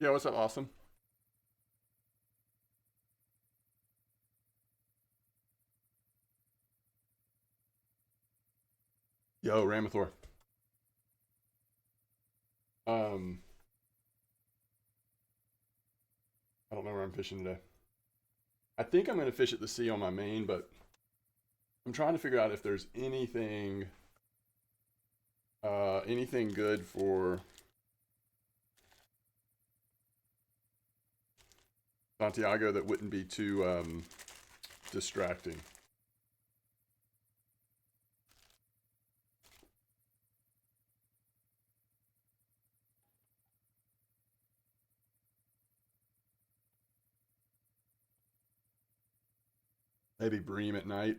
Yeah, what's up, awesome? Yo, Ramathor. Um, I don't know where I'm fishing today. I think I'm going to fish at the sea on my main, but I'm trying to figure out if there's anything good for Santiago that wouldn't be too distracting. Maybe bream at night.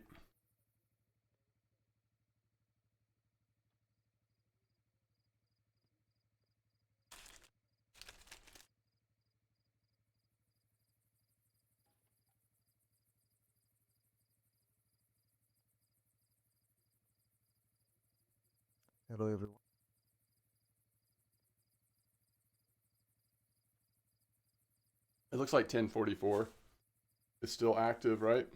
Hello, everyone. It looks like 1044 is still active, right?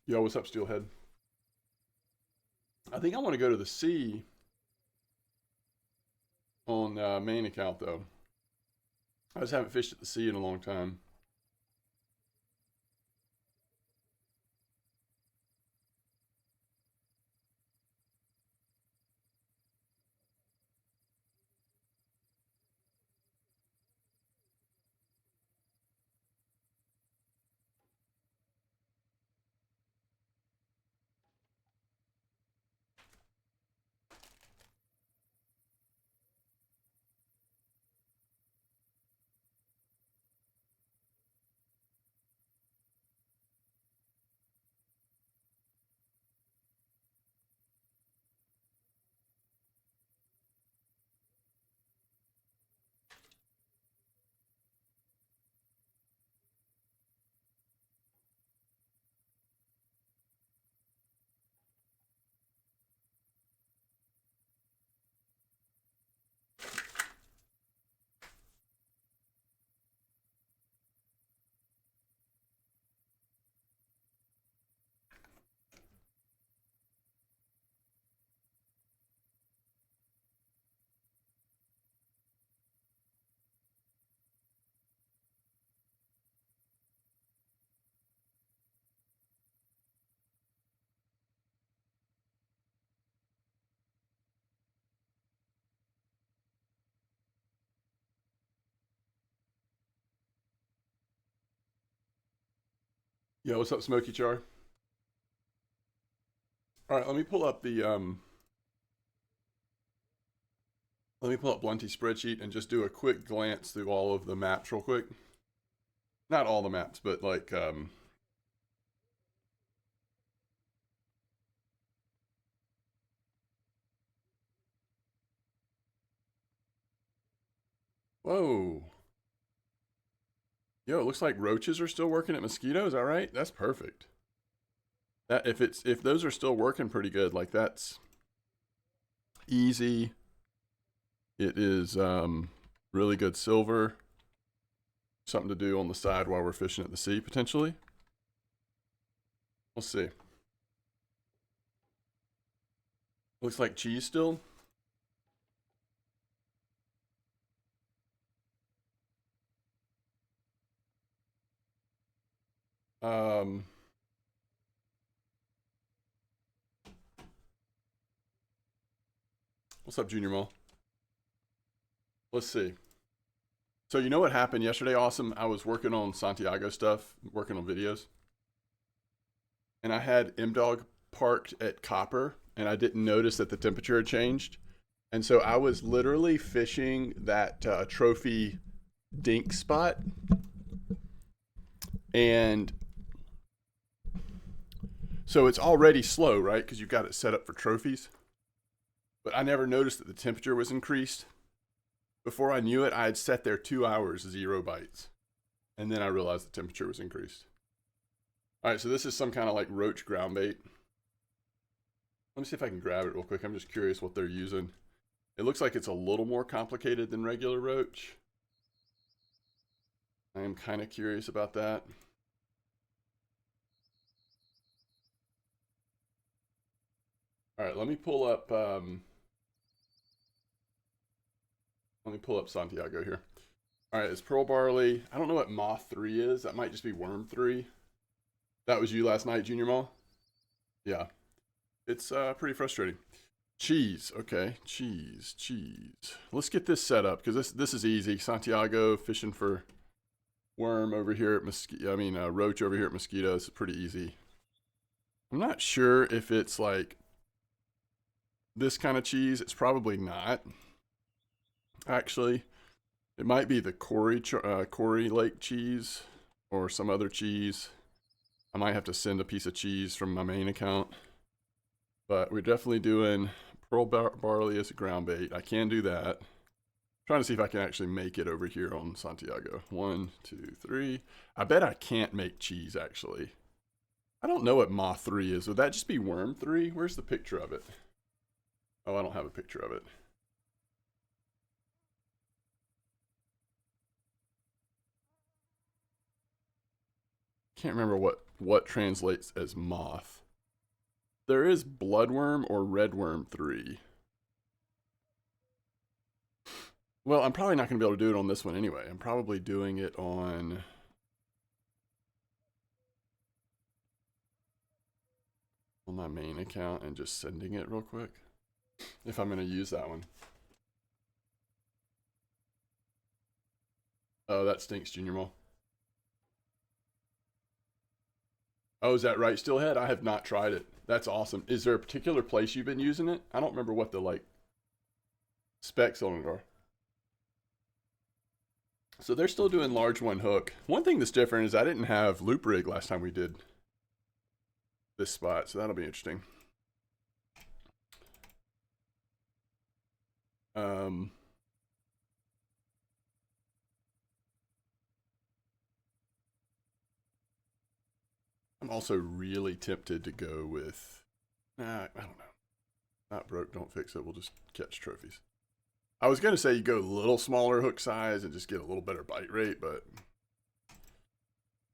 Yo, what's up, Steelhead? I think I want to go to the sea on main account, though. I just haven't fished at the sea in a long time. Yo, what's up, Smoky Char? All right, let me pull up Blunty's spreadsheet and just do a quick glance through all of the maps real quick. Not all the maps, but like whoa. Yo, it looks like roaches are still working at Mosquito. Is that right? That's perfect. That if those are still working pretty good, like that's easy. It is really good silver. Something to do on the side while we're fishing at the sea potentially. We'll see. Looks like cheese still. Um, what's up, Junior Mall? Let's see. So you know what happened yesterday, Awesome? I was working on Santiago stuff, working on videos, and I had MDawg parked at Copper, and I didn't notice that the temperature had changed. And so I was literally fishing that trophy dink spot, and so it's already slow, right? Because you've got it set up for trophies. But I never noticed that the temperature was increased. Before I knew it, I had sat there 2 hours, 0 bites. And then I realized the temperature was increased. All right, so this is some kind of like roach ground bait. Let me see if I can grab it real quick. I'm just curious what they're using. It looks like it's a little more complicated than regular roach. I am kind of curious about that. All right, let me pull up Santiago here. All right, it's pearl barley. I don't know what moth 3 is. That might just be worm 3. That was you last night, Junior Mall? Yeah. It's pretty frustrating. Cheese. Okay, cheese. Let's get this set up because this is easy. Santiago fishing for worm over here at Mosquito. Roach over here at Mosquito. It's pretty easy. I'm not sure if it's like this kind of cheese. It's probably not. Actually, it might be the Corey Lake cheese or some other cheese. I might have to send a piece of cheese from my main account. But we're definitely doing pearl barley as a ground bait. I can do that. I'm trying to see if I can actually make it over here on Santiago. 1, 2, 3. I bet I can't make cheese, actually. I don't know what moth 3 is. Would that just be worm 3? Where's the picture of it? Oh, I don't have a picture of it. Can't remember what translates as moth. There is bloodworm or redworm 3. Well, I'm probably not going to be able to do it on this one anyway. I'm probably doing it on my main account and just sending it real quick. If I'm going to use that one. Oh, that stinks, Junior Mall. Oh, is that right, Steelhead? I have not tried it. That's awesome. Is there a particular place you've been using it? I don't remember what the like specs on it are. So they're still doing large one hook. One thing that's different is I didn't have loop rig last time we did this spot, so that'll be interesting. I'm also really tempted to go with, I don't know. Not broke, don't fix it. We'll just catch trophies. I was going to say you go a little smaller hook size and just get a little better bite rate, but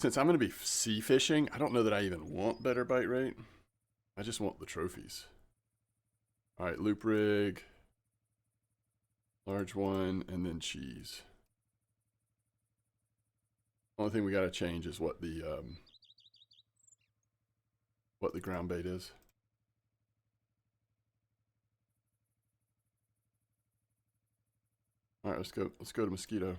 since I'm going to be sea fishing, I don't know that I even want better bite rate. I just want the trophies. All right, loop rig, large one, and then cheese. Only thing we got to change is what the ground bait is. All right, let's go to Mosquito.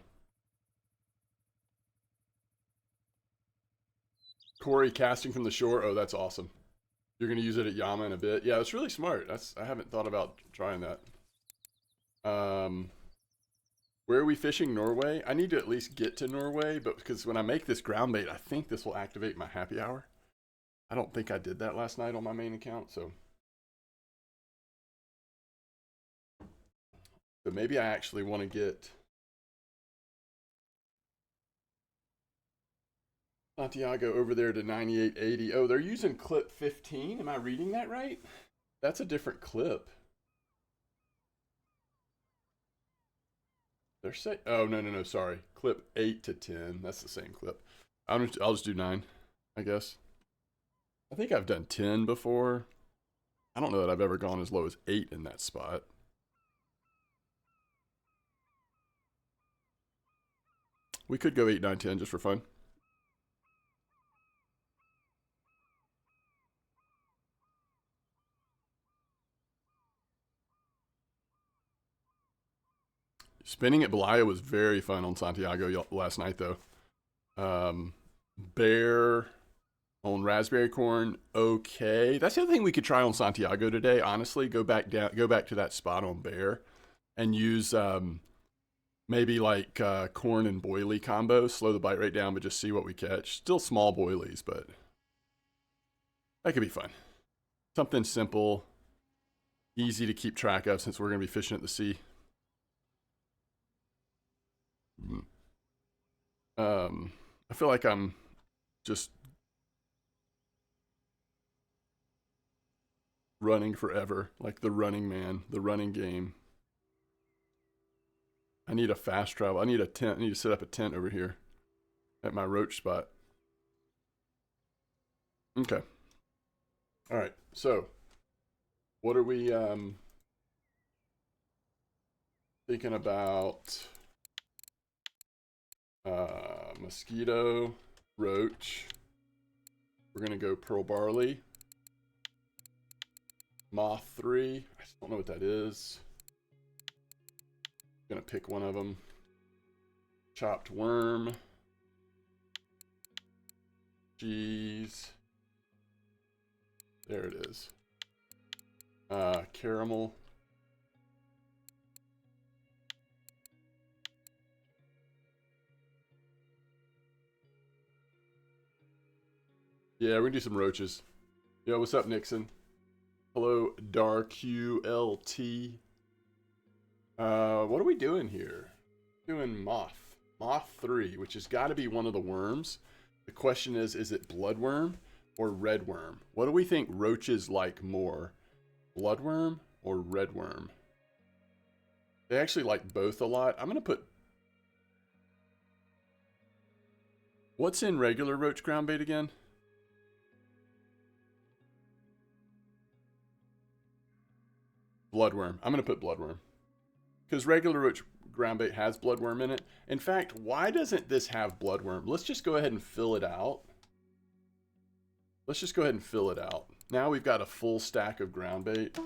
Corey casting from the shore. Oh, that's awesome. You're gonna use it at Yama in a bit. Yeah, that's really smart. I haven't thought about trying that. Where are we fishing? Norway? I need to at least get to Norway, but because when I make this ground bait, I think this will activate my happy hour. I don't think I did that last night on my main account, so maybe I actually want to get Santiago over there to 98.80. Oh, they're using clip 15. Am I reading that right? That's a different clip. They're saying, oh, no, sorry. Clip 8 to 10. That's the same clip. I'll just do 9, I guess. I think I've done 10 before. I don't know that I've ever gone as low as 8 in that spot. We could go 8, 9, 10 just for fun. Spinning at Belaya was very fun on Santiago last night, though. Bear on raspberry corn, okay. That's the other thing we could try on Santiago today. Honestly, go back to that spot on Bear, and use maybe like corn and boilie combo. Slow the bite rate down, but just see what we catch. Still small boilies, but that could be fun. Something simple, easy to keep track of since we're gonna be fishing at the sea. I feel like I'm just running forever, like the running man, the running game. I need a fast travel. I need a tent. I need to set up a tent over here at my roach spot. Okay. All right. So, what are we thinking about? Mosquito, roach. We're gonna go pearl barley. Moth 3. I just don't know what that is. Gonna pick one of them. Chopped worm. Cheese. There it is. Caramel. Yeah, we're gonna do some roaches. Yo, what's up, Nixon? Hello, DarQLT. What are we doing here? Doing moth. Moth 3, which has got to be one of the worms. The question is it bloodworm or redworm? What do we think roaches like more? Bloodworm or redworm? They actually like both a lot. I'm going to put... What's in regular roach ground bait again? Bloodworm. I'm going to put bloodworm. Because regular roach ground bait has bloodworm in it. In fact, why doesn't this have bloodworm? Let's just go ahead and fill it out. Let's just go ahead and fill it out. Now we've got a full stack of ground bait.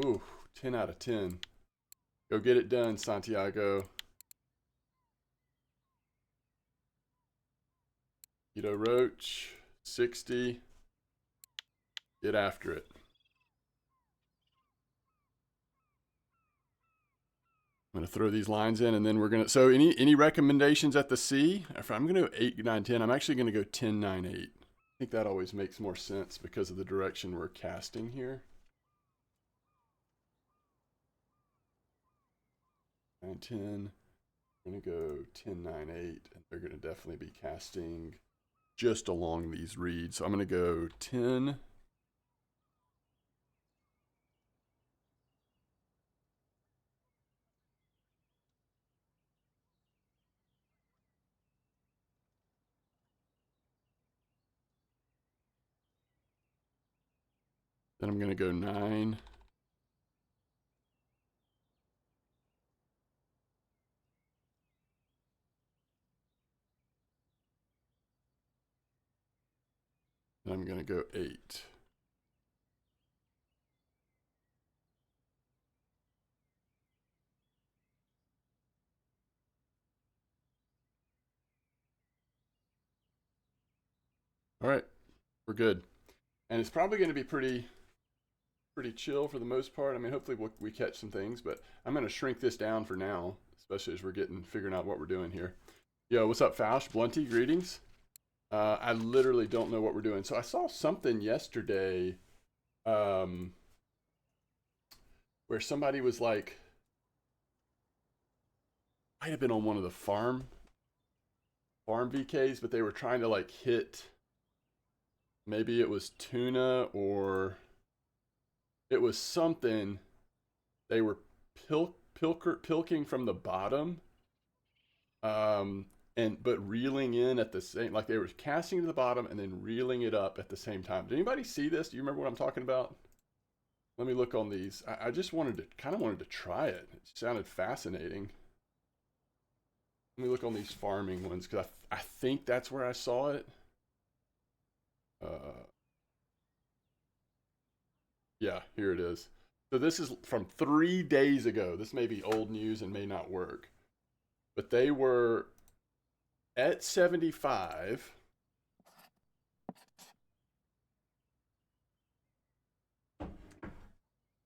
Ooh, 10 out of 10. Go get it done, Santiago. Keto roach, 60. Get after it. I'm going to throw these lines in, and then we're going to... So any recommendations at the C? If I'm going to go 8, 9, 10, I'm actually going to go 10, 9, 8. I think that always makes more sense because of the direction we're casting here. 9, 10. I'm going to go 10, 9, 8. And they're going to definitely be casting just along these reeds. So I'm going to go 10... Then I'm going to go 9. And I'm going to go 8. All right, we're good. And it's probably going to be pretty chill for the most part. I mean, hopefully we catch some things, but I'm going to shrink this down for now, especially as we're figuring out what we're doing here. Yo, what's up, Fausch? Blunty, greetings. I literally don't know what we're doing. So I saw something yesterday where somebody was like, might have been on one of the farm VKs, but they were trying to like hit, maybe it was tuna or it was something. They were pilking from the bottom, but reeling in at the same, like they were casting to the bottom and then reeling it up at the same time. Did anybody see this? Do you remember what I'm talking about? Let me look on these. I just wanted to try it. It sounded fascinating. Let me look on these farming ones because I think that's where I saw it. Yeah, here it is. So this is from 3 days ago. This may be old news and may not work. But they were at 75.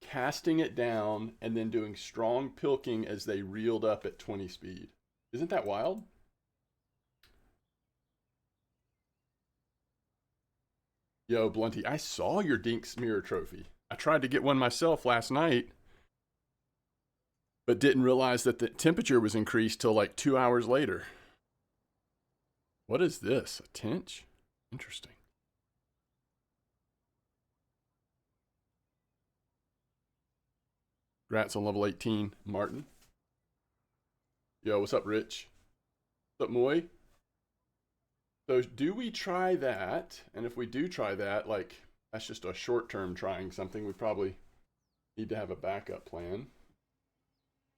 Casting it down and then doing strong pilking as they reeled up at 20 speed. Isn't that wild? Yo, Blunty, I saw your Dinks mirror trophy. I tried to get one myself last night. but didn't realize that the temperature was increased till like 2 hours later. What is this? A tench? Interesting. Congrats on level 18, Martin. Yo, what's up, Rich? What's up, Moy? So do we try that? And if we do try that, like, that's just a short-term trying something. We probably need to have a backup plan.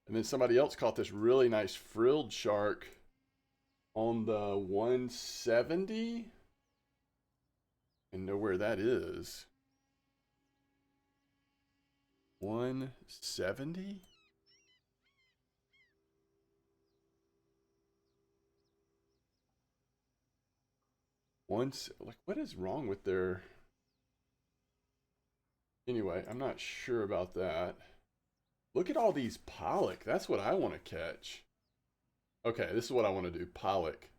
And then somebody else caught this really nice frilled shark on the 170. And know where that is. 170? Once, like, what is wrong with their... Anyway, I'm not sure about that. Look at all these pollock. That's what I want to catch. Okay, this is what I want to do. Pollock.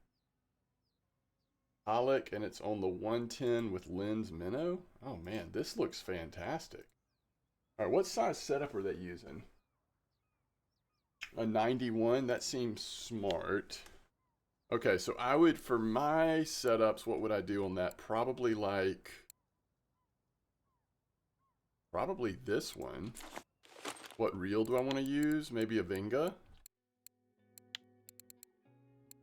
Pollock, and it's on the 110 with lens minnow. Oh man, this looks fantastic. All right, what size setup are they using? A 91? That seems smart. Okay, so I would, for my setups, what would I do on that? Probably this one. What reel do I want to use? Maybe a Vinga.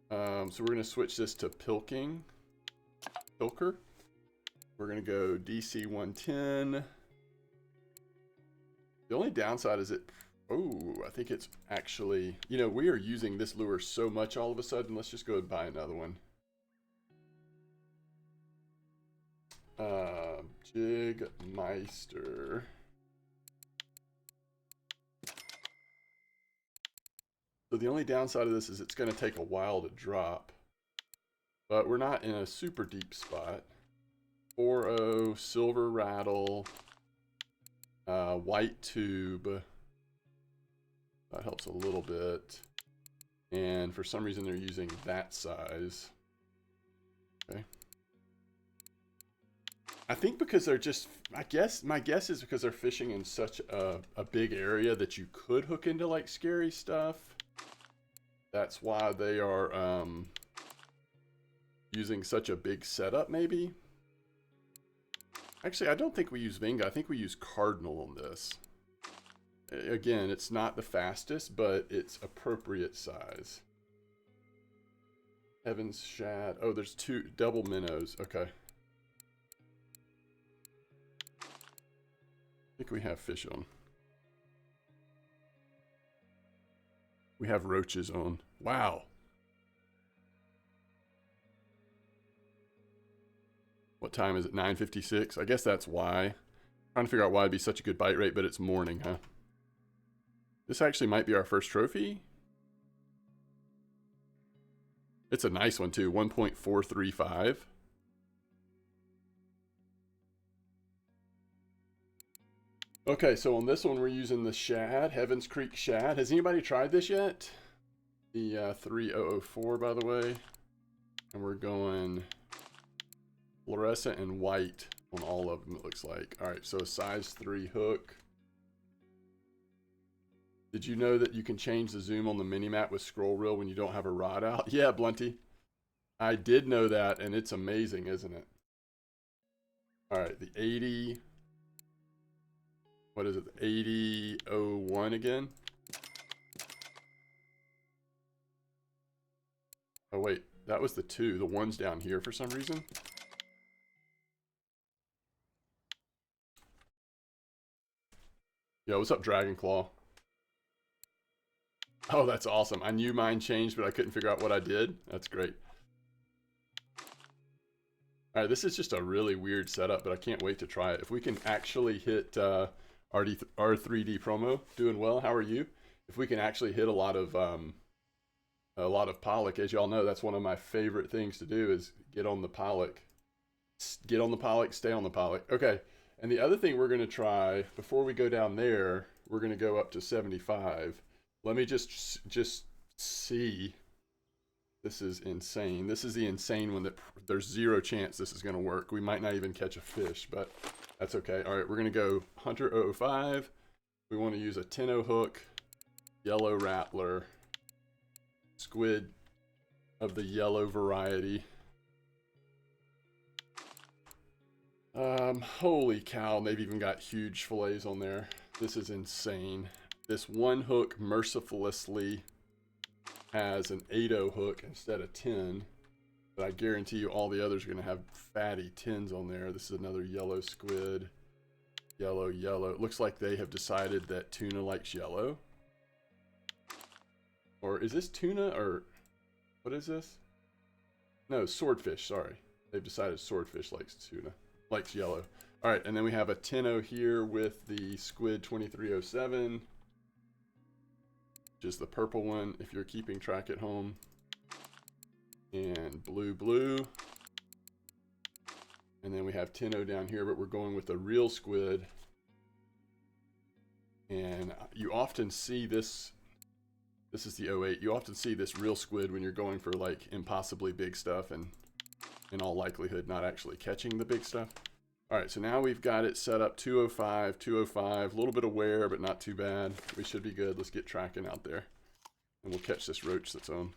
So we're going to switch this to Pilker. We're going to go DC 110. The only downside is I think it's actually, you know, we are using this lure so much all of a sudden. Let's just go and buy another one. Jigmeister. So the only downside of this is it's going to take a while to drop, but we're not in a super deep spot. 4.0 silver rattle, white tube. That helps a little bit. And for some reason they're using that size. Okay. I think because they're just, my guess is because they're fishing in such a big area that you could hook into like scary stuff. That's why they are using such a big setup, maybe. Actually, I don't think we use Vinga. I think we use Cardinal on this. Again, it's not the fastest, but it's appropriate size. Heaven's Shad. Oh, there's two double minnows. Okay. I think we have fish on. We have roaches on. Wow. What time is it? 9:56? I guess that's why. Trying to figure out why it'd be such a good bite rate, but it's morning, huh? This actually might be our first trophy. It's a nice one too, 1.435. Okay, so on this one we're using the shad, Heaven's Creek shad. Has anybody tried this yet? The 3004, by the way. And we're going fluorescent and white on all of them, it looks like. All right, so a size 3 hook. Did you know that you can change the zoom on the mini-map with scroll reel when you don't have a rod out? Yeah, Blunty. I did know that, and it's amazing, isn't it? All right, the 80... What is it? The 8001 again? Oh, wait. That was the 2. The 1's down here for some reason. Yo, what's up, Dragon Claw? Oh, that's awesome. I knew mine changed, but I couldn't figure out what I did. That's great. All right, this is just a really weird setup, but I can't wait to try it. If we can actually hit R3D promo, doing well. How are you? If we can actually hit a lot of pollock, as y'all know, that's one of my favorite things to do is get on the pollock. Get on the pollock, stay on the pollock. Okay, and the other thing we're going to try, before we go down there, we're going to go up to 75. Let me just see. This is insane. This is the insane one that there's zero chance this is going to work. We might not even catch a fish, but that's okay. All right, we're going to go Hunter 005. We want to use a 10-0 hook. yellow rattler, squid of the yellow variety. Holy cow, they've even got huge fillets on there. This is insane. This one hook mercilessly has an 8/0 hook instead of 10. But I guarantee you all the others are going to have fatty 10s on there. This is another yellow squid. Yellow, yellow. It looks like they have decided that tuna likes yellow. Or is this tuna or what is this? No, swordfish, sorry. They've decided swordfish likes tuna. Likes yellow. All right, and then we have a 10/0 here with the squid 2307, which is the purple one if you're keeping track at home. And blue, blue. And then we have 10/0 down here, but we're going with a real squid. And you often see this. This is the 08. You often see this real squid when you're going for like impossibly big stuff and in all likelihood not actually catching the big stuff. All right, so now we've got it set up 205, 205, a little bit of wear, but not too bad. We should be good. Let's get tracking out there and we'll catch this roach that's on.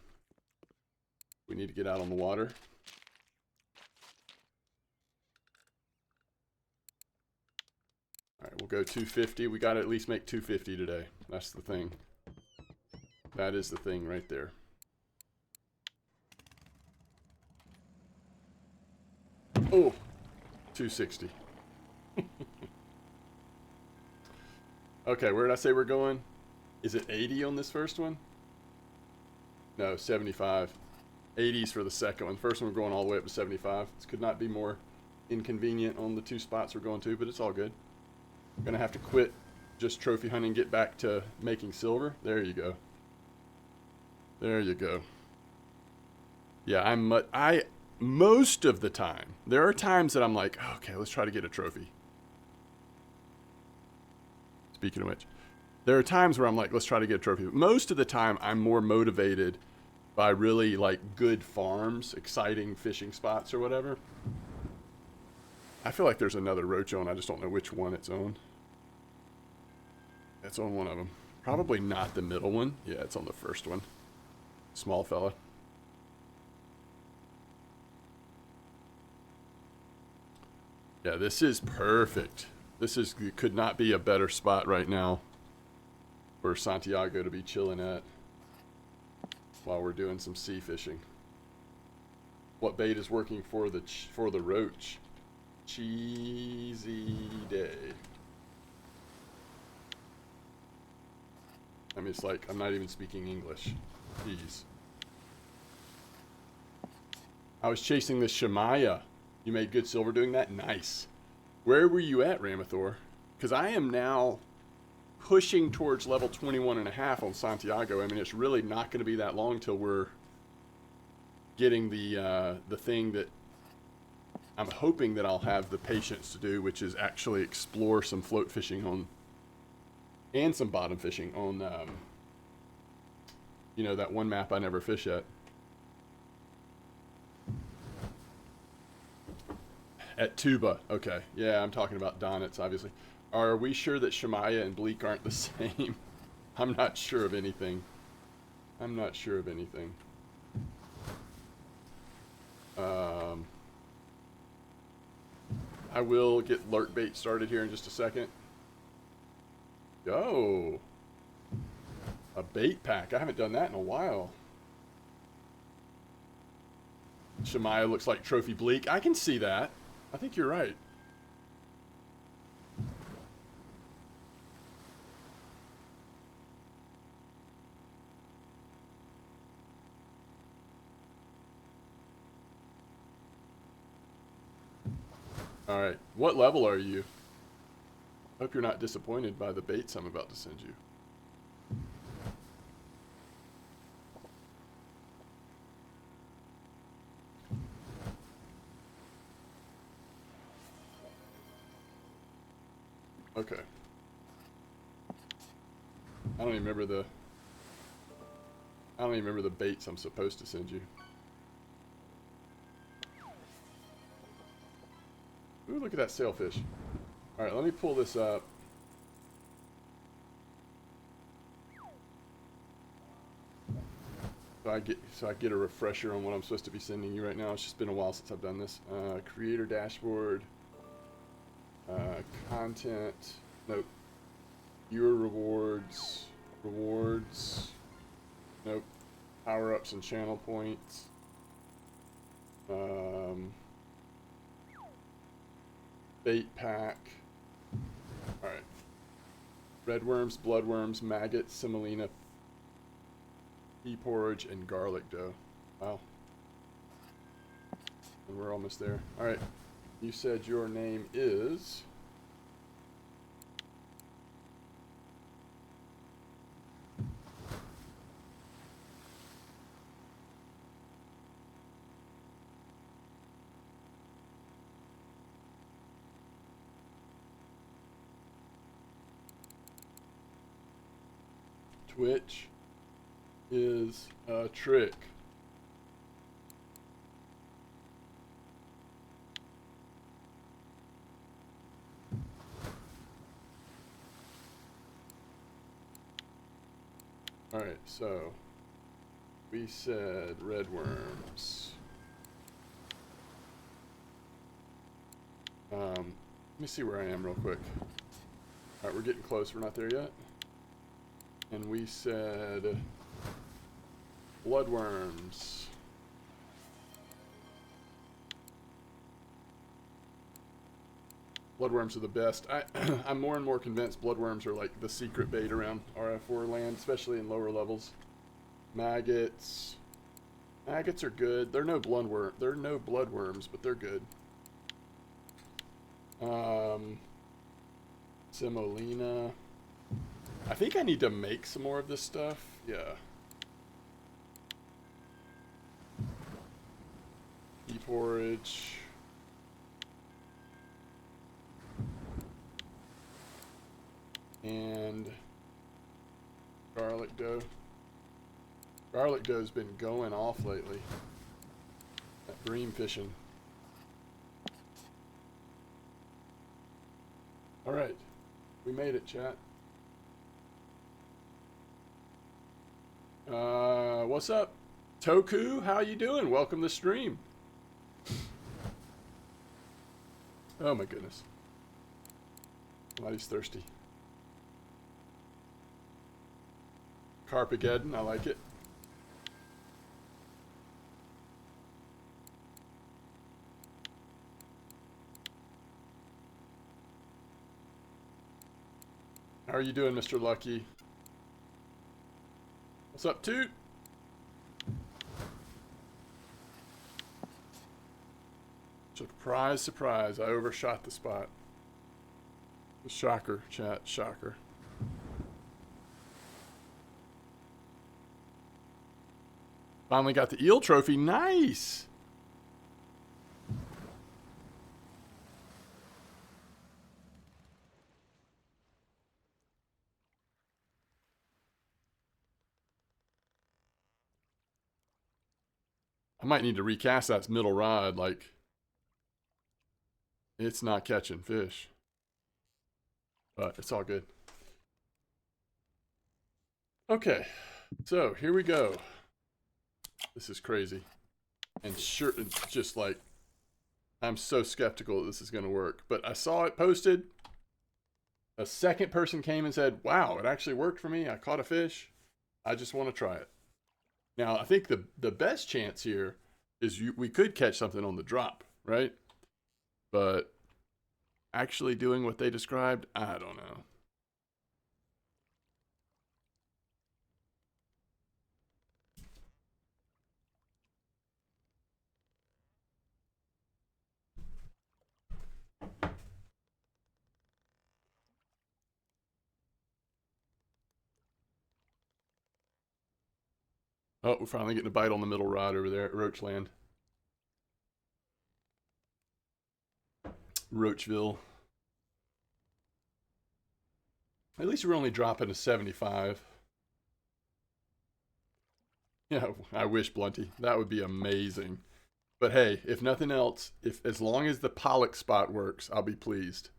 We need to get out on the water. All right, we'll go 250. We got to at least make 250 today. That's the thing. That is the thing right there. Oh, 260. Okay, where did I say we're going? Is it 80 on this first one? No, 75. 80s for the second one. First one we're going all the way up to 75. This could not be more inconvenient on the two spots we're going to, but it's all good. I'm gonna have to quit just trophy hunting, get back to making silver. There you go. There you go. Yeah, most of the time, there are times that I'm like, okay, let's try to get a trophy. Speaking of which, there are times where I'm like, let's try to get a trophy. But most of the time, I'm more motivated by really like good farms, exciting fishing spots or whatever. I feel like there's another roach on. I just don't know which one it's on. It's on one of them. Probably not the middle one. Yeah, it's on the first one. Small fella. Yeah, this is perfect. Could not be a better spot right now for Santiago to be chilling at while we're doing some sea fishing. What bait is working for the roach? Cheesy day. I mean, it's like I'm not even speaking English. Jeez. I was chasing this Shemaya. You made good silver doing that? Nice. Where were you at, Ramathor? Because I am now pushing towards level 21.5 on Santiago. I mean, it's really not going to be that long till we're getting the thing that I'm hoping that I'll have the patience to do, which is actually explore some float fishing on, and some bottom fishing on, you know, that one map I never fish at. At Tuba, okay. Yeah, I'm talking about Donitz, obviously. Are we sure that Shemaya and Bleak aren't the same? I'm not sure of anything. I'm not sure of anything. I will get lurk bait started here in just a second. Yo! A bait pack. I haven't done that in a while. Shemaya looks like Trophy Bleak. I can see that. I think you're right. All right. What level are you? Hope you're not disappointed by the baits I'm about to send you. Okay. I don't even remember the baits I'm supposed to send you. Ooh, look at that sailfish. All right, let me pull this up. So I get a refresher on what I'm supposed to be sending you right now. It's just been a while since I've done this. Creator dashboard, content, nope. Viewer rewards, nope. Power ups and channel points. Bait pack. All right. Red worms, bloodworms, maggots, semolina, pea porridge, and garlic dough. Wow. And we're almost there. All right. You said your name is... Twitch is a trick. All right, so we said red worms. Let me see where I am real quick. All right, we're getting close. We're not there yet. And we said bloodworms. Bloodworms are the best. I'm more and more convinced bloodworms are like the secret bait around RF4 land, especially in lower levels. Maggots. Maggots are good. They're no bloodworms, but they're good. Semolina. I think I need to make some more of this stuff. Yeah. Pea porridge. And garlic dough. Garlic dough's been going off lately. That bream fishing. All right, we made it, chat. What's up, Toku? How you doing? Welcome to stream. Oh my goodness. Somebody's thirsty. Carpageddon, I like it. How are you doing, Mr. Lucky? What's up, Toot? Surprise, surprise. I overshot the spot. Shocker, chat. Shocker. Finally got the eel trophy. Nice! I might need to recast that middle rod, like... It's not catching fish. But it's all good. Okay, so here we go. This is crazy. And sure, it's just like, I'm so skeptical that this is going to work. But I saw it posted. A second person came and said, wow, it actually worked for me. I caught a fish. I just want to try it. Now, I think the best chance here is we could catch something on the drop, right? But actually doing what they described, I don't know. Oh, we're finally getting a bite on the middle rod over there at Roachland. Roachville. At least we're only dropping a 75. Yeah, I wish, Blunty. That would be amazing. But hey, if nothing else, as long as the pollock spot works, I'll be pleased.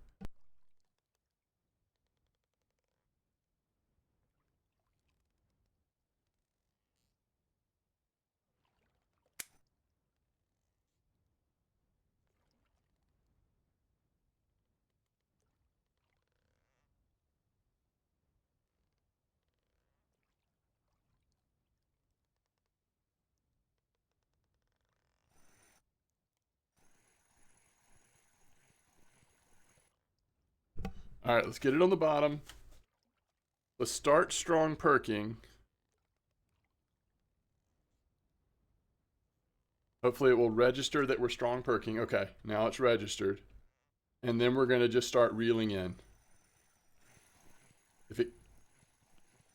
All right, let's get it on the bottom. Let's start strong perking. Hopefully it will register that we're strong perking. Okay, now it's registered. And then we're going to just start reeling in. If it...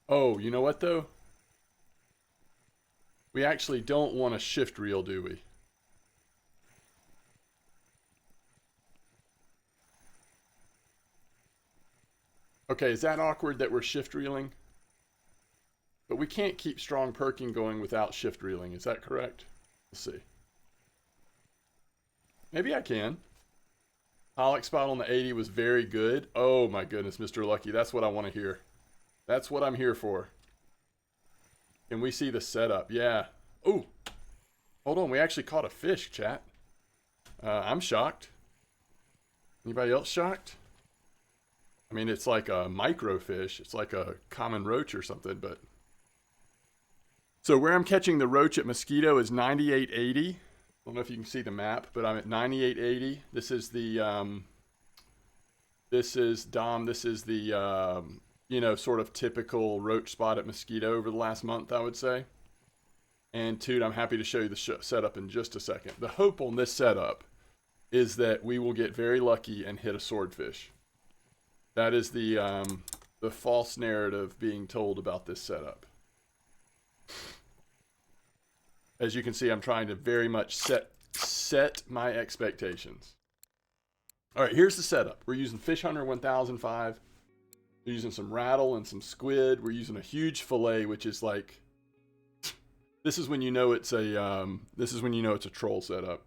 Oh, you know what though? We actually don't want a shift reel, do we? Okay, is that awkward that we're shift reeling? But we can't keep strong perking going without shift reeling. Is that correct? Let's see. Maybe I can. Pollock spot on the 80 was very good. Oh my goodness, Mr. Lucky. That's what I want to hear. That's what I'm here for. Can we see the setup? Yeah. Oh, hold on. We actually caught a fish, chat. I'm shocked. Anybody else shocked? I mean, it's like a microfish. It's like a common roach or something, but. So where I'm catching the roach at Mosquito is 98.80. I don't know if you can see the map, but I'm at 98.80. This is the, Dom, this is the, you know, sort of typical roach spot at Mosquito over the last month, I would say. And Toot, I'm happy to show you the setup in just a second. The hope on this setup is that we will get very lucky and hit a swordfish. That is the false narrative being told about this setup. As you can see, I'm trying to very much set my expectations. All right, here's the setup. We're using Fish Hunter 1005. We're using some rattle and some squid. We're using a huge fillet, which is like, this is when you know it's a troll setup.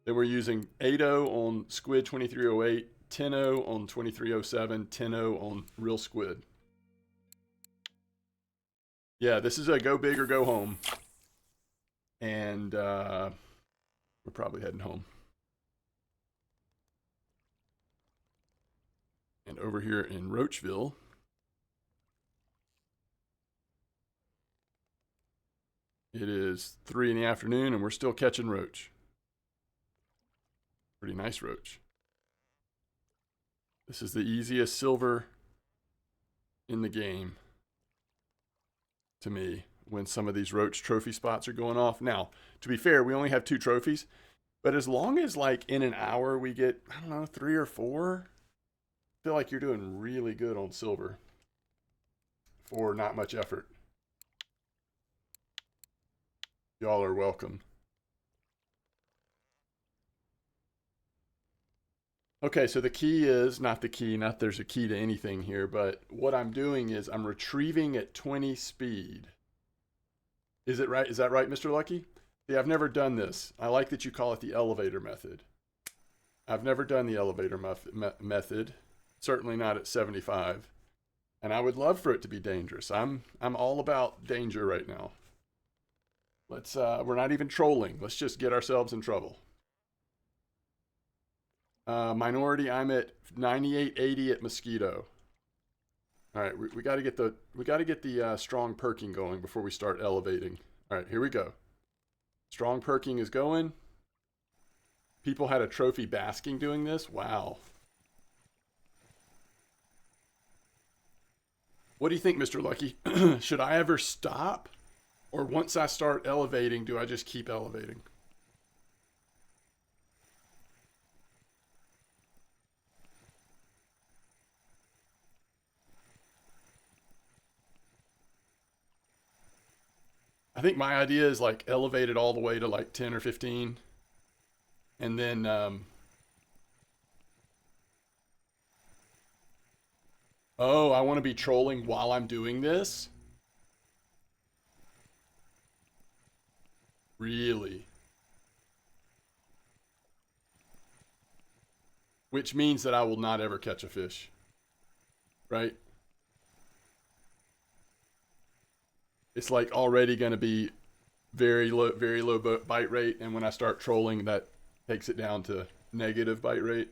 Then we're using 8.0 on squid 2308, 10.0 on 2307, 10.0 on real squid. Yeah, this is a go big or go home. And we're probably heading home. And over here in Roachville, it is 3 in the afternoon and we're still catching roach. Pretty nice roach. This is the easiest silver in the game to me when some of these roach trophy spots are going off. Now, to be fair, we only have 2 trophies, but as long as like in an hour we get, I don't know, 3 or 4, I feel like you're doing really good on silver for not much effort. Y'all are welcome. Okay, so the key is, not there's a key to anything here, but what I'm doing is I'm retrieving at 20 speed. Is it right? Is that right, Mr. Lucky? See, I've never done this. I like that you call it the elevator method. I've never done the elevator method, certainly not at 75. And I would love for it to be dangerous. I'm all about danger right now. Let's we're not even trolling. Let's just get ourselves in trouble. Minority, I'm at 98.80 at Mosquito. All right, we got to get the strong perking going before we start elevating. All right, here we go. Strong perking is going. People had a trophy basking doing this. Wow. What do you think, Mr. Lucky? Should I ever stop? Or once I start elevating, do I just keep elevating? I think my idea is like elevate it all the way to like 10 or 15. And then, oh, I want to be trolling while I'm doing this? Really? Which means that I will not ever catch a fish. Right? It's like already going to be very low bite rate. And when I start trolling, that takes it down to negative bite rate.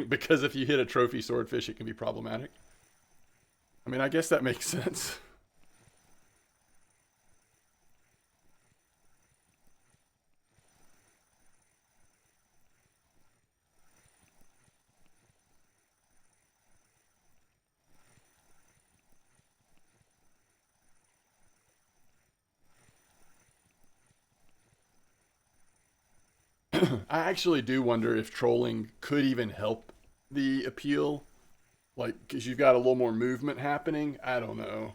Because if you hit a trophy swordfish, it can be problematic. I mean, I guess that makes sense. I actually do wonder if trolling could even help the appeal, like because you've got a little more movement happening. I don't know.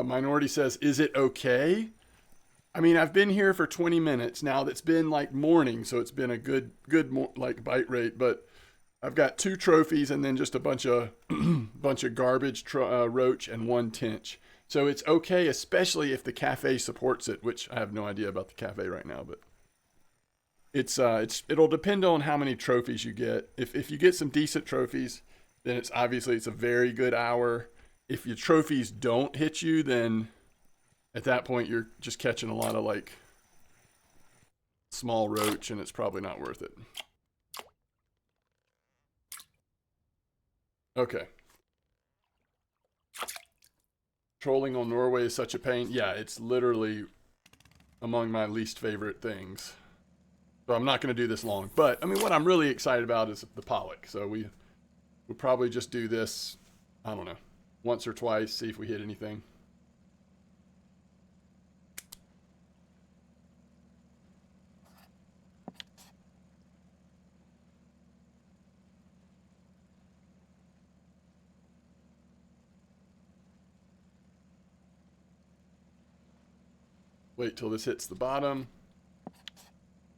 Minority says, "Is it okay?" I mean, I've been here for 20 minutes now. That's been like morning, so it's been a good like bite rate. But I've got 2 trophies and then just a bunch of bunch of garbage roach and 1 tench. So it's okay, especially if the cafe supports it, which I have no idea about the cafe right now. But it'll depend on how many trophies you get. If you get some decent trophies, then it's a very good hour. If your trophies don't hit you, then at that point you're just catching a lot of like small roach, and it's probably not worth it. Okay. Trolling on Norway is such a pain. Yeah, it's literally among my least favorite things. So I'm not going to do this long. But, I mean, what I'm really excited about is the pollock. So we'll probably just do this, I don't know, once or twice, see if we hit anything. Wait till this hits the bottom.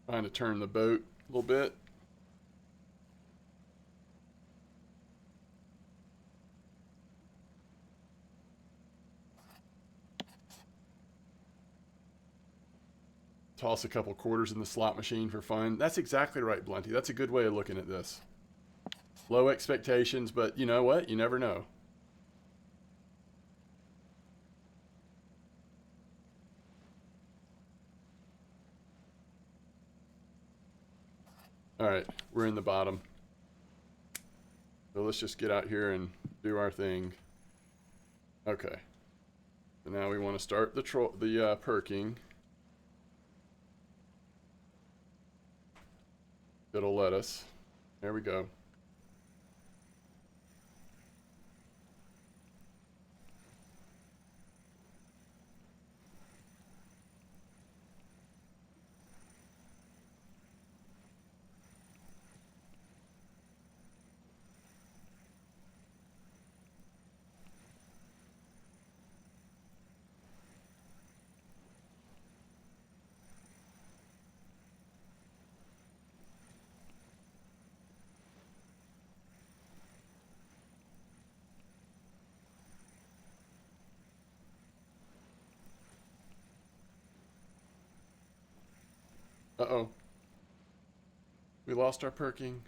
Trying to turn the boat a little bit. Toss a couple quarters in the slot machine for fun. That's exactly right, Blunty. That's a good way of looking at this. Low expectations, but you know what? You never know. All right, we're in the bottom. So let's just get out here and do our thing. Okay. So now we want to start the perking. It'll let us. There we go. Uh-oh. We lost our perking.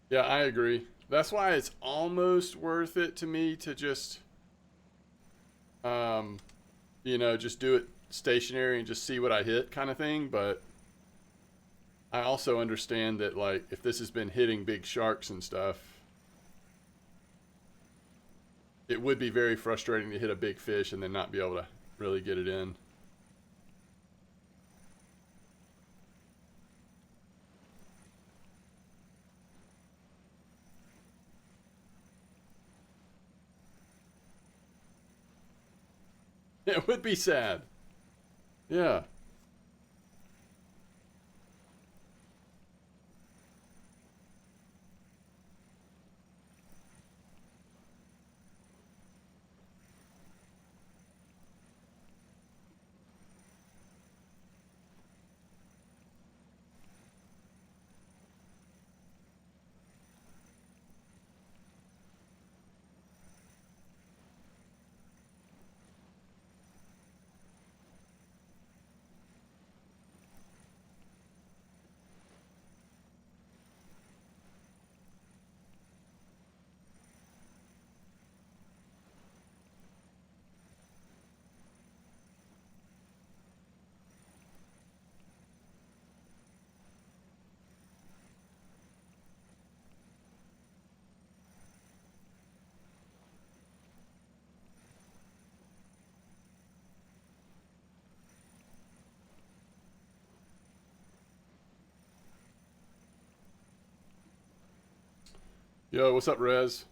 Yeah, I agree. That's why it's almost worth it to me to just, um, just do it stationary and just see what I hit kind of thing. But I also understand that, like, if this has been hitting big sharks and stuff, it would be very frustrating to hit a big fish and then not be able to really get it in. It would be sad. Yeah. Yo, what's up, Rez?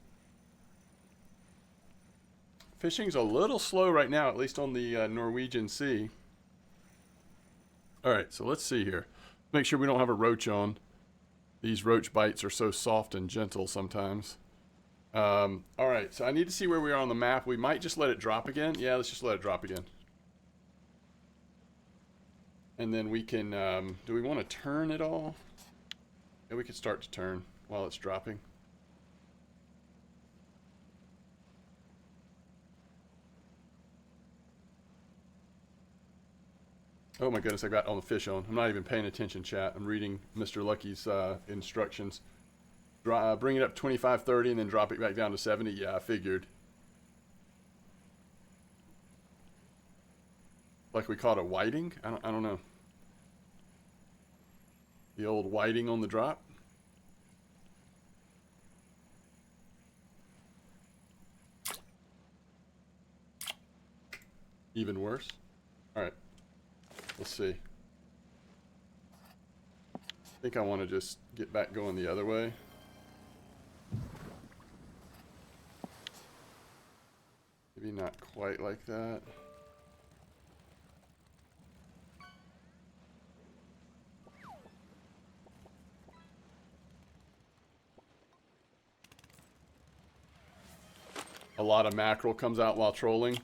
Fishing's a little slow right now, at least on the Norwegian Sea. All right, so let's see here. Make sure we don't have a roach on. These roach bites are so soft and gentle sometimes. All right, so I need to see where we are on the map. We might just let it drop again. Yeah, let's just let it drop again. And then we can, do we want to turn it all? Yeah, we could start to turn while it's dropping. Oh my goodness, I got all the fish on. I'm not even paying attention, chat. I'm reading Mr. Lucky's instructions. Bring it up 25, 30, and then drop it back down to 70. Yeah, I figured. Like we caught a whiting? I don't know. The old whiting on the drop. Even worse. All right. Let's see. I think I want to just get back going the other way. Maybe not quite like that. A lot of mackerel comes out while trolling.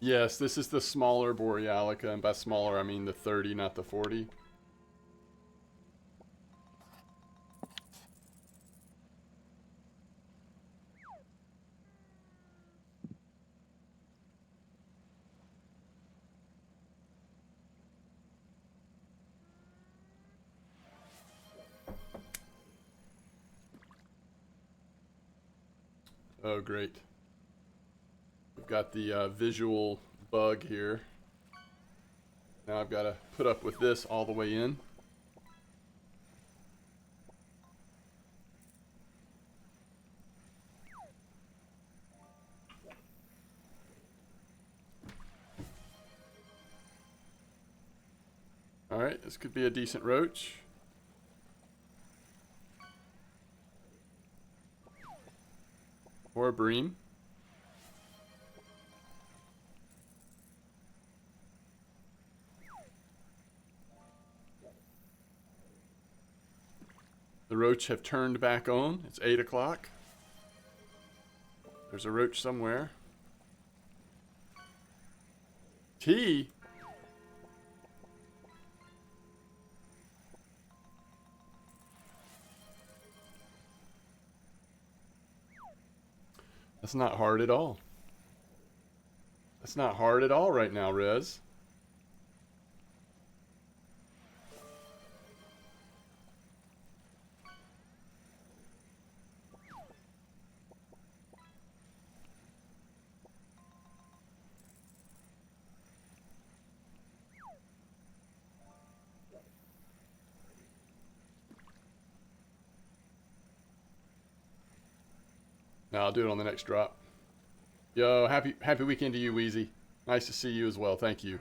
Yes, this is the smaller Borealica, and by smaller I mean the 30, not the 40. Oh, great. We've got the visual bug here. Now I've got to put up with this all the way in. All right, this could be a decent roach. Or a bream. The roach have turned back on. It's 8 o'clock. There's a roach somewhere. Tea? That's not hard at all. That's not hard at all right now, Rez. No, I'll do it on the next drop. Yo, happy weekend to you, Wheezy. Nice to see you as well. Thank you.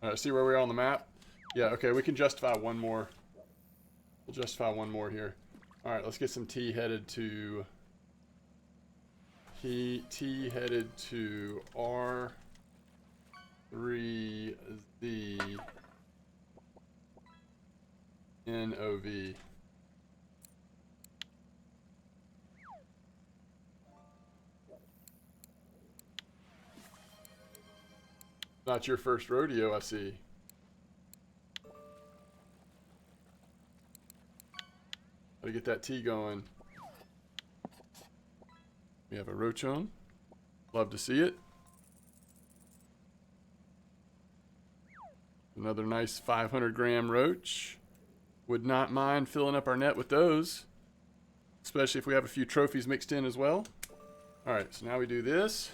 All right, see where we are on the map? Yeah, okay, we can justify one more justify one more here. All right, let's get some T headed to T headed to R3Z NOV. Not your first rodeo, I see. Gotta get that T going. We have a roach on. Love to see it. Another nice 500-gram roach. Would not mind filling up our net with those, especially if we have a few trophies mixed in as well. All right, so now we do this.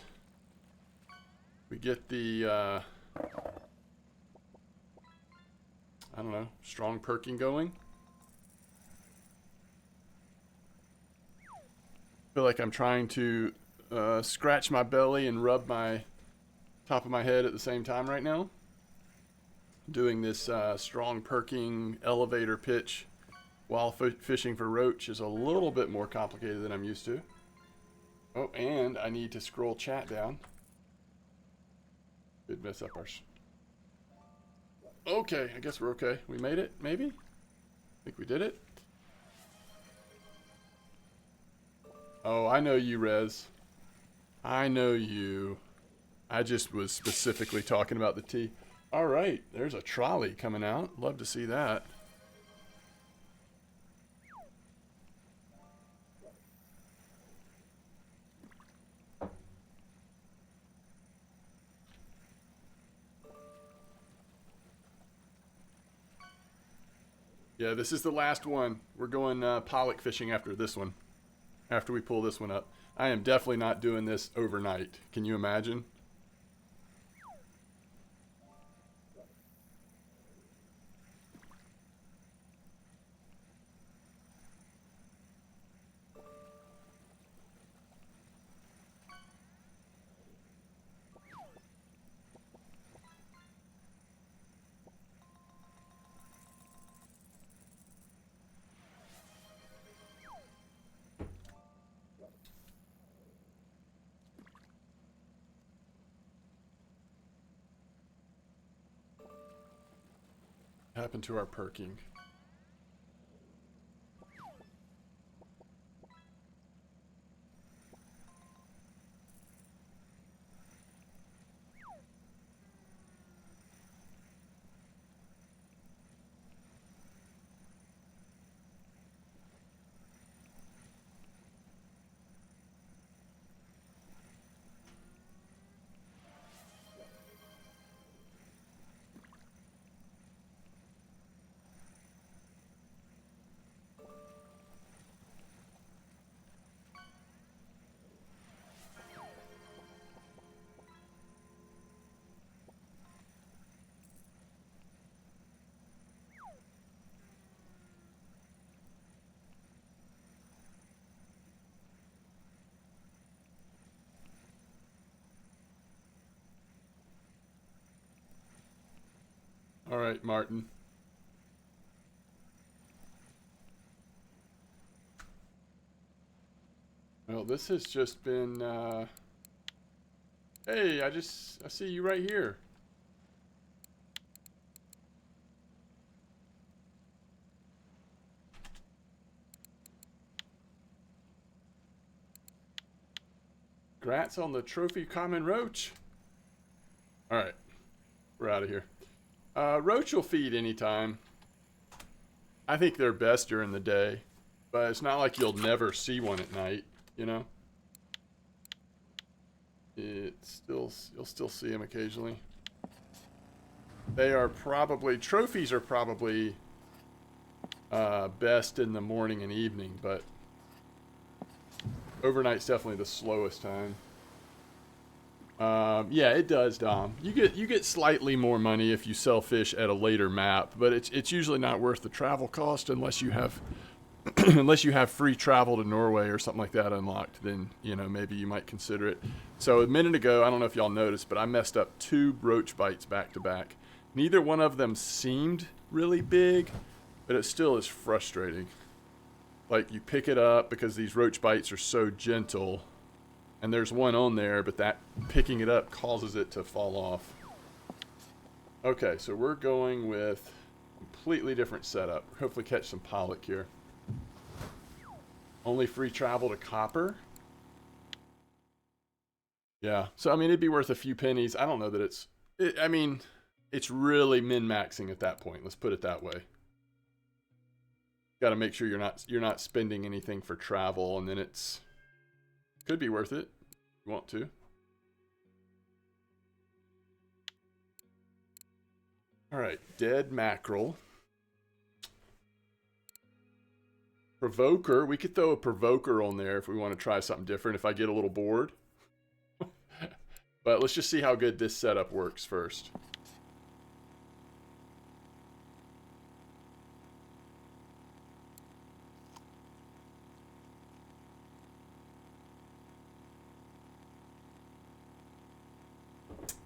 We get the, I don't know, strong perking going. Feel like I'm trying to scratch my belly and rub my top of my head at the same time right now. Doing this strong perking elevator pitch while fishing for roach is a little bit more complicated than I'm used to. Oh, and I need to scroll chat down. Could mess up our... Okay, I guess we're okay. We made it, maybe? I think we did it. Oh, I know you, Rez. I know you. I just was specifically talking about the T. All right, there's a trolley coming out. Love to see that. Yeah, this is the last one. We're going pollock fishing after this one. After we pull this one up. I am definitely not doing this overnight. Can you imagine? Happened to our perking. All right, Martin. Well, this has just been, hey, I see you right here. Congrats on the trophy common roach. All right, we're out of here. Roach will feed anytime. I think they're best during the day, but it's not like you'll never see one at night, you know? You'll still see them occasionally. They are probably, trophies are probably best in the morning and evening, but overnight's definitely the slowest time. Yeah, it does, Dom. You get slightly more money if you sell fish at a later map, but it's usually not worth the travel cost unless you have unless you have free travel to Norway or something like that unlocked. Then maybe you might consider it. So a minute ago, I don't know if y'all noticed, but I messed up 2 roach bites back to back. Neither one of them seemed really big, but it still is frustrating. Like, you pick it up because these roach bites are so gentle, and there's one on there, but that picking it up causes it to fall off. Okay, so we're going with completely different setup. Hopefully catch some pollock here. Only free travel to copper. Yeah, so I mean, it'd be worth a few pennies. I don't know that I mean, it's really min-maxing at that point. Let's put it that way. Got to make sure you're not spending anything for travel, and then could be worth it if you want to. All right, dead mackerel. Provoker. We could throw a provoker on there if we want to try something different. If I get a little bored. But let's just see how good this setup works first.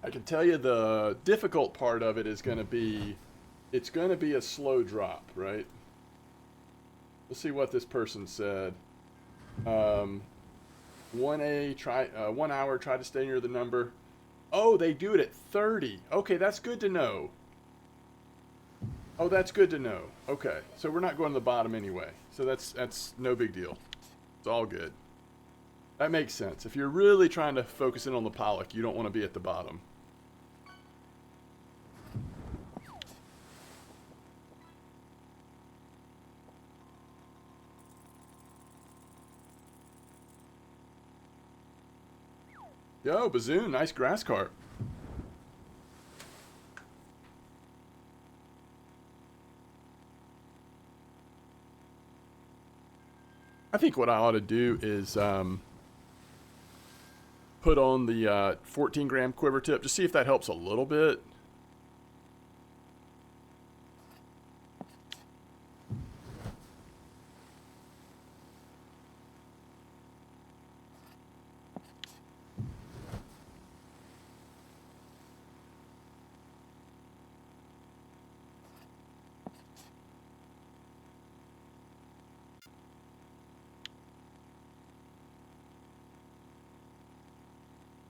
I can tell you the difficult part of it is going to be, it's going to be a slow drop, right? Let's see what this person said. 1A, 1 hour, try to stay near the number. Oh, they do it at 30. Okay, that's good to know. Oh, that's good to know. Okay, so we're not going to the bottom anyway. So that's no big deal. It's all good. That makes sense. If you're really trying to focus in on the pollock, you don't want to be at the bottom. Yo, Bazoon, nice grass carp. I think what I ought to do is put on the 14-gram quiver tip, just see if that helps a little bit.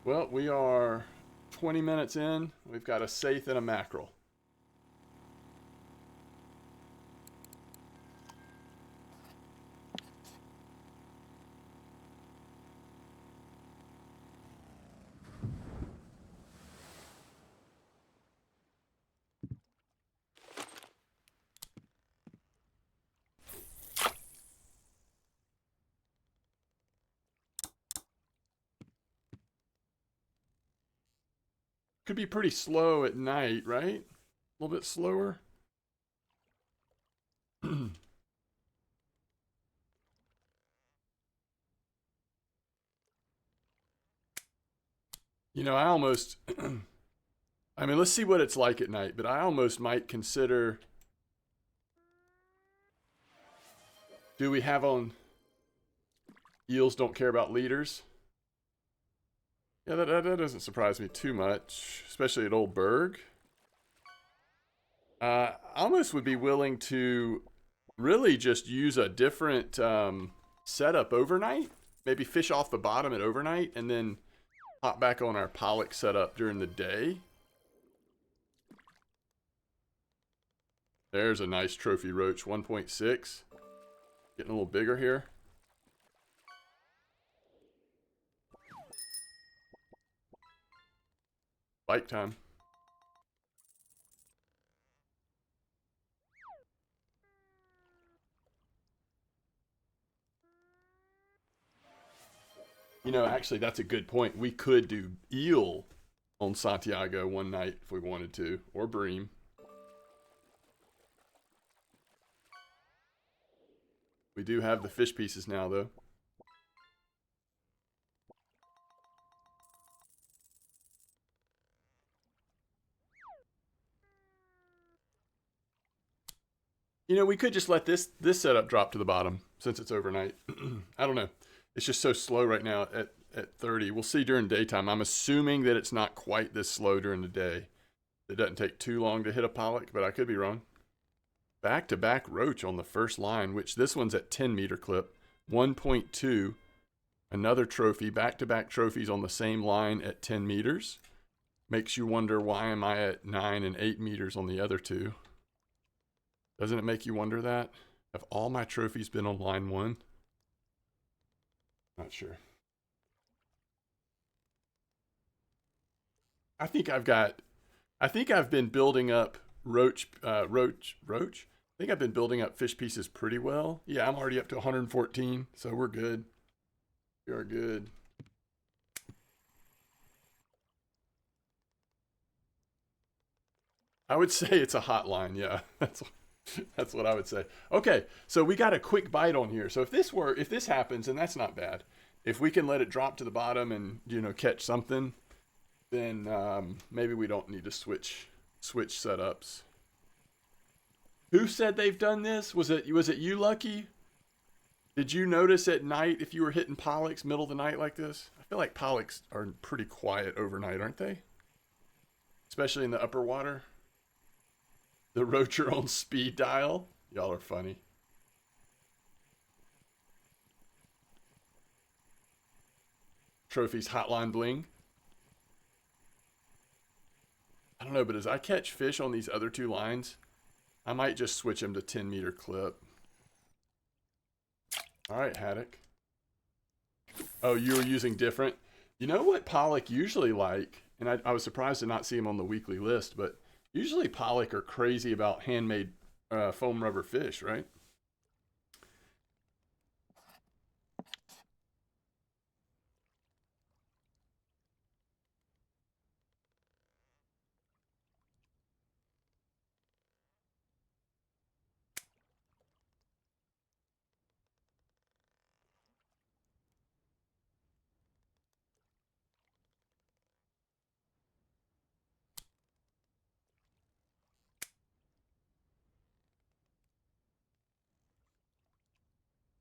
Well, we are 20 minutes in. We've got a saithe and a mackerel. Could be pretty slow at night, right? A little bit slower. You know, I almost, I mean, let's see what it's like at night, but I almost might consider, do we have on eels don't care about leaders? Yeah, that doesn't surprise me too much, especially at Oldberg. I almost would be willing to really just use a different setup overnight. Maybe fish off the bottom at overnight and then hop back on our pollock setup during the day. There's a nice trophy roach, 1.6. Getting a little bigger here. Bike time. You know, actually, that's a good point. We could do eel on Santiago one night if we wanted to, or bream. We do have the fish pieces now, though. You know, we could just let this setup drop to the bottom since it's overnight. I don't know. It's just so slow right now at 30. We'll see during daytime. I'm assuming that it's not quite this slow during the day. It doesn't take too long to hit a pollock, but I could be wrong. Back-to-back roach on the first line, which this one's at 10-meter clip. 1.2. Another trophy. Back-to-back trophies on the same line at 10 meters. Makes you wonder, why am I at 9 and 8 meters on the other two? Doesn't it make you wonder that? Have all my trophies been on line 1? Not sure. I think I've been building up roach. I think I've been building up fish pieces pretty well. Yeah, I'm already up to 114, so we're good. We are good. I would say it's a hotline. Yeah, that's what I would say. Okay, so we got a quick bite on here. So if this happens, and that's not bad. If we can let it drop to the bottom and catch something, then maybe we don't need to switch setups. Who said they've done this? Was it you, Lucky? Did you notice at night if you were hitting pollocks middle of the night like this? I feel like pollocks are pretty quiet overnight, aren't they? Especially in the upper water. The roacher on speed dial. Y'all are funny. Trophies hotline bling. I don't know, but as I catch fish on these other two lines, I might just switch them to 10-meter clip. All right, haddock. Oh, you were using different. You know what pollock usually like, and I was surprised to not see him on the weekly list, but usually pollock are crazy about handmade foam rubber fish, right?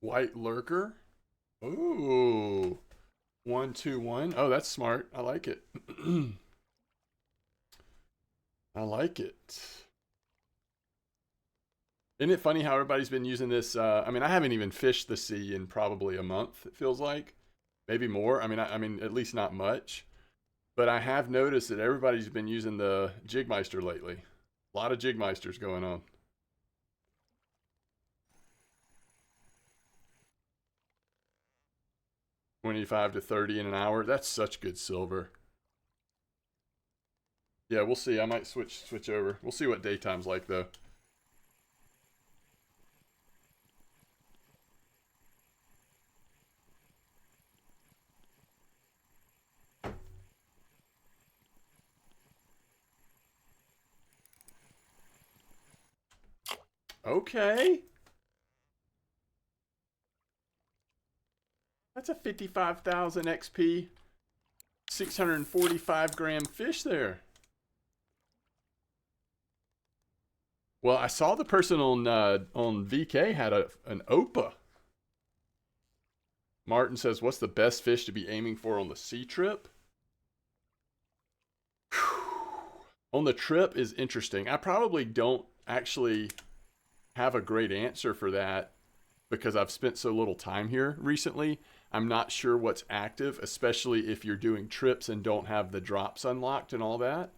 White lurker. Ooh. 1-2-1. Oh, that's smart. I like it. I like it. Isn't it funny how everybody's been using this? I mean, I haven't even fished the sea in probably a month, it feels like. Maybe more. I mean, at least not much. But I have noticed that everybody's been using the Jigmeister lately. A lot of Jigmeisters going on. 25 to 30 in an hour. That's such good silver. Yeah, we'll see. I might switch over. We'll see what daytime's like though. Okay. That's a 55,000 XP, 645 gram fish there. Well, I saw the person on VK had an Opa. Martin says, "What's the best fish to be aiming for on the sea trip?" On the trip is interesting. I probably don't actually have a great answer for that because I've spent so little time here recently. I'm not sure what's active, especially if you're doing trips and don't have the drops unlocked and all that.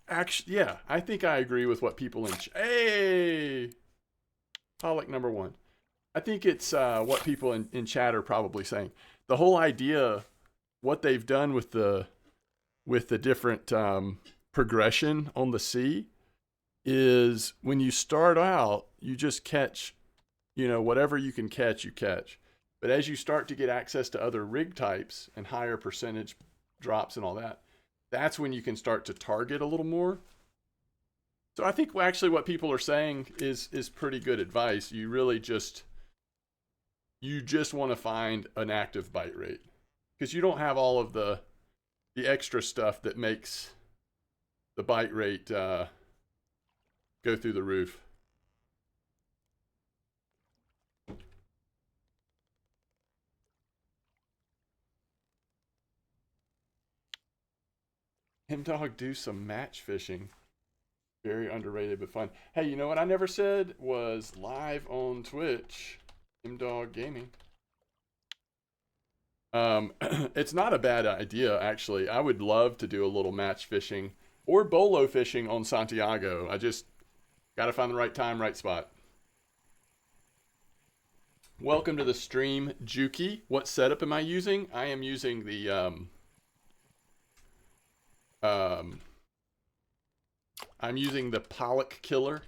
Actually, yeah, I think I agree with what people in hey, pollock number 1. I think it's what people in chat are probably saying. The whole idea, what they've done with the different progression on the sea, is when you start out, you just catch, whatever you can catch, you catch. But as you start to get access to other rig types and higher percentage drops and all that, that's when you can start to target a little more. So I think actually what people are saying is pretty good advice. You really just want to find an active bite rate because you don't have all of the extra stuff that makes the bite rate go through the roof. MDawg do some match fishing. Very underrated but fun. Hey, you know what I never said was live on Twitch, MDawg Gaming. It's not a bad idea, actually. I would love to do a little match fishing or bolo fishing on Santiago. I just got to find the right time, right spot. Welcome to the stream, Juki. What setup am I using? I am using the I'm using the pollock killer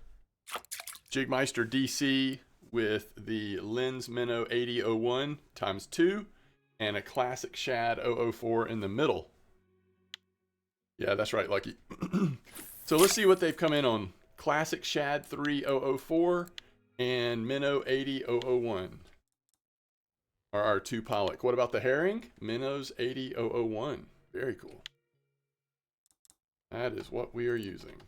Jigmeister DC with the lens minnow 8001 times 2 and a classic shad 004 in the middle. Yeah, that's right, Lucky. So let's see what they've come in on. Classic shad 3004 and minnow 8001 are our two pollock. What about the herring? Minnows 8001. Very cool. That is what we are using.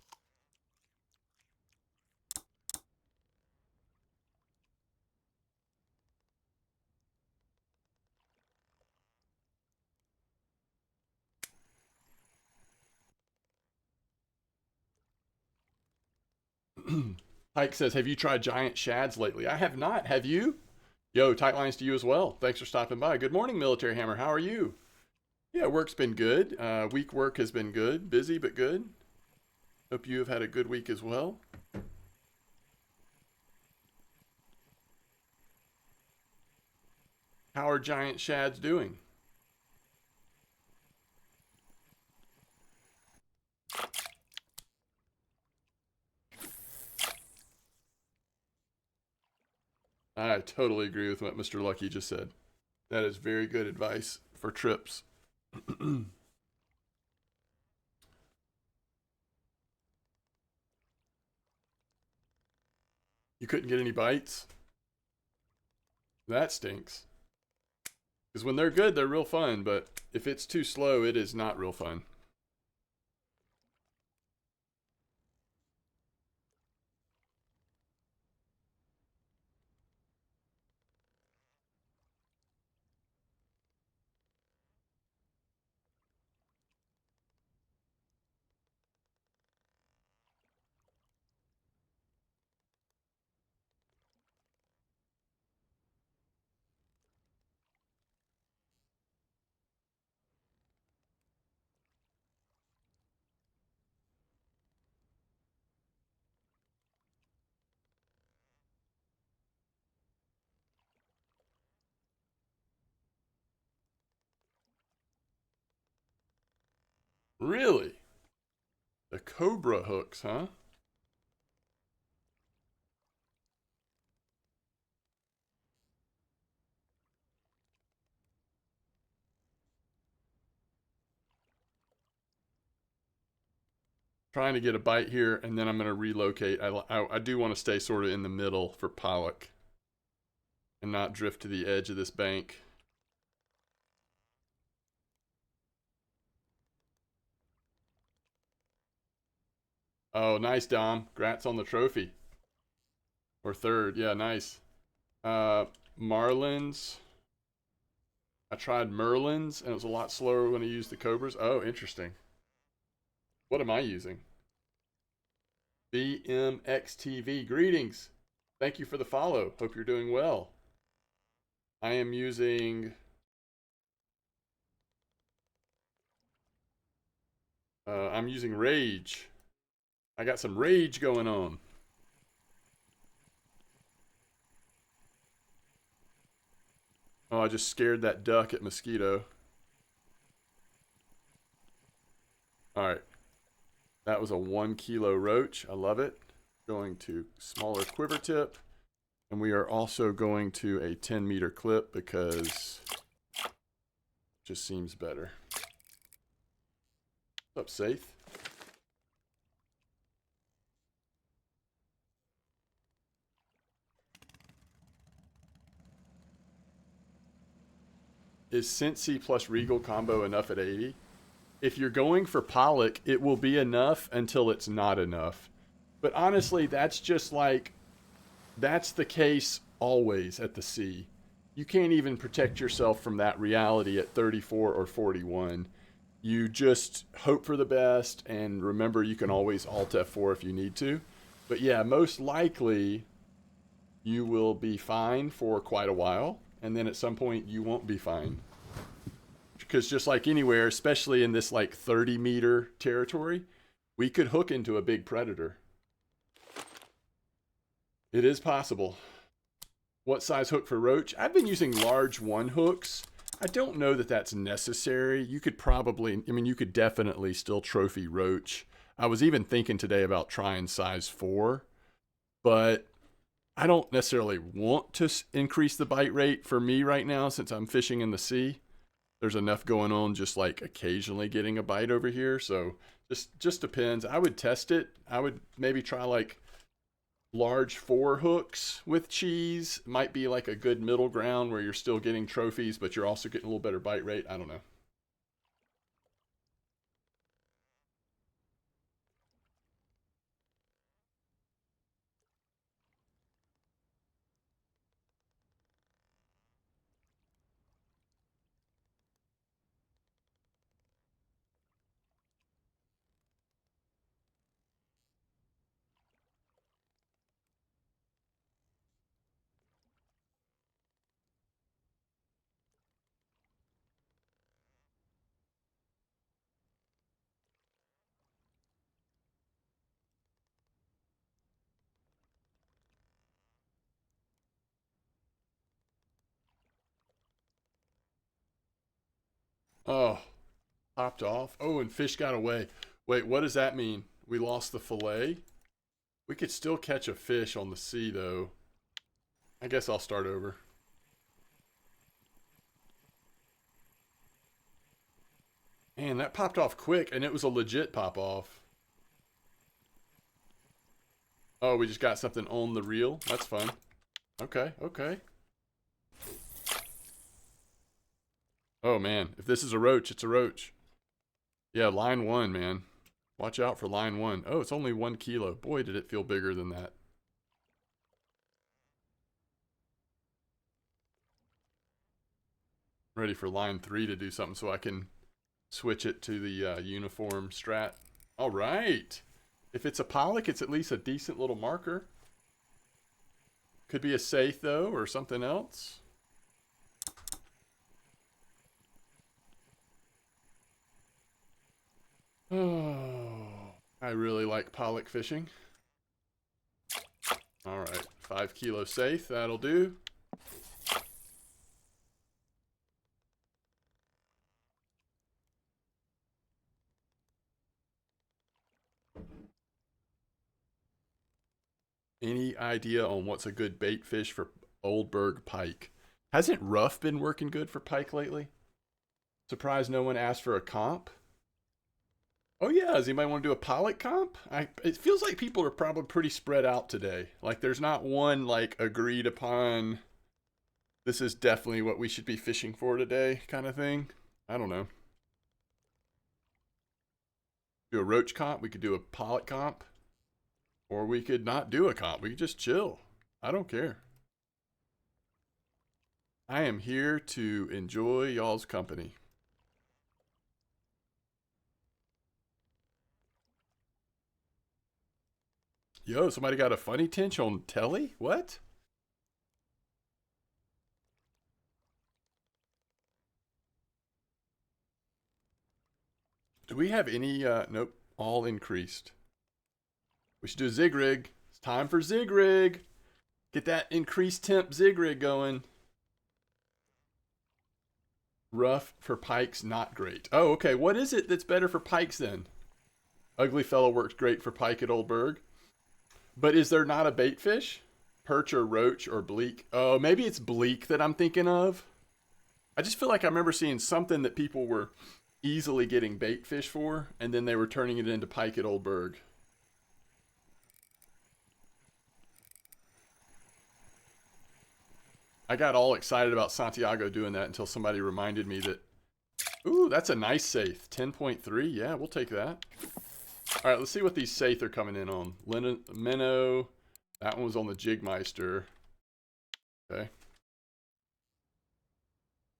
Pike says, have you tried giant shads lately? I have not. Have you? Yo, tight lines to you as well. Thanks for stopping by. Good morning, Military Hammer. How are you? Yeah, work's been good. Week work has been good. Busy, but good. Hope you have had a good week as well. How are giant shads doing? I totally agree with what Mr. Lucky just said. That is very good advice for trips. You couldn't get any bites? That stinks. Because when they're good, they're real fun, but if it's too slow, it is not real fun. Really? The cobra hooks, huh? Trying to get a bite here, and then I'm going to relocate. I do want to stay sort of in the middle for pollock and not drift to the edge of this bank. Oh, nice, Dom. Grats on the trophy. Or third. Yeah, nice. Marlins. I tried Merlins, and it was a lot slower when I used the Cobras. Oh, interesting. What am I using? BMXTV. Greetings. Thank you for the follow. Hope you're doing well. I am using... I'm using Rage. I got some rage going on. Oh, I just scared that duck at Mosquito. All right. That was a 1 kilo roach. I love it. Going to smaller quiver tip. And we are also going to a 10-meter clip because it just seems better. What's up, Saith? Is Cincy plus Regal combo enough at 80? If you're going for pollock, it will be enough until it's not enough. But honestly, that's just like, that's the case always at the sea. You can't even protect yourself from that reality at 34 or 41. You just hope for the best, and remember you can always Alt F4 if you need to. But yeah, most likely you will be fine for quite a while, and then at some point you won't be fine. Because just like anywhere, especially in this like 30-meter territory, we could hook into a big predator. It is possible. What size hook for roach? I've been using large 1 hooks. I don't know that that's necessary. You could probably, I mean, you could definitely still trophy roach. I was even thinking today about trying size 4, but I don't necessarily want to increase the bite rate for me right now since I'm fishing in the sea. There's enough going on just like occasionally getting a bite over here. So just depends. I would test it. I would maybe try like large 4 hooks with cheese. Might be like a good middle ground where you're still getting trophies, but you're also getting a little better bite rate. I don't know. Oh, popped off. Oh, and fish got away. Wait, what does that mean? We lost the fillet? We could still catch a fish on the sea, though. I guess I'll start over. Man, that popped off quick, and it was a legit pop off. Oh, we just got something on the reel. That's fun. Okay, okay. Oh, man. If this is a roach, it's a roach. Yeah, line 1, man. Watch out for line 1. Oh, it's only 1 kilo. Boy, did it feel bigger than that. Ready for line 3 to do something so I can switch it to the uniform strat. All right. If it's a pollock, it's at least a decent little marker. Could be a saith, though, or something else. Oh, I really like pollock fishing. All right, 5 kilo saith, that'll do. Any idea on what's a good bait fish for Oldberg pike? Hasn't rough been working good for pike lately? Surprised no one asked for a comp. Oh yeah, does anybody want to do a pollock comp? It feels like people are probably pretty spread out today. Like there's not one like agreed upon, this is definitely what we should be fishing for today kind of thing. I don't know. Do a roach comp, we could do a pollock comp. Or we could not do a comp. We could just chill. I don't care. I am here to enjoy y'all's company. Yo, somebody got a funny tinge on telly? What? Do we have any, nope, all increased. We should do a zig rig. It's time for zig rig. Get that increased temp zig rig going. Rough for pikes, not great. Oh, okay. What is it that's better for pikes then? Ugly fellow works great for pike at Oldberg. But is there not a bait fish? Perch or roach or bleak? Oh, maybe it's bleak that I'm thinking of. I just feel like I remember seeing something that people were easily getting bait fish for, and then they were turning it into pike at Oldberg. I got all excited about Santiago doing that until somebody reminded me that, ooh, that's a nice saith. 10.3, yeah, we'll take that. All right, let's see what these saith are coming in on. Minnow, that one was on the Jigmeister. Okay.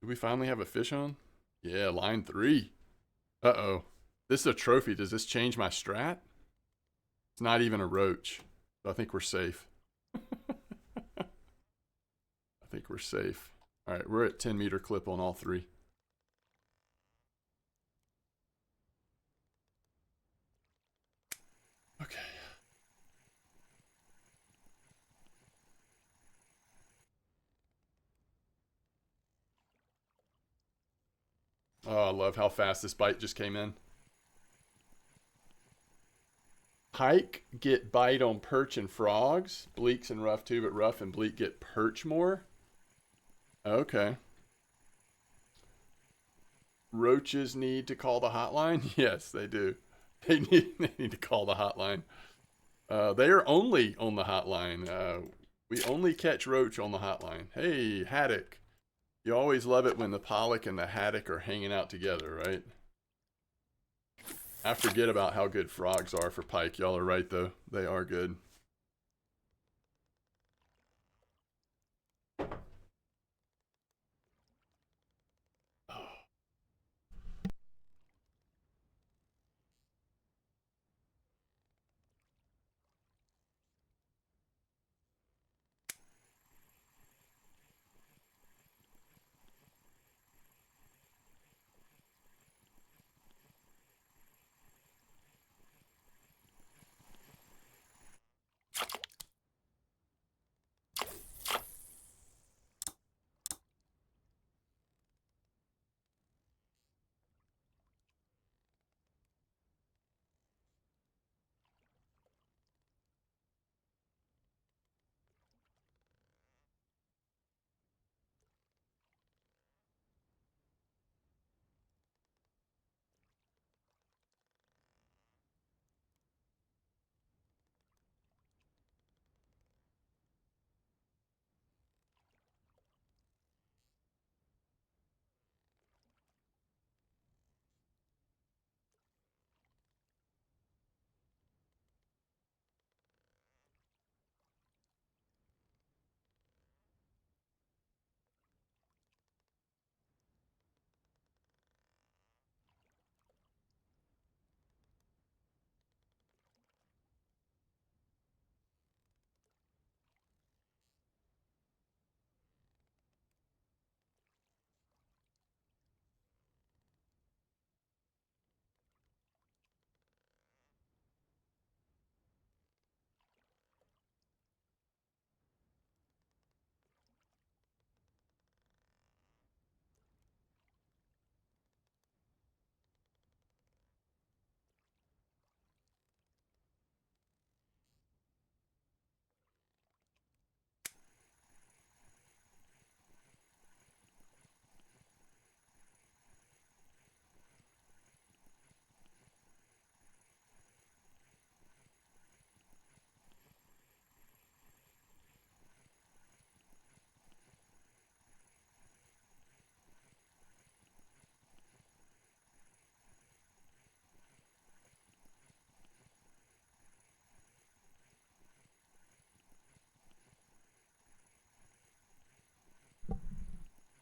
Did we finally have a fish on? Yeah, line 3. Uh-oh. This is a trophy. Does this change my strat? It's not even a roach. So I think we're safe. I think we're safe. All right, we're at 10-meter clip on all three. Okay. Oh, I love how fast this bite just came in. Pike get bite on perch and frogs. Bleaks and rough too, but rough and bleak get perch more. Okay. Roaches need to call the hotline? Yes, they do. They need to call the hotline. They are only on the hotline. We only catch roach on the hotline. Hey, haddock. You always love it when the pollock and the haddock are hanging out together, right? I forget about how good frogs are for pike. Y'all are right, though. They are good.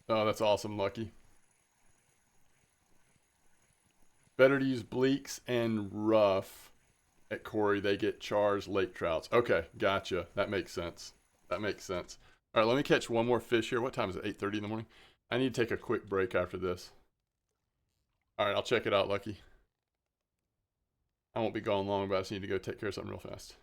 Oh, that's awesome, Lucky. Better to use bleaks and rough at Corey. They get chars, lake trouts. Okay, gotcha. That makes sense. That makes sense. All right, let me catch one more fish here. What time is it? 8:30 in the morning. I need to take a quick break after this. All right, I'll check it out, Lucky. I won't be gone long, but I just need to go take care of something real fast.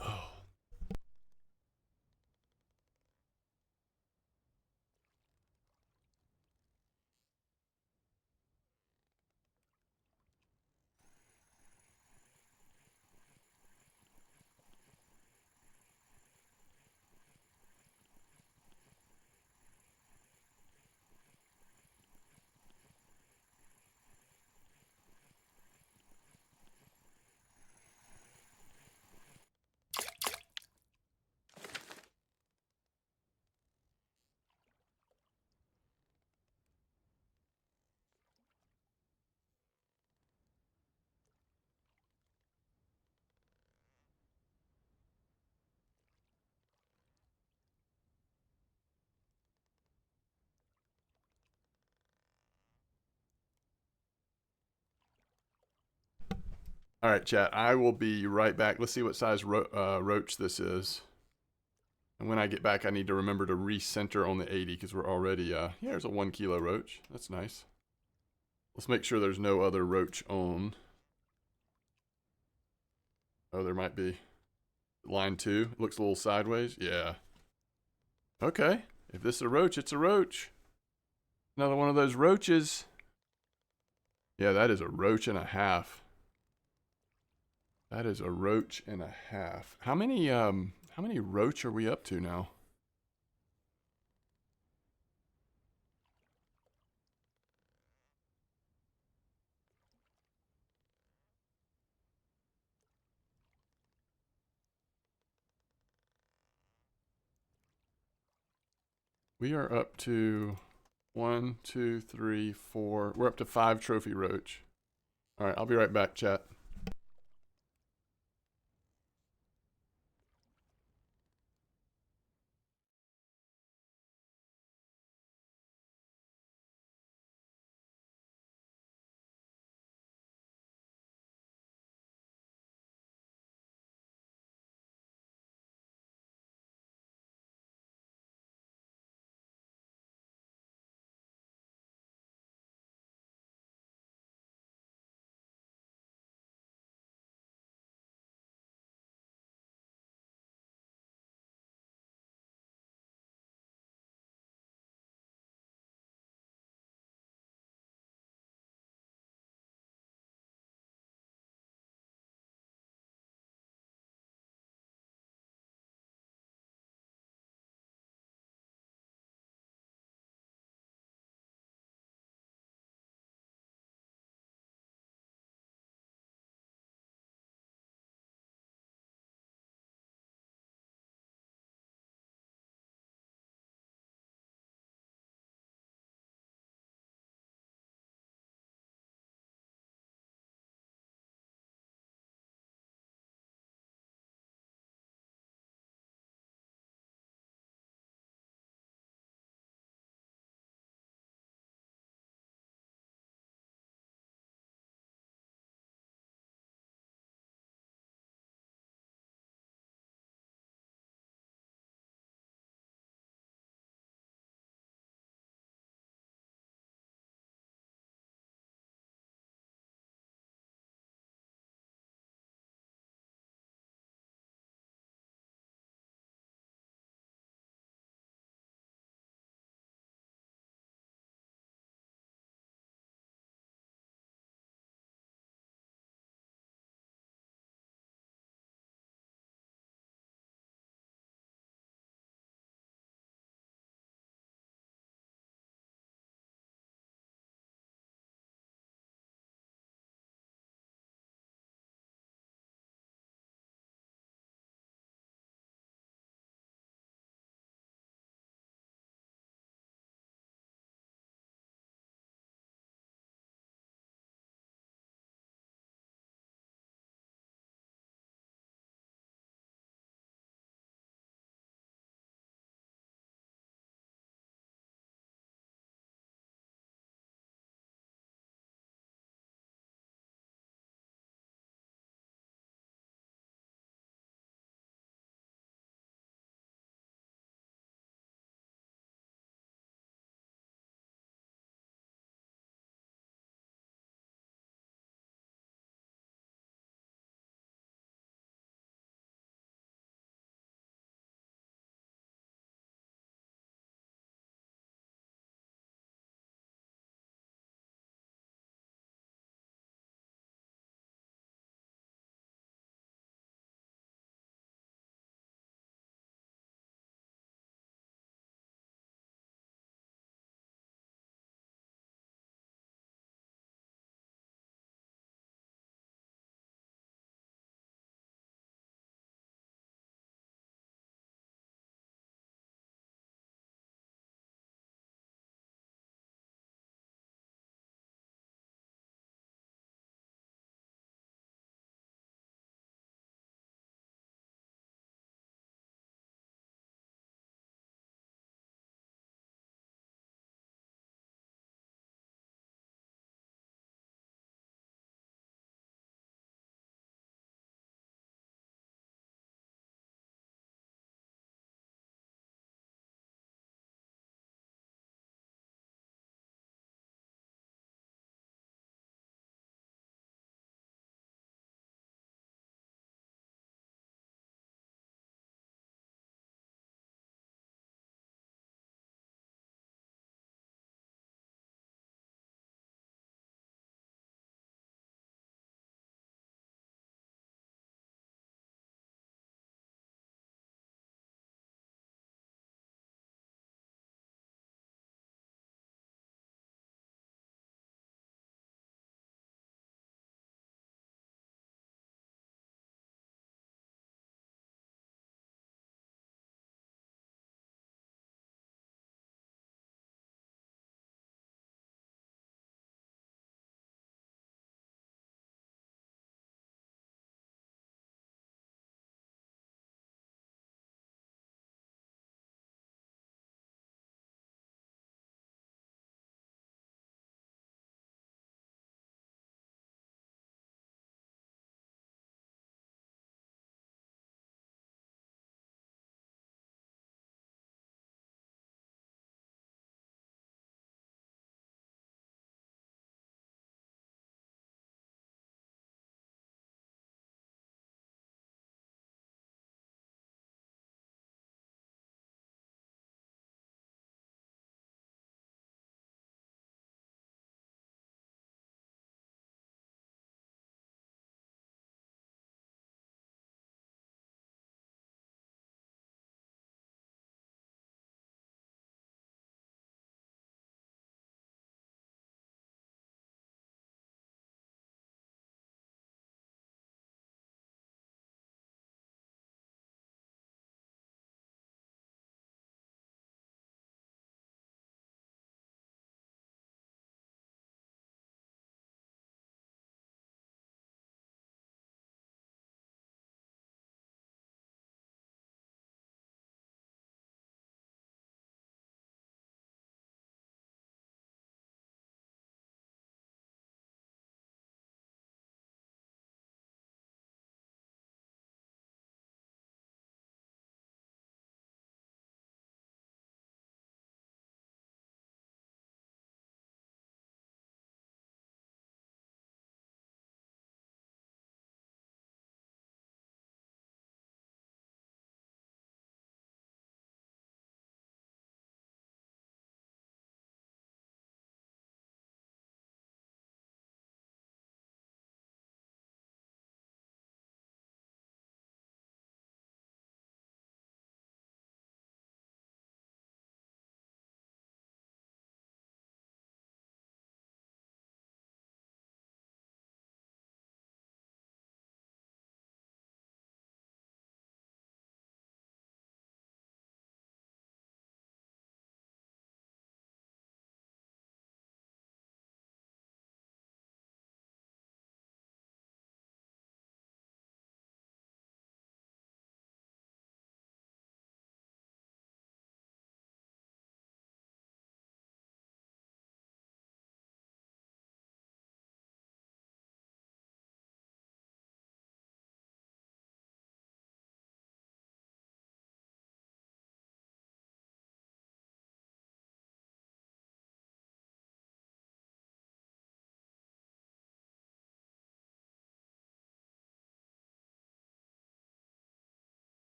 Oh, All right, chat. I will be right back. Let's see what size roach this is. And when I get back, I need to remember to recenter on the 80 because we're already, yeah, there's a 1 kilo roach. That's nice. Let's make sure there's no other roach on. Oh, there might be. Line 2. It looks a little sideways. Yeah. Okay. If this is a roach, it's a roach. Another one of those roaches. Yeah, that is a roach and a half. That is a roach and a half. How many roach are we up to now? We are up to 1, 2, 3, 4. We're up to 5 trophy roach. All right, I'll be right back, chat.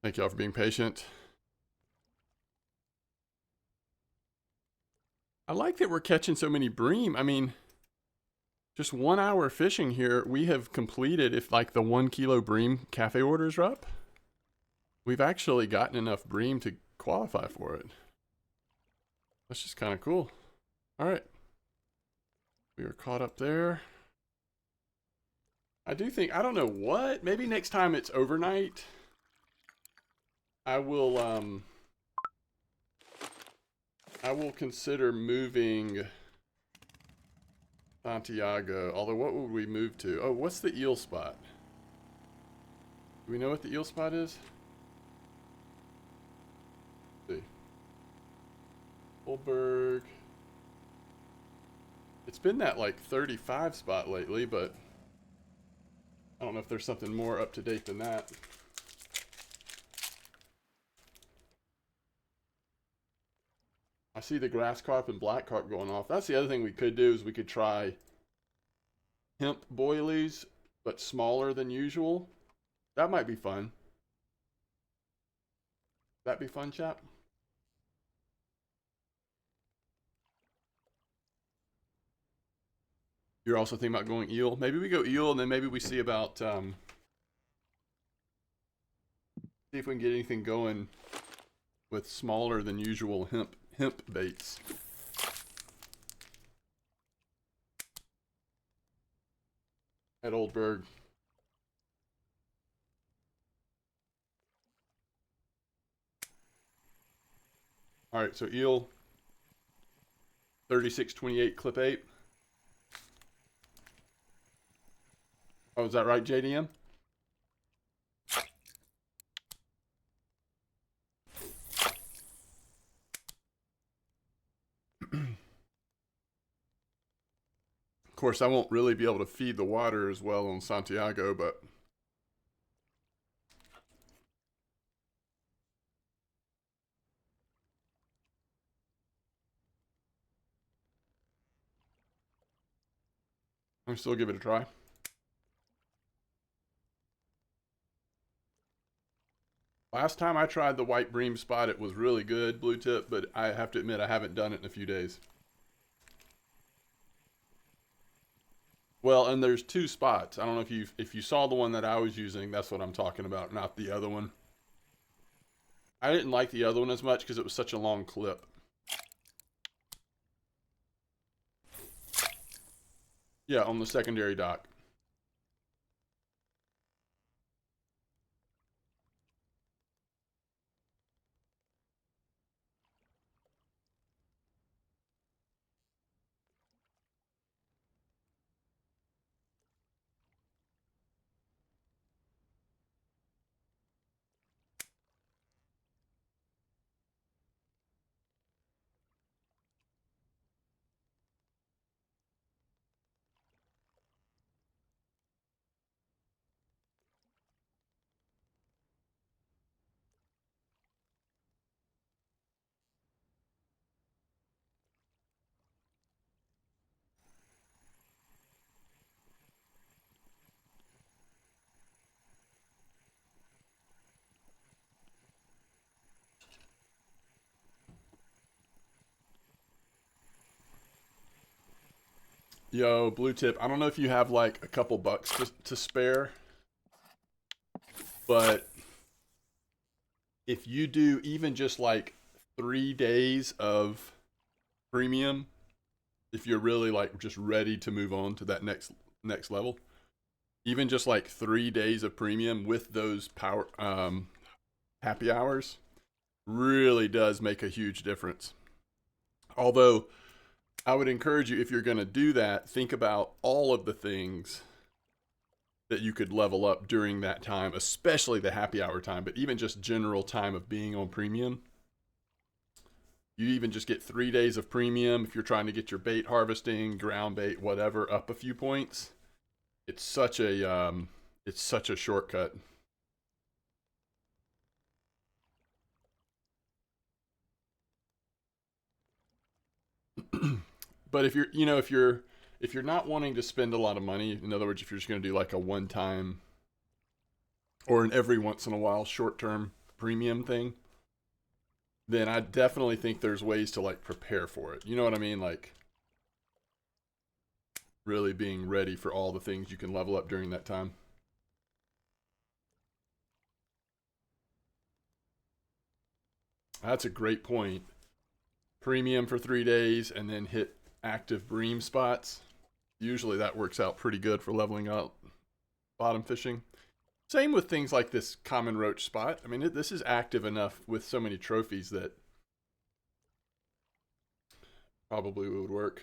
Thank y'all for being patient. I like that we're catching so many bream. I mean, just 1 hour fishing here, we have completed, if like the 1 kilo bream cafe orders are up, we've actually gotten enough bream to qualify for it. That's just kind of cool. All right. We are caught up there. I do think, I don't know what, maybe next time it's overnight, I will consider moving Santiago. Although, what would we move to? Oh, what's the eel spot? Do we know what the eel spot is? Let's see. Oldberg. It's been that like 35 spot lately, but I don't know if there's something more up to date than that. I see the grass carp and black carp going off. That's the other thing we could do, is we could try hemp boilies, but smaller than usual. That might be fun. That'd be fun, chap. You're also thinking about going eel. Maybe we go eel, and then maybe we see about see if we can get anything going with smaller than usual hemp baits. At Oldberg. All right, so eel 3628 clip 8. Oh, is that right, JDM? Of course, I won't really be able to feed the water as well on Santiago, but I'll still give it a try. Last time I tried the white bream spot, it was really good, blue tip, but I have to admit I haven't done it in a few days. Well, and there's 2 spots. I don't know if you saw the one that I was using. That's what I'm talking about, not the other one. I didn't like the other one as much because it was such a long clip. Yeah, on the secondary dock. Yo, blue tip, I don't know if you have like a couple bucks to spare, but if you do even just like 3 days of premium, if you're really like just ready to move on to that next level, even just like 3 days of premium with those power happy hours really does make a huge difference. Although I would encourage you, if you're going to do that, think about all of the things that you could level up during that time, especially the happy hour time, but even just general time of being on premium. You even just get 3 days of premium if you're trying to get your bait harvesting, ground bait, whatever, up a few points. It's such a shortcut. But if you're not wanting to spend a lot of money, in other words, if you're just going to do like a one time or an every once in a while short term premium thing, then I definitely think there's ways to like prepare for it. You know what I mean? Like really being ready for all the things you can level up during that time. That's a great point. Premium for 3 days and then hit active bream spots. Usually that works out pretty good for leveling up bottom fishing. Same with things like this common roach spot. I mean, this is active enough with so many trophies that probably would work.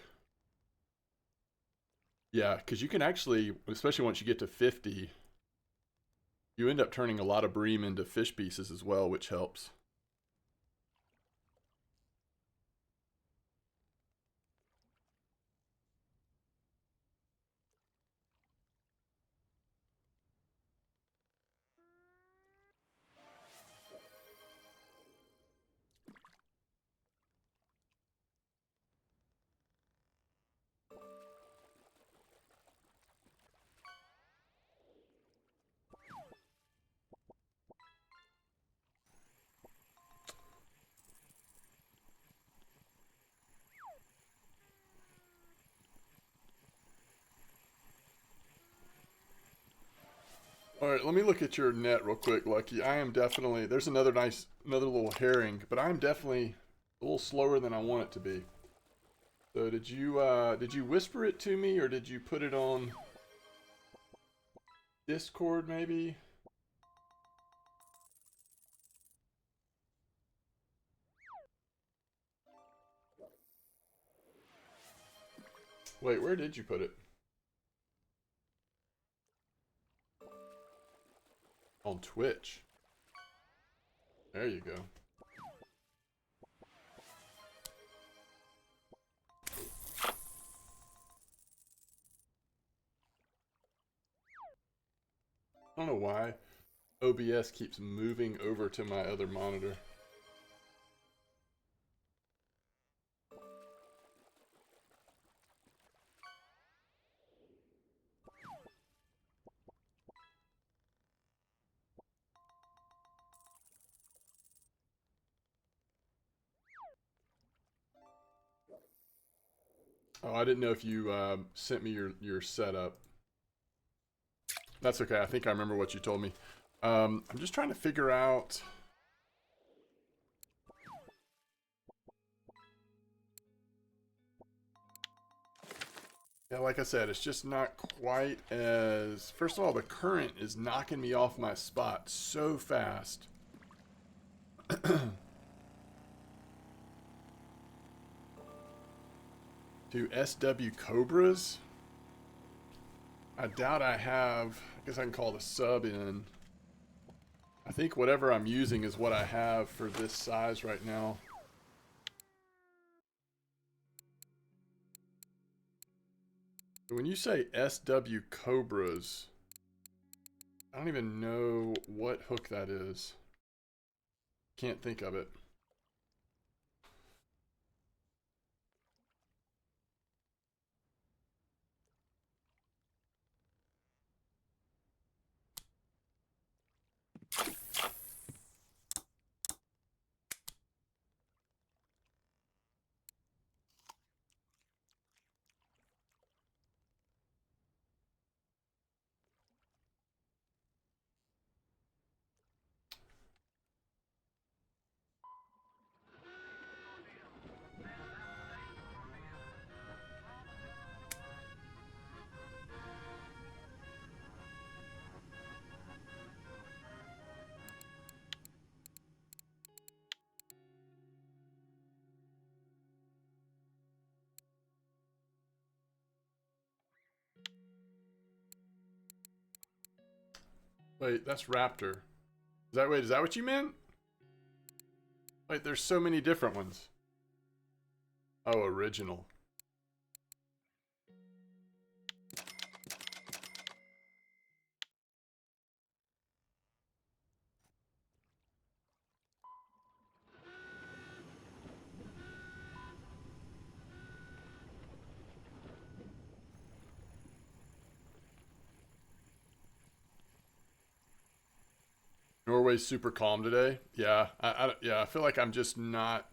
Yeah, because you can actually, especially once you get to 50, you end up turning a lot of bream into fish pieces as well, which helps. All right, let me look at your net real quick, Lucky. I am definitely, there's another little herring, but I'm definitely a little slower than I want it to be. So did you whisper it to me, or did you put it on Discord maybe? Wait, where did you put it? On Twitch. There you go. I don't know why OBS keeps moving over to my other monitor. Oh, I didn't know if you sent me your setup. That's okay. I think I remember what you told me. I'm just trying to figure out. Yeah, like I said, it's just not quite as... First of all, the current is knocking me off my spot so fast. Do SW Cobras? I doubt I have. I guess I can call the sub in. I think whatever I'm using is what I have for this size right now. When you say SW Cobras, I don't even know what hook that is. Can't think of it. Wait, that's Raptor. Is that what you meant? Wait, there's so many different ones. Oh, original. You Norway's super calm today. Yeah, I feel like I'm just not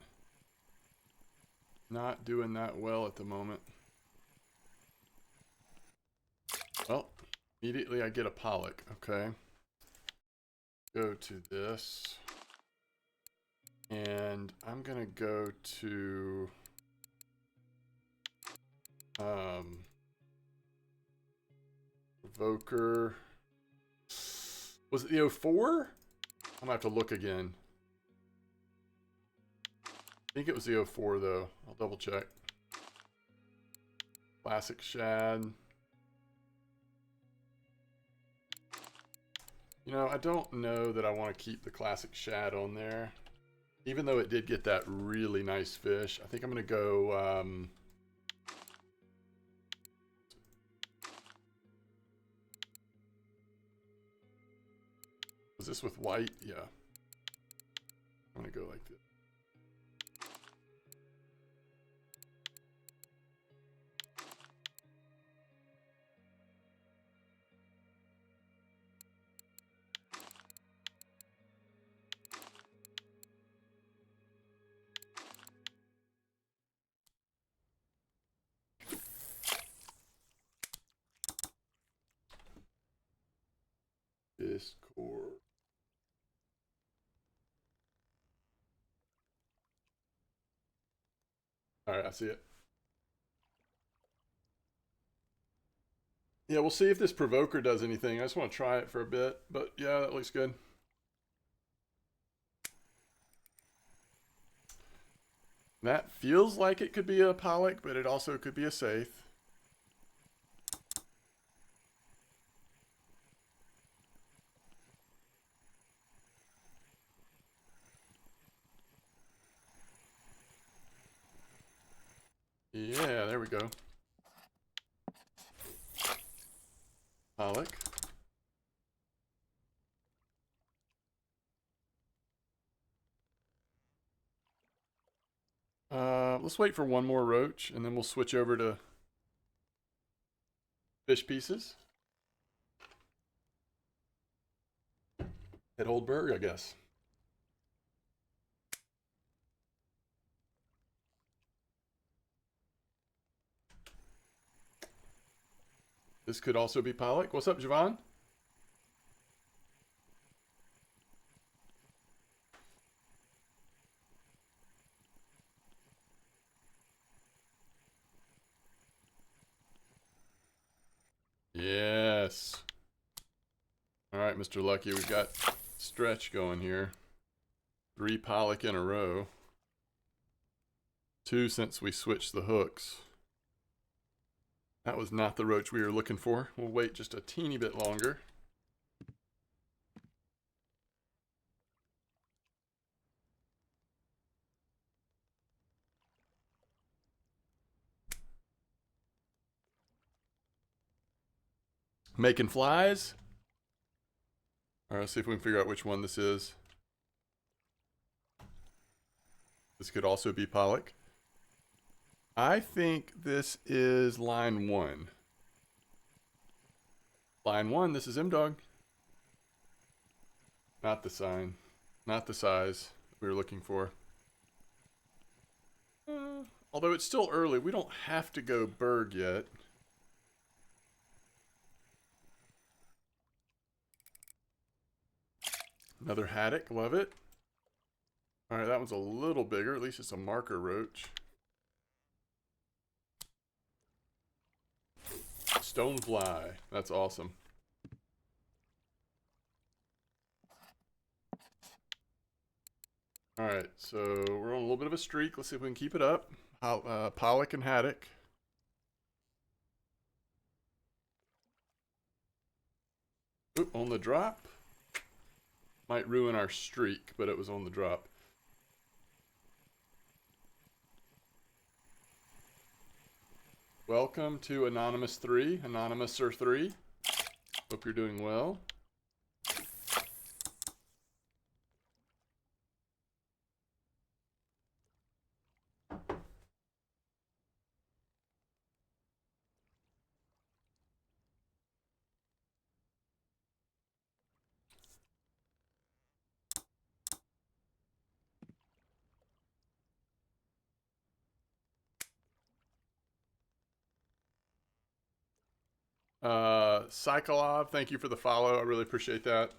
doing that well at the moment. Well, immediately I get a pollock. Okay. Go to this. And I'm going to go to Evoker. Was it the 04? I'm gonna have to look again. I think it was the 04 though. I'll double check. Classic shad. You know, I don't know that I want to keep the classic shad on there. Even though it did get that really nice fish. I think I'm gonna go was this with white? Yeah. I'm gonna go like this. Discord. All right, I see it. Yeah, we'll see if this provoker does anything. I just want to try it for a bit, but yeah, that looks good. That feels like it could be a pollock, but it also could be a saith. Yeah, there we go. Pollock. Let's wait for one more roach, and then we'll switch over to fish pieces. At Oldberg, I guess. This could also be pollock. What's up, Javon? Yes. All right, Mr. Lucky, we've got stretch going here. 3 pollock in a row. 2 since we switched the hooks. That was not the roach we were looking for. We'll wait just a teeny bit longer. Making flies. All right, let's see if we can figure out which one this is. This could also be pollock. I think this is line 1. Line 1, this is MDawg. Not the sign. Not the size we were looking for. Although it's still early, we don't have to go Berg yet. Another haddock, love it. All right, that one's a little bigger. At least it's a marker roach. Stonefly, that's awesome. All right, so we're on a little bit of a streak. Let's see if we can keep it up. Pollock and haddock. Oop, on the drop. Might ruin our streak, but it was on the drop. Welcome to Anonymous 3, Anonymouser 3. Hope you're doing well. Cyclov, thank you for the follow. I really appreciate that.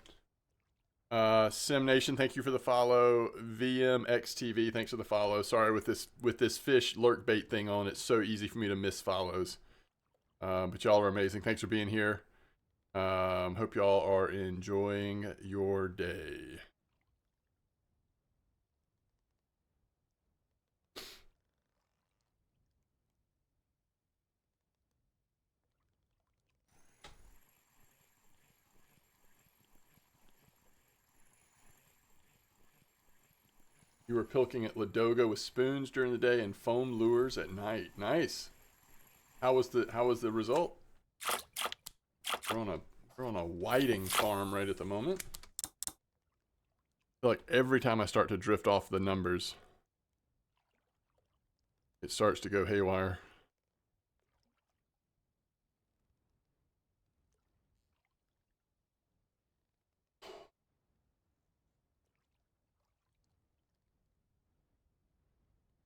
Sim Nation, thank you for the follow. VMXTV, thanks for the follow. Sorry with this fish lurk bait thing on, it's so easy for me to miss follows. But y'all are amazing. Thanks for being here. Hope y'all are enjoying your day. You were pilking at Ladoga with spoons during the day and foam lures at night. Nice. How was the result? We're on a whiting farm right at the moment. I feel like every time I start to drift off the numbers, it starts to go haywire.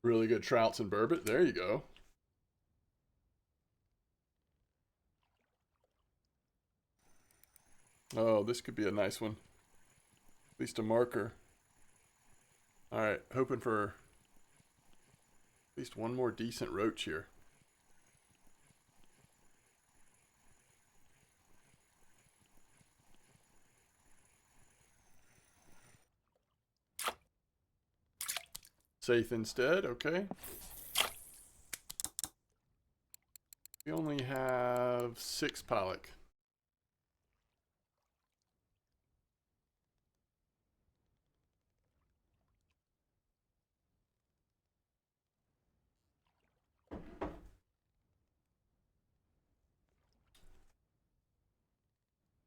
Really good trouts and burbot. There you go. Oh, this could be a nice one. At least a marker. All right, hoping for at least one more decent roach here. Safe instead, okay. We only have 6 pollock.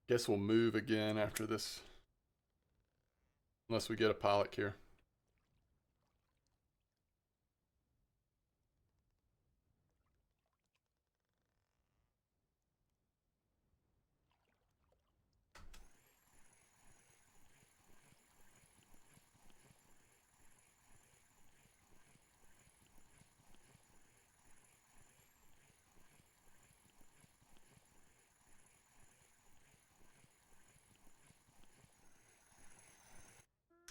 Guess we'll move again after this. Unless we get a pollock here.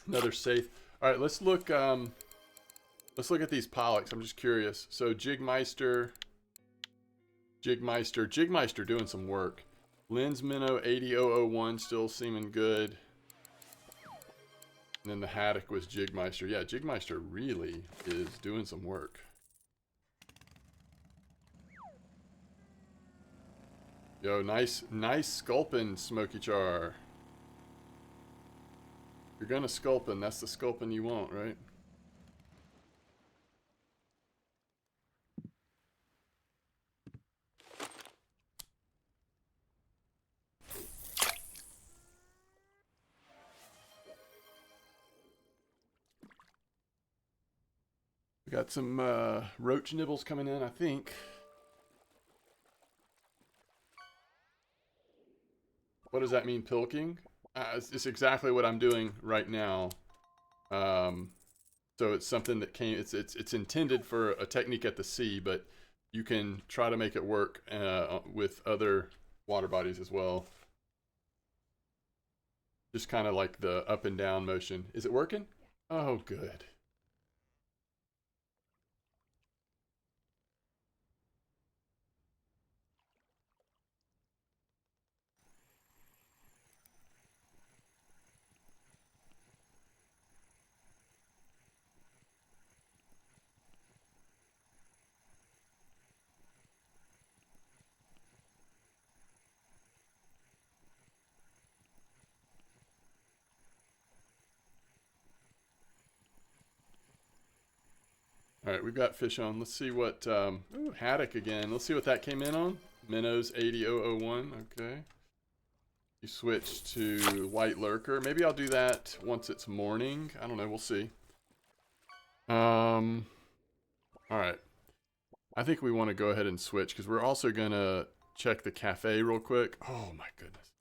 Another safe. All right, let's look at these pollocks. I'm just curious. So Jigmeister doing some work. Lynn's Minnow 80001 still seeming good. And then the haddock was Jigmeister. Yeah, Jigmeister really is doing some work. Yo, nice sculpin, Smoky Char. You're gonna sculpin, that's the sculpin you want, right? We got some roach nibbles coming in, I think. What does that mean, pilking? It's exactly what I'm doing right now. So it's something that came. It's intended for a technique at the sea, but you can try to make it work with other water bodies as well. Just kind of like the up and down motion. Is it working? Oh, good. All right, we've got fish on. Let's see what, ooh, haddock again. Let's see what that came in on. Minnows 80001, okay. You switched to white lurker. Maybe I'll do that once it's morning. I don't know, we'll see. All right. I think we want to go ahead and switch because we're also gonna check the cafe real quick. Oh my goodness.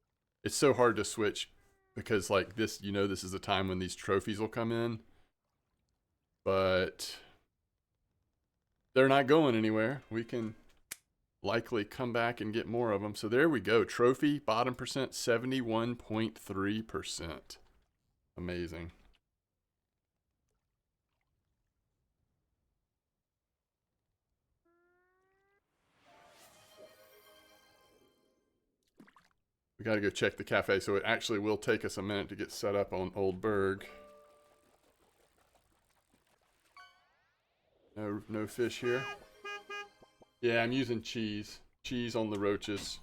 It's so hard to switch because like this, you know, this is the time when these trophies will come in. But they're not going anywhere. We can likely come back and get more of them. So there we go. Trophy, bottom percent, 71.3%. Amazing. We got to go check the cafe, so it actually will take us a minute to get set up on Oldberg. No fish here. Yeah, I'm using cheese. Cheese on the roaches.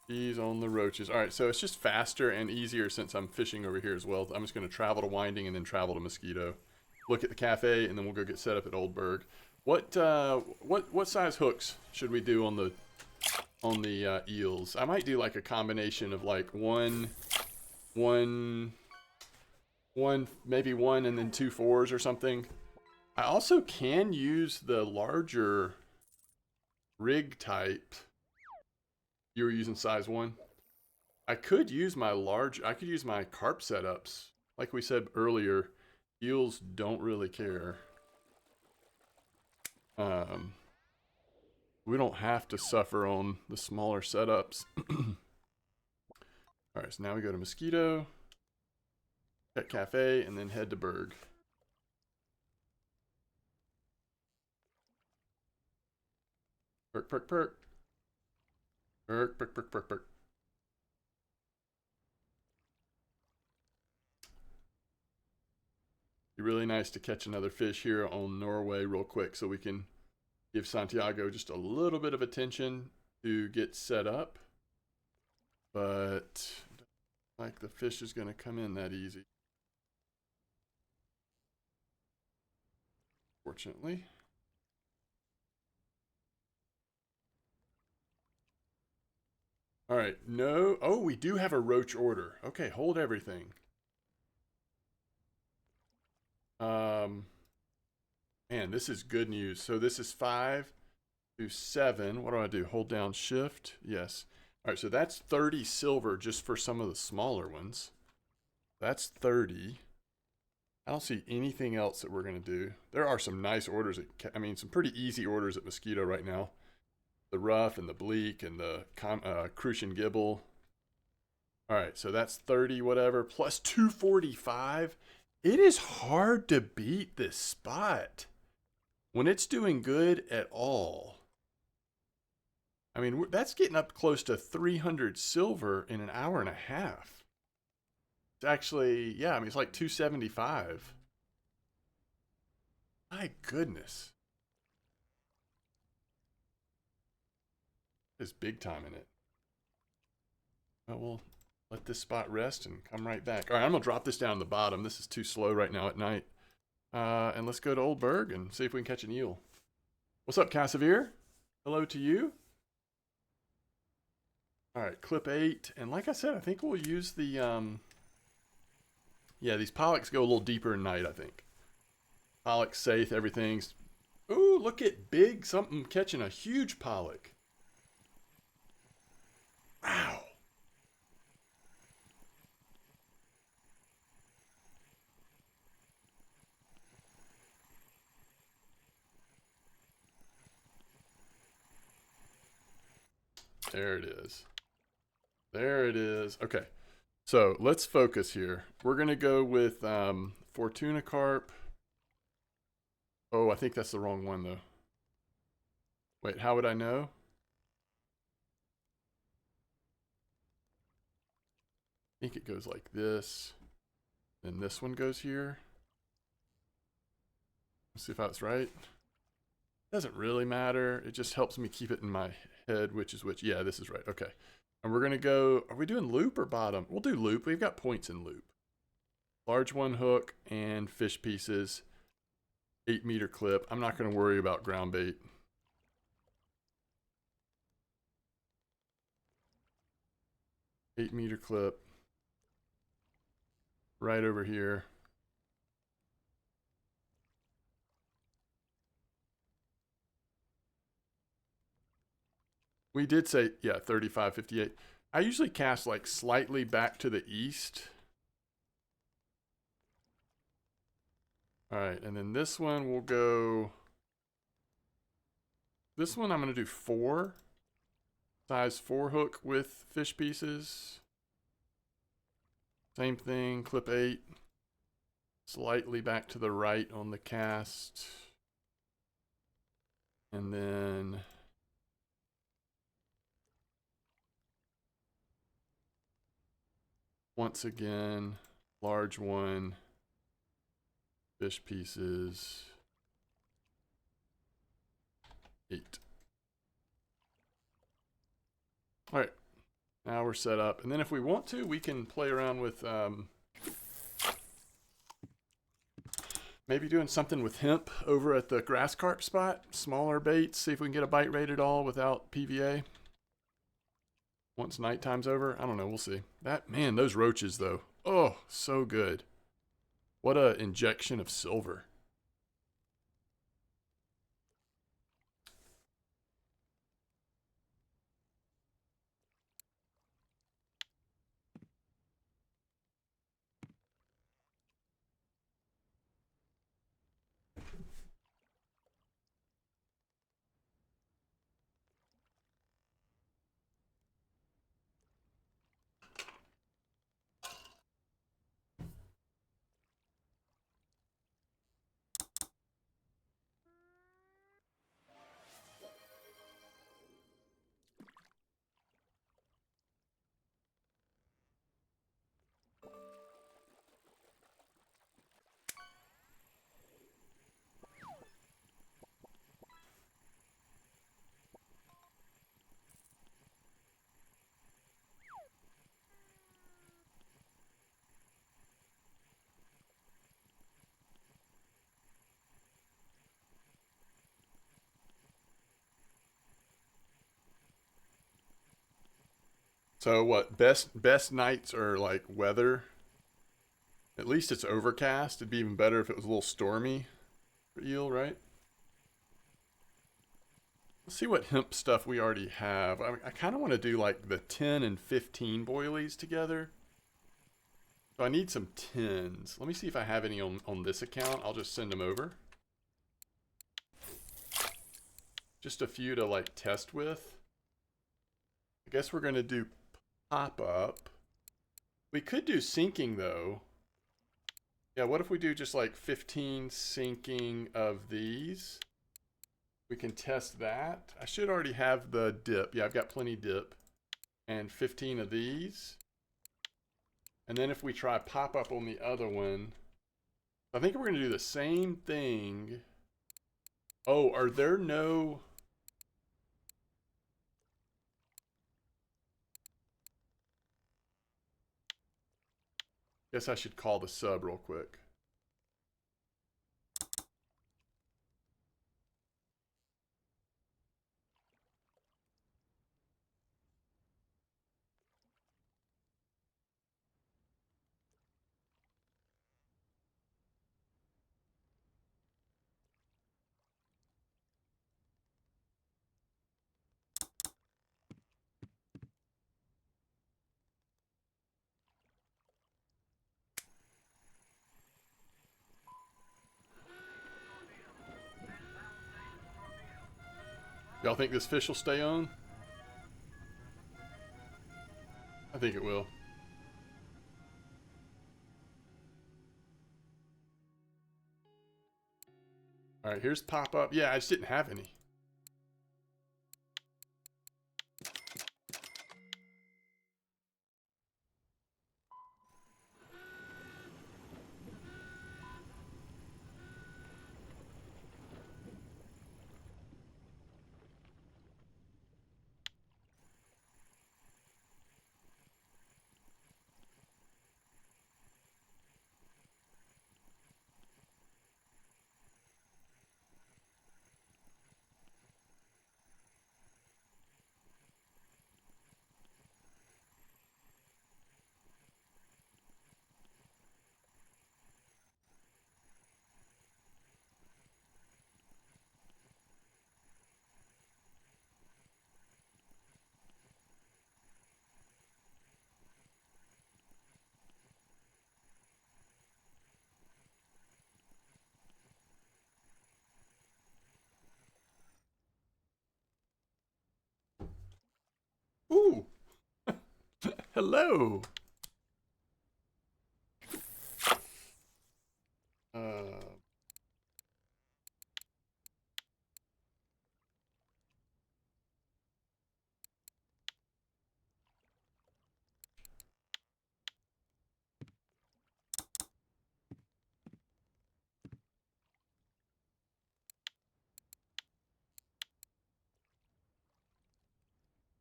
Cheese on the roaches. All right, so it's just faster and easier since I'm fishing over here as well. I'm just going to travel to Winding and then travel to Mosquito. Look at the cafe, and then we'll go get set up at Oldberg. What size hooks should we do on the eels? I might do like a combination of like one, maybe one, and then 2 4s or something. I also can use the larger rig type. You were using size 1. I could use my carp setups. Like we said earlier, eels don't really care. We don't have to suffer on the smaller setups. All right, so now we go to Mosquito, Pet Cafe, and then head to Berg. Perk, perk, perk. Perk, perk, perk, perk, perk. Be really nice to catch another fish here on Norway real quick so we can give Santiago just a little bit of attention to get set up. But like the fish is going to come in that easy. Fortunately. All right, no. Oh, we do have a roach order. Okay, hold everything. Man, this is good news. So this is 5 to 7. What do I do? Hold down shift. Yes. All right, so that's 30 silver just for some of the smaller ones. That's 30. I don't see anything else that we're going to do. There are some nice orders. Some pretty easy orders at Mosquito right now. The rough and the bleak and the crucian gibble. All right, so that's 30 whatever plus 245. It is hard to beat this spot when it's doing good at all. I mean, that's getting up close to 300 silver in an hour and a half. It's actually, yeah, I mean, it's like 275. My goodness. There's big time in it. Well, we'll let this spot rest and come right back. All right, I'm going to drop this down the bottom. This is too slow right now at night. And let's go to Oldberg and see if we can catch an eel. What's up, Cassavir? Hello to you. All right, clip 8. And like I said, I think we'll use the, yeah, these pollocks go a little deeper at night, I think. Pollock, safe, everything's, ooh, look at big, something catching a huge pollock. Wow. There it is. There it is. Okay. So let's focus here. We're going to go with Fortuna Carp. Oh, I think that's the wrong one, though. Wait, how would I know? I think it goes like this. Then this one goes here. Let's see if that's right. Doesn't really matter. It just helps me keep it in my head, which is which. Yeah, this is right. Okay. And we're going to go, are we doing loop or bottom? We'll do loop. We've got points in loop. Large one hook and fish pieces. 8-meter clip. I'm not going to worry about ground bait. Eight-meter clip. Right over here. We did say, yeah, 35, 58. I usually cast like slightly back to the east. All right, and then this one will go This one I'm going to do 4. Size 4 hook with fish pieces. Same thing, clip 8. Slightly back to the right on the cast. And then once again, large one, fish pieces, 8. All right, now we're set up. And then if we want to, we can play around with maybe doing something with hemp over at the grass carp spot. Smaller baits, see if we can get a bite rate at all without PVA. Once nighttime's over, I don't know, we'll see. Man, those roaches though. Oh, so good. What a injection of silver. So what, best nights are like weather. At least it's overcast. It'd be even better if it was a little stormy for eel, right? Let's see what hemp stuff we already have. I kind of want to do like the 10 and 15 boilies together. So I need some 10s. Let me see if I have any on this account. I'll just send them over. Just a few to like test with. I guess we're going to do pop-up. We could do sinking though. Yeah, what if we do just like 15 sinking of these? We can test that. I should already have the dip. Yeah, I've got plenty dip. And 15 of these. And then if we try pop-up on the other one, I think we're going to do the same thing. Oh, are there no... Guess I should call the sub real quick. Y'all think this fish will stay on? I think it will. All right, here's pop-up. Yeah, I just didn't have any. Hello.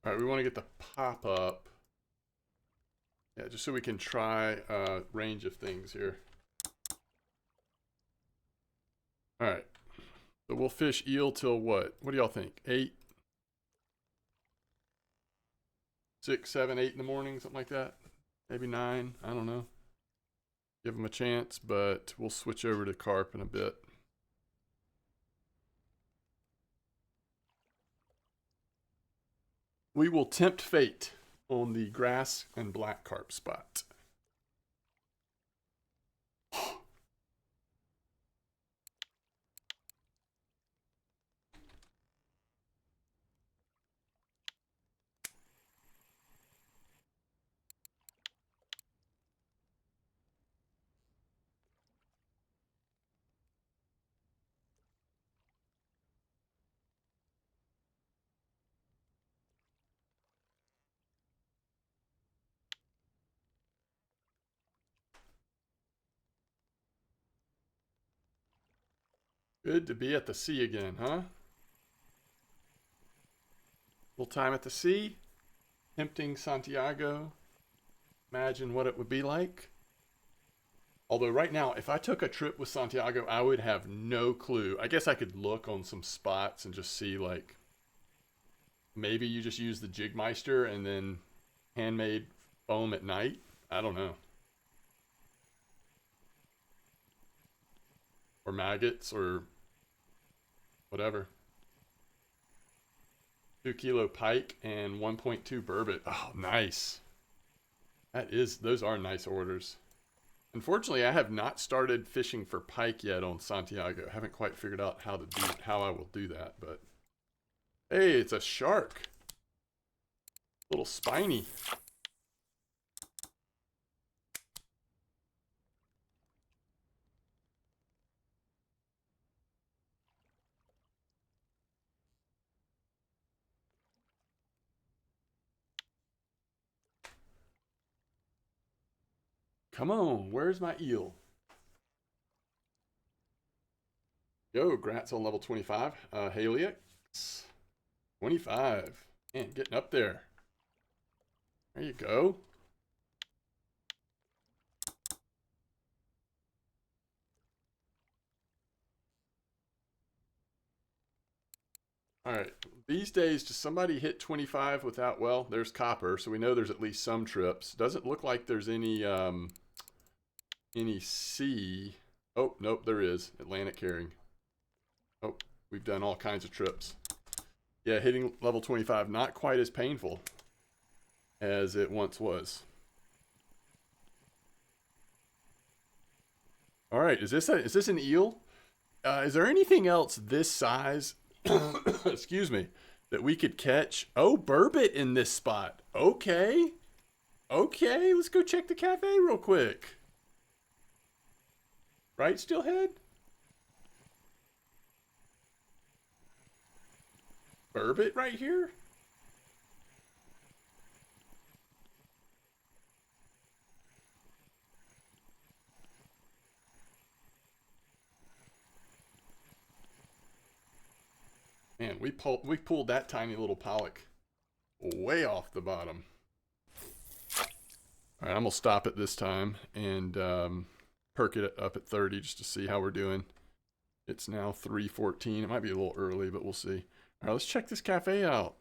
All right, we want to get the pop-up. Yeah, just so we can try a range of things here. All right. So we'll fish eel till what? What do y'all think? 8, 6, 7, 8 in the morning, something like that? Maybe 9. I don't know. Give them a chance, but we'll switch over to carp in a bit. We will tempt fate on the grass and black carp spot. Good to be at the sea again, huh? Little time at the sea, tempting Santiago. Imagine what it would be like. Although right now, if I took a trip with Santiago, I would have no clue. I guess I could look on some spots and just see, like, maybe you just use the Jigmeister and then handmade foam at night. I don't know. Or maggots or whatever. 2 kilo pike and 1.2 burbot. Oh, nice. Those are nice orders. Unfortunately, I have not started fishing for pike yet on Santiago. I haven't quite figured out how I will do that, but hey, it's a shark. A little spiny. Come on, where's my eel? Yo, Grat's on level 25. Halix, 25. Man, getting up there. There you go. All right. These days, does somebody hit 25 without, well, there's copper, so we know there's at least some trips. Doesn't look like there's any sea. Oh, nope, there is. Atlantic herring. Oh, we've done all kinds of trips. Yeah, hitting level 25, not quite as painful as it once was. All right, is this an eel? Is there anything else this size, excuse me, that we could catch? Oh, burbot in this spot. Okay. Okay, let's go check the cafe real quick. Right, Steelhead? Burbot right here? Man, we pulled that tiny little pollock way off the bottom. All right, I'm gonna stop it this time and perk it up at 30 just to see how we're doing. It's now 3:14. It might be a little early, but we'll see. All right, let's check this cafe out.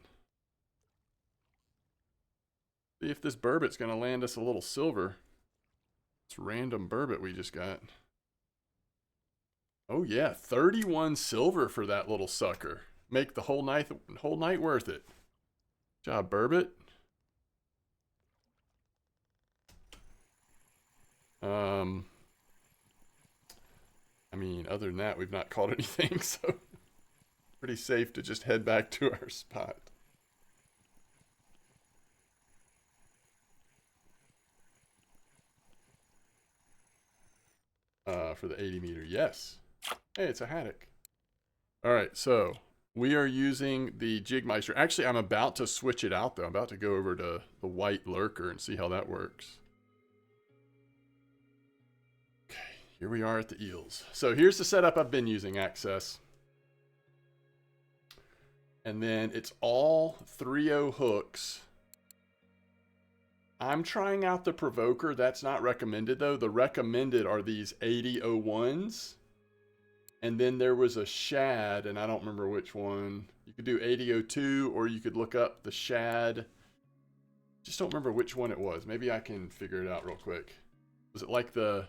See if this burbot's gonna land us a little silver. It's random burbot we just got. Oh yeah, 31 silver for that little sucker. Make the whole night worth it. Good job, burbot. I mean, other than that, we've not caught anything, so pretty safe to just head back to our spot. for the 80 meter. Yes. Hey, it's a haddock. All right, so we are using the Jigmeister. Actually, I'm about to switch it out, though. I'm about to go over to the white lurker and see how that works. Okay, here we are at the eels. So here's the setup I've been using, Access. And then it's all 3.0 hooks. I'm trying out the provoker. That's not recommended, though. The recommended are these 80.01s. And then there was a shad, and I don't remember which one. You could do 80.02, or you could look up the shad. Just don't remember which one it was. Maybe I can figure it out real quick. Was it like the...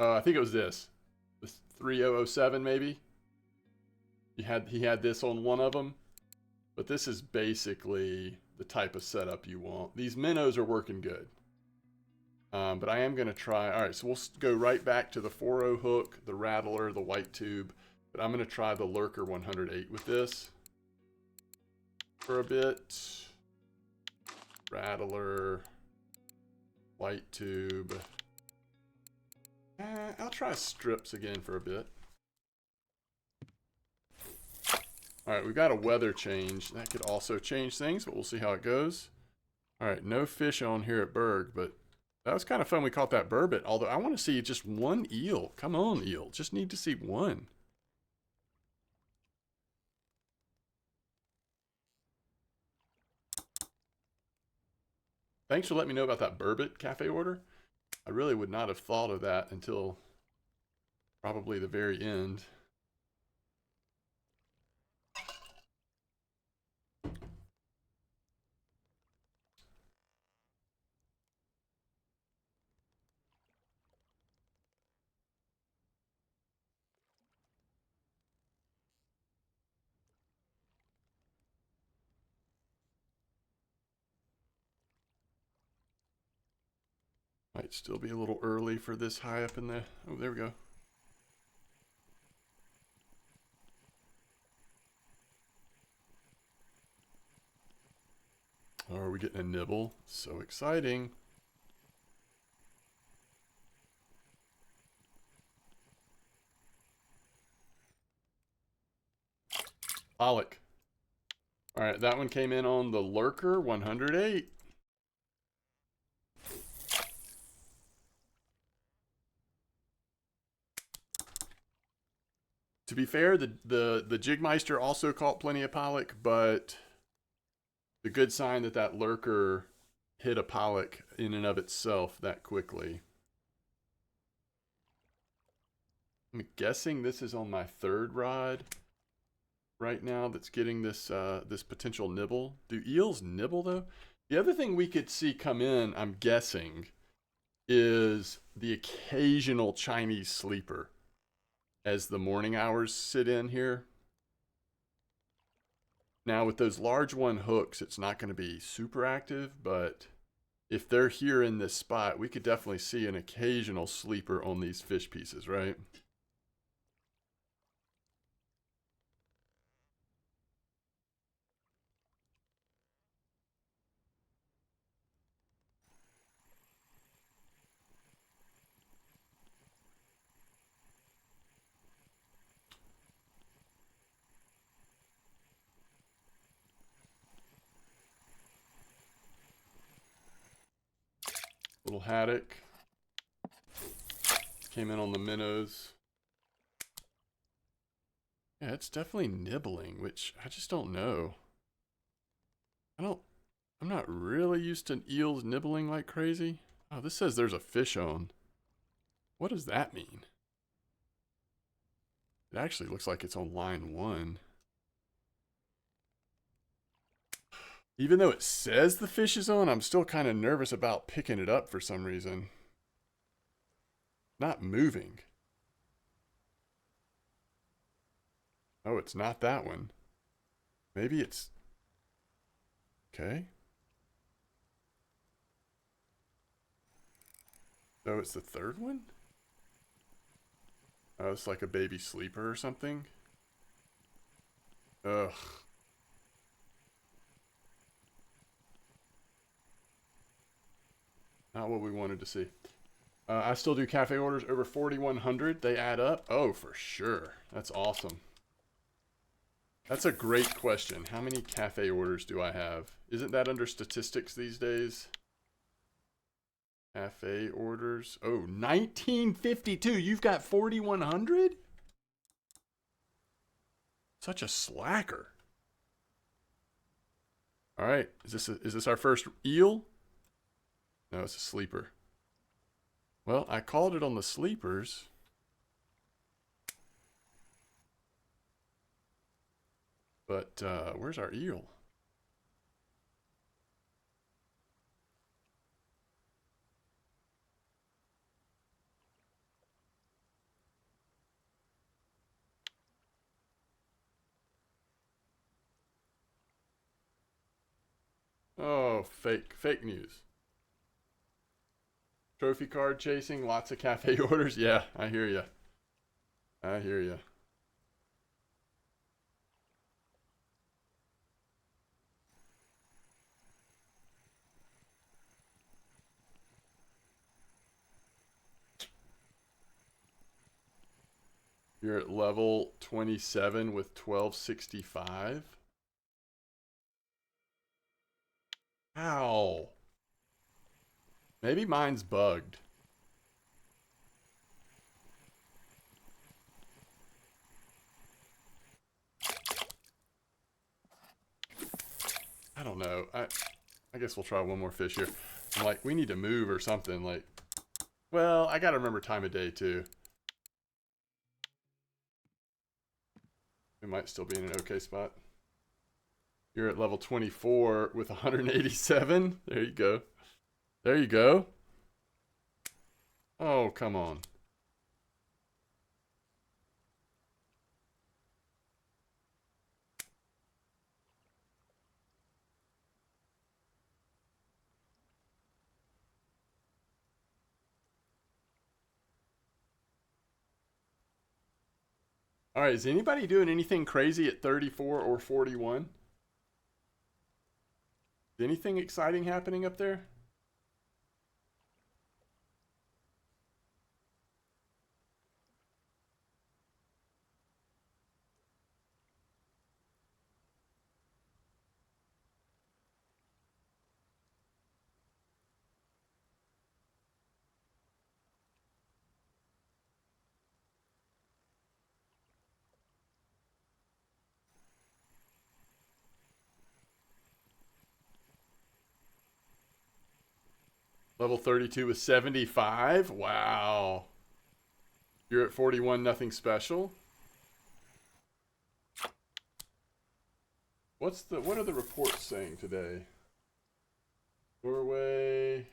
I think it was this. The 3007, maybe? He had this on one of them. But this is basically the type of setup you want. These minnows are working good. But I am going to try... Alright, so we'll go right back to the 4.0 hook, the rattler, the white tube. But I'm going to try the lurker 108 with this for a bit. Rattler, white tube. I'll try strips again for a bit. Alright, we've got a weather change. That could also change things, but we'll see how it goes. Alright, no fish on here at Berg, but that was kind of fun. We caught that burbot, although I want to see just one eel. Come on, eel. Just need to see one. Thanks for letting me know about that burbot cafe order. I really would not have thought of that until probably the very end. Might still be a little early for this high up in the... Oh, there we go. Oh, are we getting a nibble? So exciting. Pollock. All right, that one came in on the lurker 108. To be fair, the Jigmeister also caught plenty of pollock, but the good sign that that lurker hit a pollock in and of itself that quickly. I'm guessing this is on my third rod right now that's getting this this potential nibble. Do eels nibble though? The other thing we could see come in, I'm guessing, is the occasional Chinese sleeper as the morning hours sit in here. Now with those large one hooks, it's not going to be super active, but if they're here in this spot, we could definitely see an occasional sleeper on these fish pieces, right? Little haddock. Came in on the minnows. Yeah, it's definitely nibbling, which I just don't know. I'm not really used to eels nibbling like crazy. Oh, this says there's a fish on. What does that mean? It actually looks like it's on line 1. Even though it says the fish is on, I'm still kind of nervous about picking it up for some reason. Not moving. Oh, it's not that one. Maybe it's... Okay. Oh, it's the third one? Oh, it's like a baby sleeper or something? Ugh. Not what we wanted to see. I still do cafe orders over 4,100. They add up. Oh, for sure. That's awesome. That's a great question. How many cafe orders do I have? Isn't that under statistics these days? Cafe orders. Oh, 1952. You've got 4,100? Such a slacker. All right. Is this our first eel? No, it's a sleeper. Well, I called it on the sleepers. But where's our eel? Oh, fake news. Trophy card chasing, lots of cafe orders. Yeah, I hear you. I hear you. You're at level 27 with 1265. Ow. Maybe mine's bugged. I don't know. I guess we'll try one more fish here. I'm like, we need to move or something. Like, well, I gotta remember time of day too. We might still be in an okay spot. You're at level 24 with 187. There you go. There you go. Oh, come on. All right, is anybody doing anything crazy at 34 or 41? Is anything exciting happening up there? Level 32 with 75? Wow. You're at 41, nothing special? What are the reports saying today? Norway.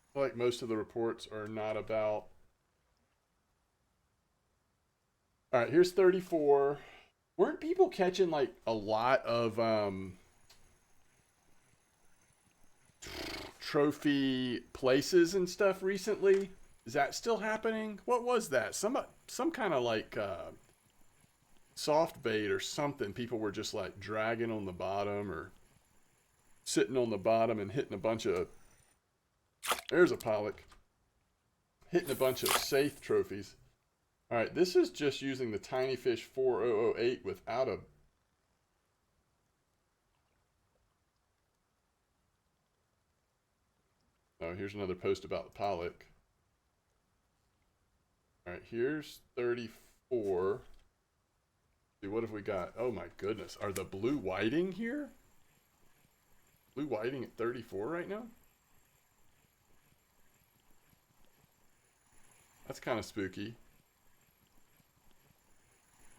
I feel like most of the reports are not about. All right, here's 34. Weren't people catching like a lot of trophy places and stuff recently? Is that still happening? What was that? Some kind of like soft bait or something. People were just like dragging on the bottom or sitting on the bottom and hitting a bunch of. There's a pollock. Hitting a bunch of safe trophies. All right, this is just using the Tiny Fish 4008 without a. Oh, here's another post about the pollock. All right, here's 34. See, what have we got? Oh my goodness. Are the blue whiting here? Blue whiting at 34 right now? That's kind of spooky.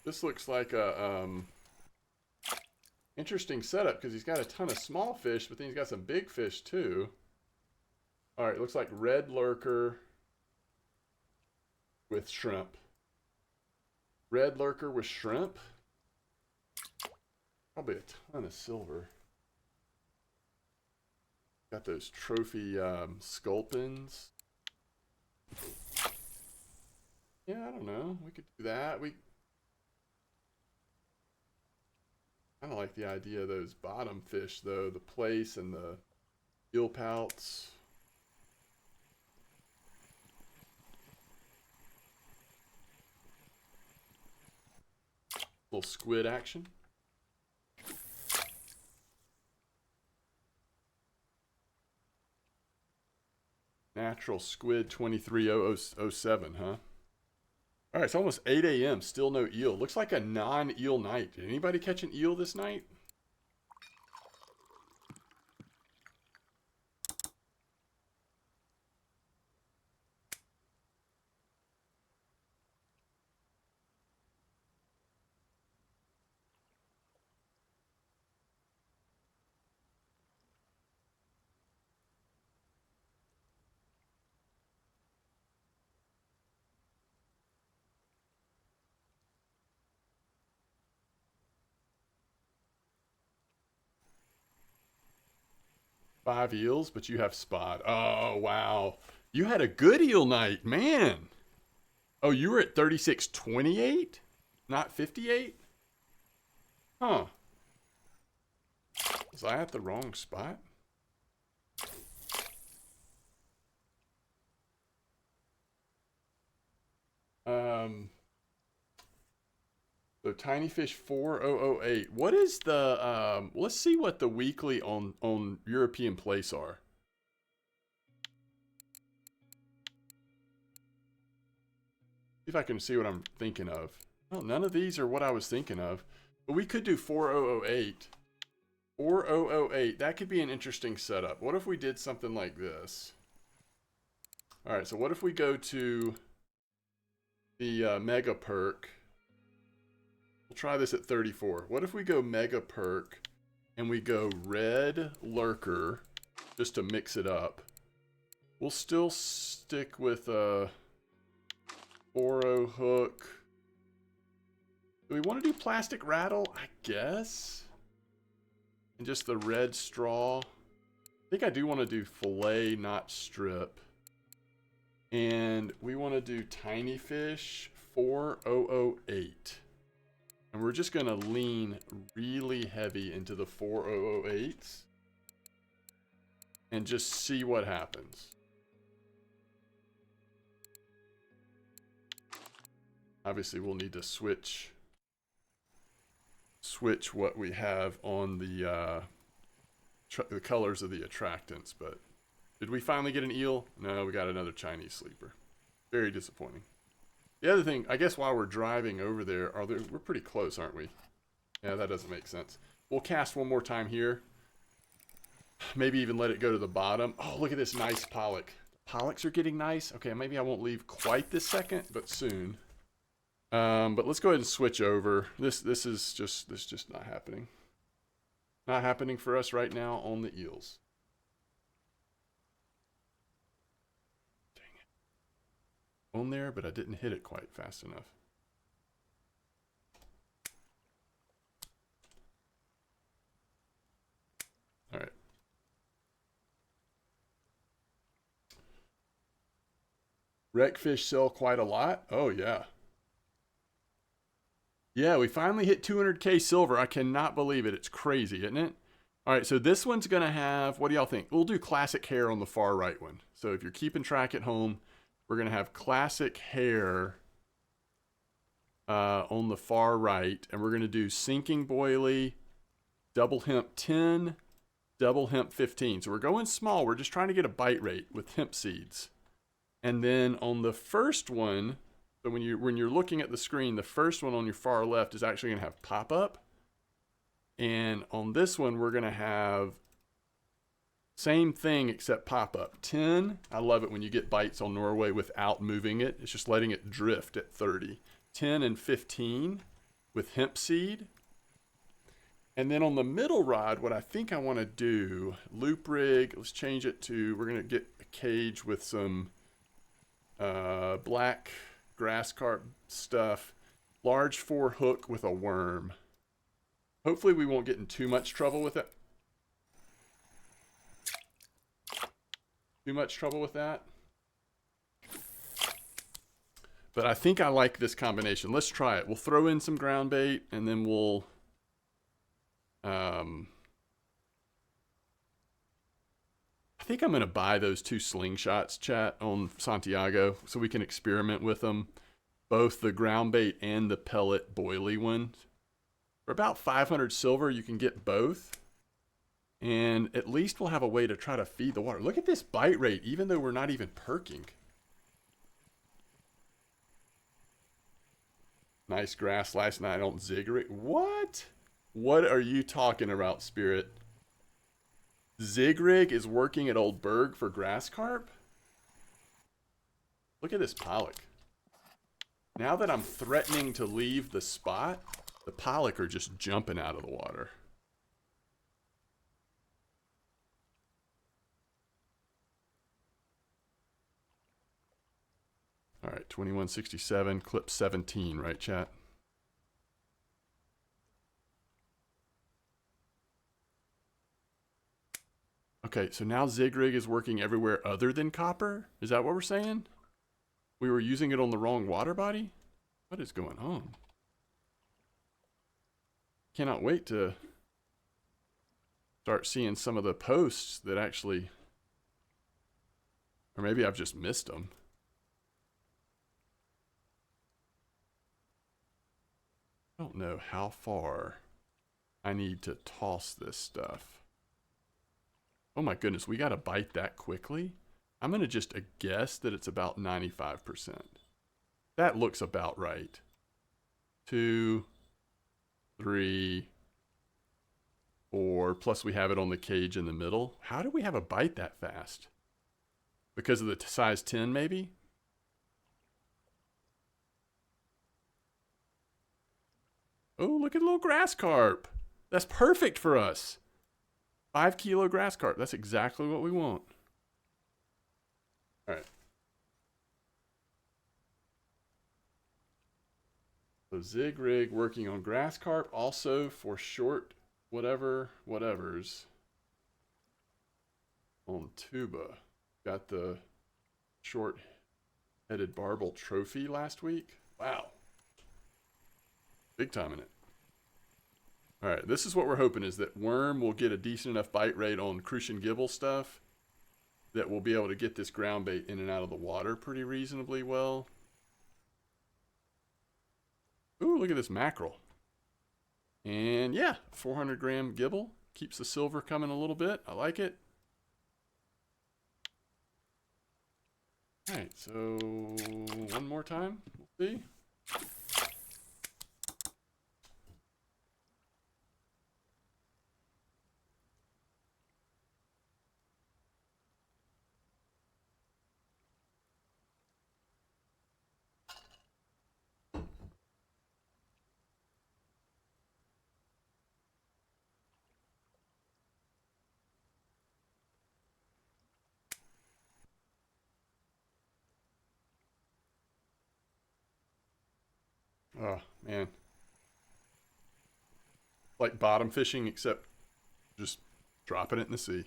This looks like a interesting setup because he's got a ton of small fish, but then he's got some big fish too. All right, looks like red lurker with shrimp. Red lurker with shrimp. Probably a ton of silver. Got those trophy sculpins. Yeah, I don't know. We could do that. We kind of like the idea of those bottom fish, though. The place and the eel pouts. Little squid action. Natural squid 230007, huh? All right, it's almost 8 a.m. Still no eel. Looks like a non-eel night. Did anybody catch an eel this night? Five eels, but you have spot. Oh, wow. You had a good eel night, man. Oh, you were at 3628, not 58? Huh. Was I at the wrong spot? So tiny fish 4008. What is the let's see what the weekly on European place are. See if I can see what I'm thinking of. Well, none of these are what I was thinking of. But we could do 4008. 4008. That could be an interesting setup. What if we did something like this? All right, so what if we go to the mega perk? We'll try this at 34. What if we go mega perk and we go red lurker just to mix it up? We'll still stick with a 40 hook. Do we want to do plastic rattle? I guess. And just the red straw. I think I do want to do fillet, not strip. And we want to do tiny fish 4008. And we're just going to lean really heavy into the 4008s and just see what happens. Obviously, we'll need to switch what we have on the colors of the attractants. But did we finally get an eel? No, we got another Chinese sleeper. Very disappointing. The other thing, I guess while we're driving over there, we're pretty close, aren't we? Yeah, that doesn't make sense. We'll cast one more time here. Maybe even let it go to the bottom. Oh, look at this nice pollock. Pollocks are getting nice. Okay, maybe I won't leave quite this second, but soon. But let's go ahead and switch over. This is just not happening. Not happening for us right now on the eels. On there, but I didn't hit it quite fast enough. All right. Wreckfish sell quite a lot. Oh, yeah. Yeah, we finally hit 200K silver. I cannot believe it. It's crazy, isn't it? All right, so this one's going to have, what do y'all think? We'll do classic hair on the far right one. So if you're keeping track at home, we're going to have classic hair on the far right. And we're going to do sinking boilie, double hemp 10, double hemp 15. So we're going small. We're just trying to get a bite rate with hemp seeds. And then on the first one, so when you're looking at the screen, the first one on your far left is actually going to have pop-up. And on this one, we're going to have same thing except pop-up. 10, I love it when you get bites on Norway without moving it. It's just letting it drift at 30. 10 and 15 with hemp seed. And then on the middle rod, what I think I want to do, loop rig, let's change it to, we're going to get a cage with some black grass carp stuff. Large 4 hook with a worm. Hopefully we won't get in too much trouble with it. Too much trouble with that. But I think I like this combination. Let's try it. We'll throw in some ground bait and then we'll I think I'm going to buy those 2 slingshots, chat, on Santiago so we can experiment with them. Both the ground bait and the pellet boilie one. For about 500 silver, you can get both. And at least we'll have a way to try to feed the water. Look at this bite rate, even though we're not even perking. Nice grass last night on Zigrig. What? What are you talking about, Spirit? Zigrig is working at Oldberg for grass carp? Look at this pollock. Now that I'm threatening to leave the spot, the pollock are just jumping out of the water. All right, 2167, clip 17, right, chat? Okay, so now Zigrig is working everywhere other than copper? Is that what we're saying? We were using it on the wrong water body? What is going on? Cannot wait to start seeing some of the posts that actually... Or maybe I've just missed them. I don't know how far I need to toss this stuff. Oh my goodness, we got to bite that quickly? I'm going to just guess that it's about 95%. That looks about right. 2, 3, 4, plus we have it on the cage in the middle. How do we have a bite that fast? Because of the size 10 maybe? Oh, look at a little grass carp. That's perfect for us. 5 kilo grass carp. That's exactly what we want. All right. So Zigrig working on grass carp, also for short whatevers on tuba. Got the short-headed barbel trophy last week. Wow. Big time in it. All right, this is what we're hoping, is that worm will get a decent enough bite rate on Crucian Gibble stuff that we'll be able to get this ground bait in and out of the water pretty reasonably well. Ooh, look at this mackerel. And yeah, 400 gram gibble. Keeps the silver coming a little bit. I like it. All right, so one more time. We'll see. Oh, man. Like bottom fishing, except just dropping it in the sea.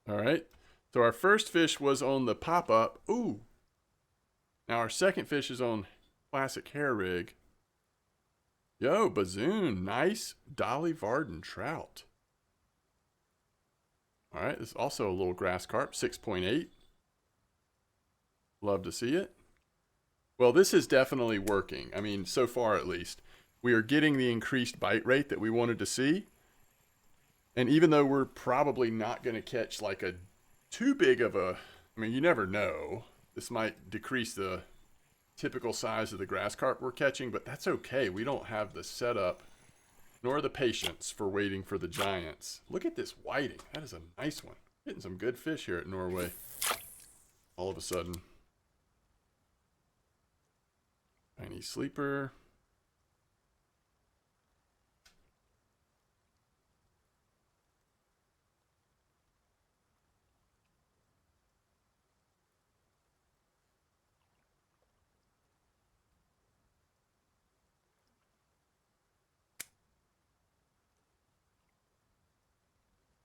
All right. So our first fish was on the pop-up. Ooh. Now our second fish is on classic hair rig. Yo, Bazoon. Nice Dolly Varden trout. All right. This is also a little grass carp, 6.8. Love to see it. Well, this is definitely working. I mean, so far at least. We are getting the increased bite rate that we wanted to see. And even though we're probably not going to catch like a too big of a, I mean, you never know. This might decrease the typical size of the grass carp we're catching, but that's okay. We don't have the setup nor the patience for waiting for the giants. Look at this whiting. That is a nice one. Getting some good fish here at Norway. All of a sudden. Tiny sleeper.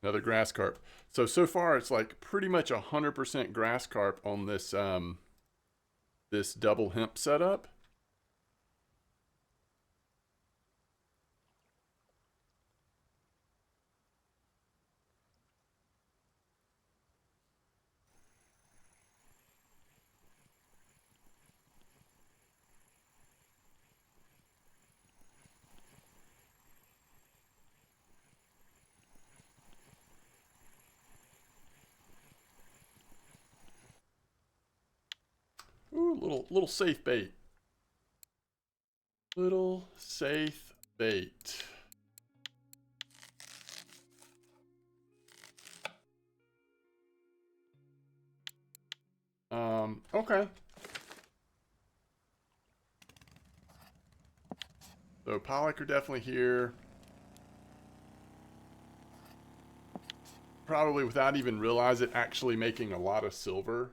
Another grass carp. So far it's like pretty much 100% grass carp on this this double hemp setup. Ooh, little safe bait. Little safe bait. Okay. So pollock are definitely here. Probably without even realize it, actually making a lot of silver.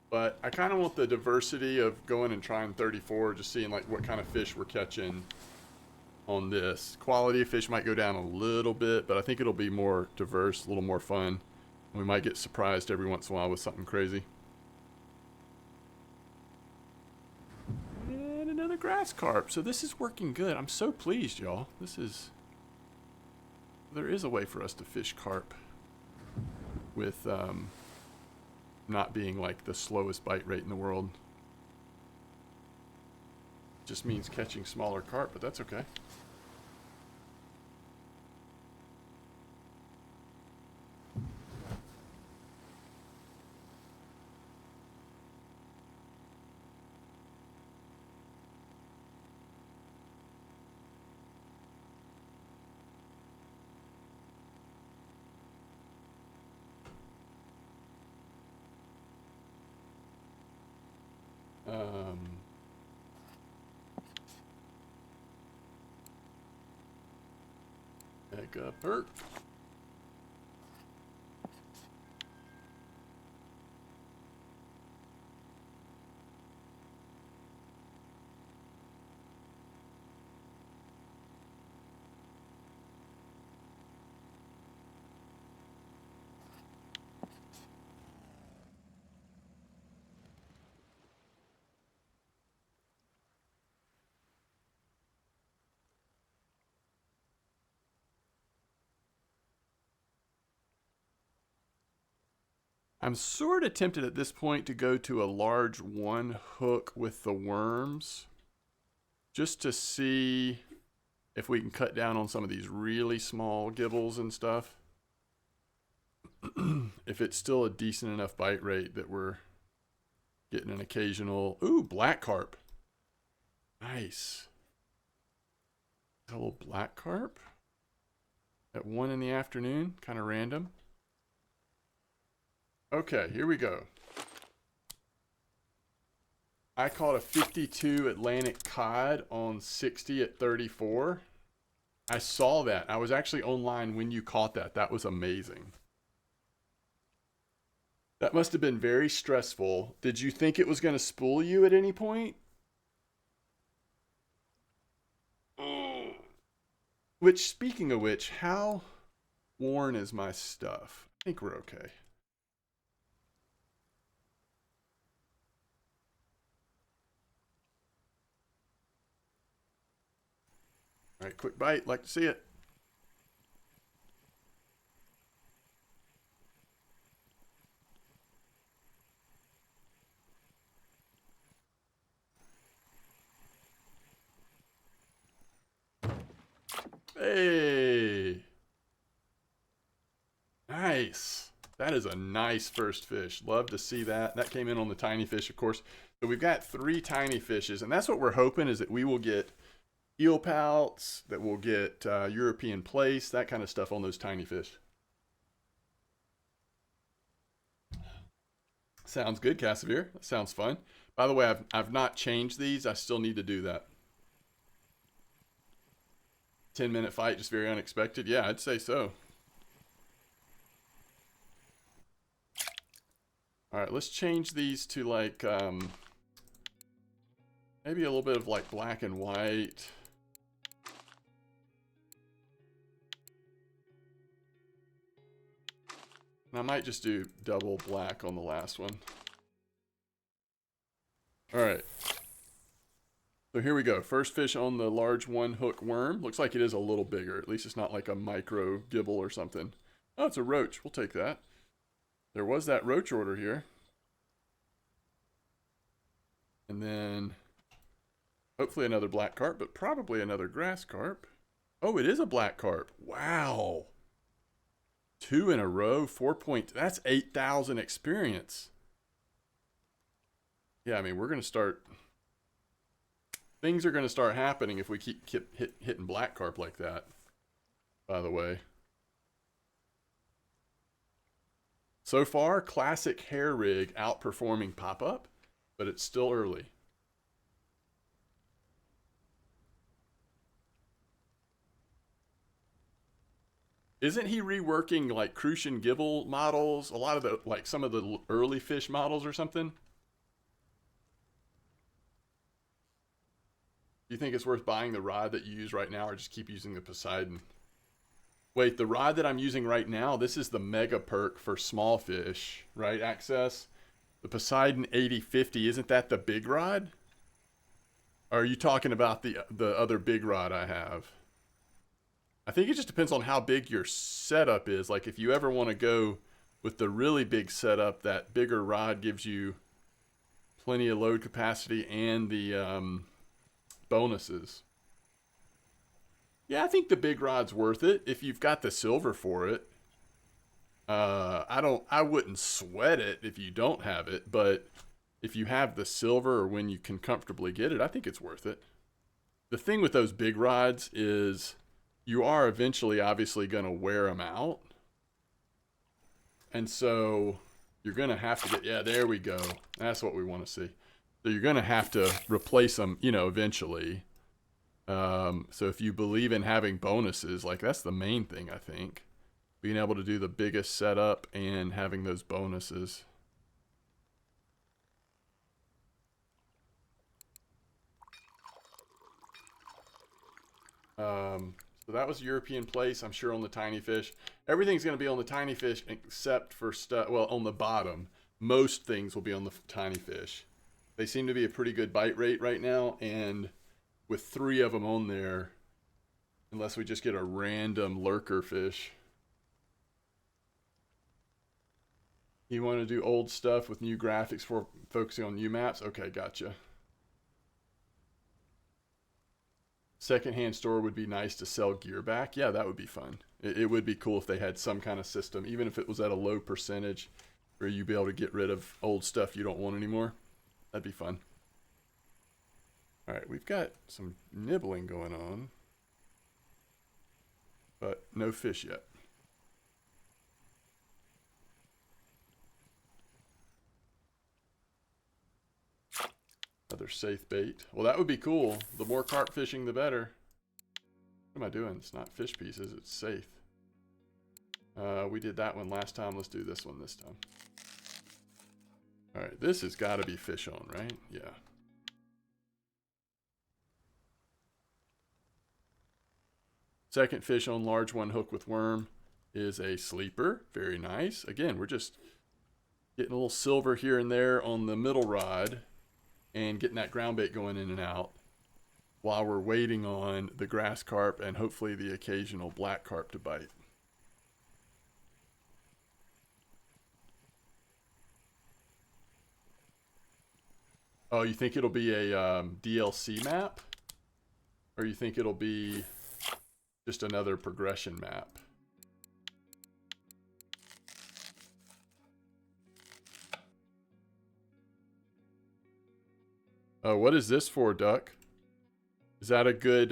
But I kind of want the diversity of going and trying 34, just seeing like what kind of fish we're catching on this. Quality of fish might go down a little bit, but I think it'll be more diverse, a little more fun. We might get surprised every once in a while with something crazy. And another grass carp. So this is working good. I'm so pleased, y'all. There is a way for us to fish carp with not being like the slowest bite rate in the world. Just means catching smaller carp, but that's okay. Mega perk. I'm sort of tempted at this point to go to a large one hook with the worms, just to see if we can cut down on some of these really small gibbles and stuff. If it's still a decent enough bite rate that we're getting an occasional, ooh, black carp. Nice. A little black carp at 1 in the afternoon, kind of random. Okay, here we go. I caught a 52 Atlantic cod on 60 at 34. I saw that. I was actually online when you caught that. That was amazing. That must have been very stressful. Did you think it was going to spool you at any point? Which, speaking of which, how worn is my stuff? I think we're okay. All right, quick bite. Like to see it. Hey. Nice. That is a nice first fish. Love to see that. That came in on the tiny fish, of course. So we've got 3 tiny fishes, and that's what we're hoping is that we will get eel pouts, that we'll get European plaice, that kind of stuff on those tiny fish. Sounds good, Cassavir. That sounds fun. By the way, I've not changed these. I still need to do that. 10-minute fight, just very unexpected. Yeah, I'd say so. All right, let's change these to like maybe a little bit of like black and white. And I might just do double black on the last one. All right. So here we go. First fish on the large one hook worm. Looks like it is a little bigger. At least it's not like a micro gibble or something. Oh, it's a roach. We'll take that. There was that roach order here. And then hopefully another black carp, but probably another grass carp. Oh, it is a black carp. Wow. 2 in a row, 4 point. That's 8,000 experience. Yeah, I mean, we're going to start. Things are going to start happening if we keep hitting black carp like that, by the way. So far, classic hair rig outperforming pop-up, but it's still early. Isn't he reworking like Crucian Gibble models? A lot of the, like some of the early fish models or something? Do you think it's worth buying the rod that you use right now or just keep using the Poseidon? Wait, the rod that I'm using right now, this is the Mega Perk for small fish, right, Access? The Poseidon 8050, isn't that the big rod? Or are you talking about the other big rod I have? I think it just depends on how big your setup is. Like if you ever want to go with the really big setup, that bigger rod gives you plenty of load capacity and the bonuses. Yeah, I think the big rod's worth it if you've got the silver for it. I wouldn't sweat it if you don't have it, but if you have the silver or when you can comfortably get it, I think it's worth it. The thing with those big rods is you are eventually obviously going to wear them out. And so you're going to have to get, yeah, there we go. That's what we want to see. So you're going to have to replace them, you know, eventually. So if you believe in having bonuses, like that's the main thing, I think. Being able to do the biggest setup and having those bonuses. So that was European place, I'm sure, on the tiny fish. Everything's going to be on the tiny fish except for stuff, well, on the bottom. Most things will be on the tiny fish. They seem to be a pretty good bite rate right now, and with 3 of them on there, unless we just get a random lurker fish. You want to do old stuff with new graphics for focusing on new maps? Okay, gotcha. Secondhand store would be nice to sell gear back. Yeah, that would be fun. It would be cool if they had some kind of system, even if it was at a low percentage, where you'd be able to get rid of old stuff you don't want anymore. That'd be fun. All right, we've got some nibbling going on, but no fish yet. Another safe bait. Well, that would be cool. The more carp fishing, the better. What am I doing? It's not fish pieces, it's safe. We did that one last time. Let's do this one this time. All right, this has got to be fish on, right? Yeah. Second fish on large one hook with worm is a sleeper. Very nice. Again, we're just getting a little silver here and there on the middle rod and getting that ground bait going in and out while we're waiting on the grass carp and hopefully the occasional black carp to bite. Oh, you think it'll be a DLC map? Or you think it'll be just another progression map? Oh, what is this for, Duck? Is that a good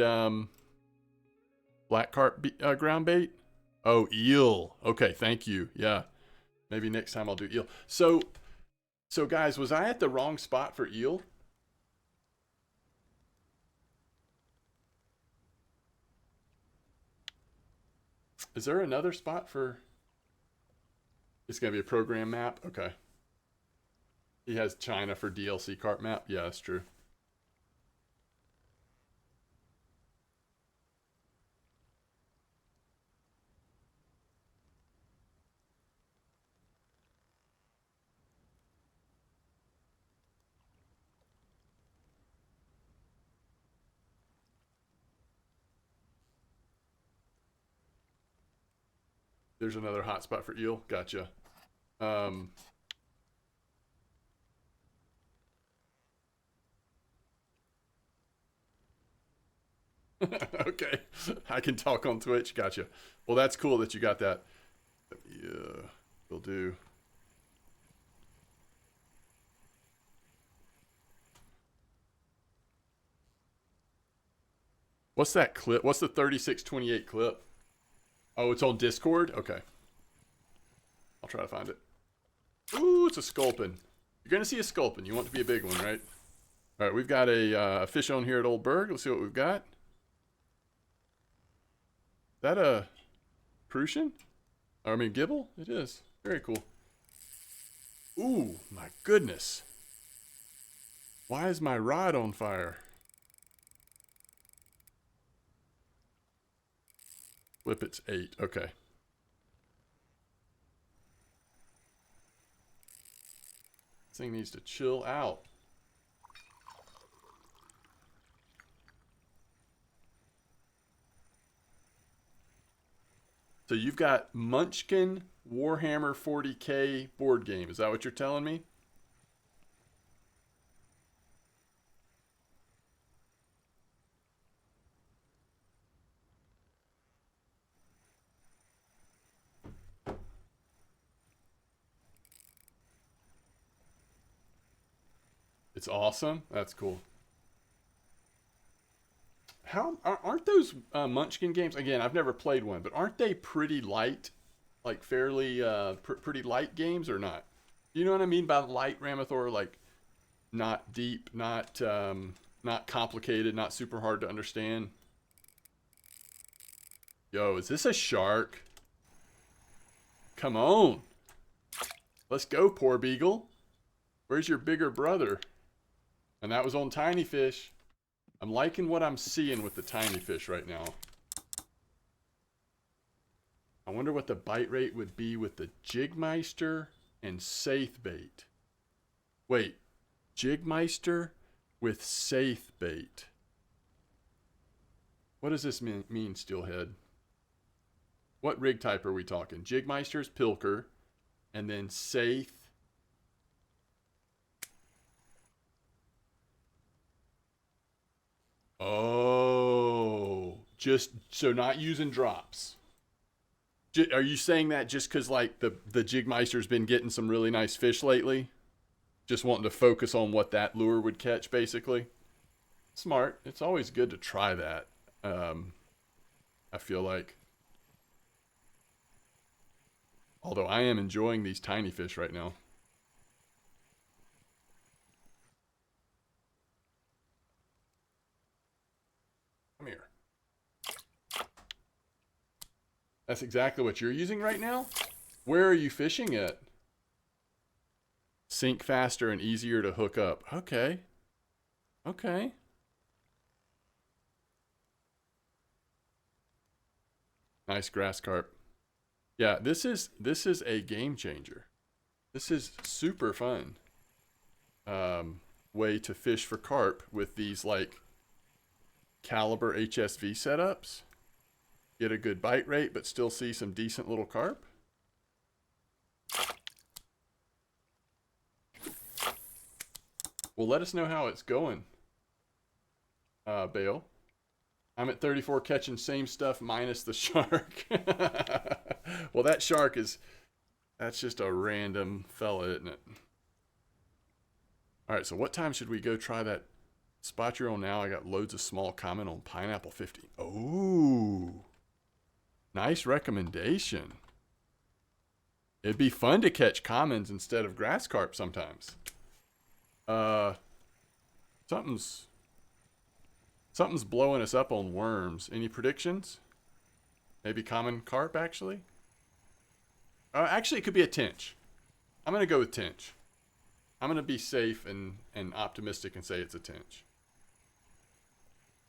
black carp ground bait? Oh, eel. Okay, thank you. Yeah. Maybe next time I'll do eel. So guys, was I at the wrong spot for eel? Is there another spot for... It's going to be a program map? Okay. He has China for DLC carp map? Yeah, that's true. There's another hot spot for eel. Gotcha. Um, okay. I can talk on Twitch. Gotcha. Well, that's cool that you got that. Yeah, will do. What's that clip? What's the 3628 clip? Oh, it's on Discord? Okay. I'll try to find it. Ooh, it's a sculpin. You're going to see a sculpin. You want it to be a big one, right? All right, we've got a fish on here at Oldberg. Let's see what we've got. Is that a Prussian? I mean, Gibble? It is. Very cool. Ooh, my goodness. Why is my rod on fire? Whippet's 8. Okay. This thing needs to chill out. So you've got Munchkin Warhammer 40K board game. Is that what you're telling me? It's awesome. That's cool. How aren't those Munchkin games? Again, I've never played one, but aren't they pretty light, like fairly pretty light games or not? You know what I mean by light, Ramathor? Like not deep, not complicated, not super hard to understand. Yo, is this a shark? Come on, let's go, poor beagle. Where's your bigger brother? And that was on tiny fish. I'm liking what I'm seeing with the tiny fish right now. I wonder what the bite rate would be with the Jigmeister and Saith bait. Wait, Jigmeister with Saith bait. What does this mean, Steelhead? What rig type are we talking? Jigmeister's Pilker, and then Saith. Oh, just so not using drops. Are you saying that just because like the Jigmeister's been getting some really nice fish lately? Just wanting to focus on what that lure would catch, basically. Smart. It's always good to try that. I feel like. Although I am enjoying these tiny fish right now. Come here. That's exactly what you're using right now? Where are you fishing at? Sink faster and easier to hook up. Okay. Okay. Nice grass carp. Yeah, this is a game changer. This is super fun. Way to fish for carp with these like caliber HSV setups. Get a good bite rate, but still see some decent little carp. Well, let us know how it's going, Bale. I'm at 34 catching same stuff minus the shark. Well, that shark that's just a random fella, isn't it? All right, so what time should we go try that spot you're on now? I got loads of small comment on Pineapple 50. Oh, nice recommendation. It'd be fun to catch commons instead of grass carp sometimes. Something's blowing us up on worms. Any predictions? Maybe common carp, actually? Actually, it could be a tench. I'm going to go with tench. I'm going to be safe and optimistic and say it's a tench.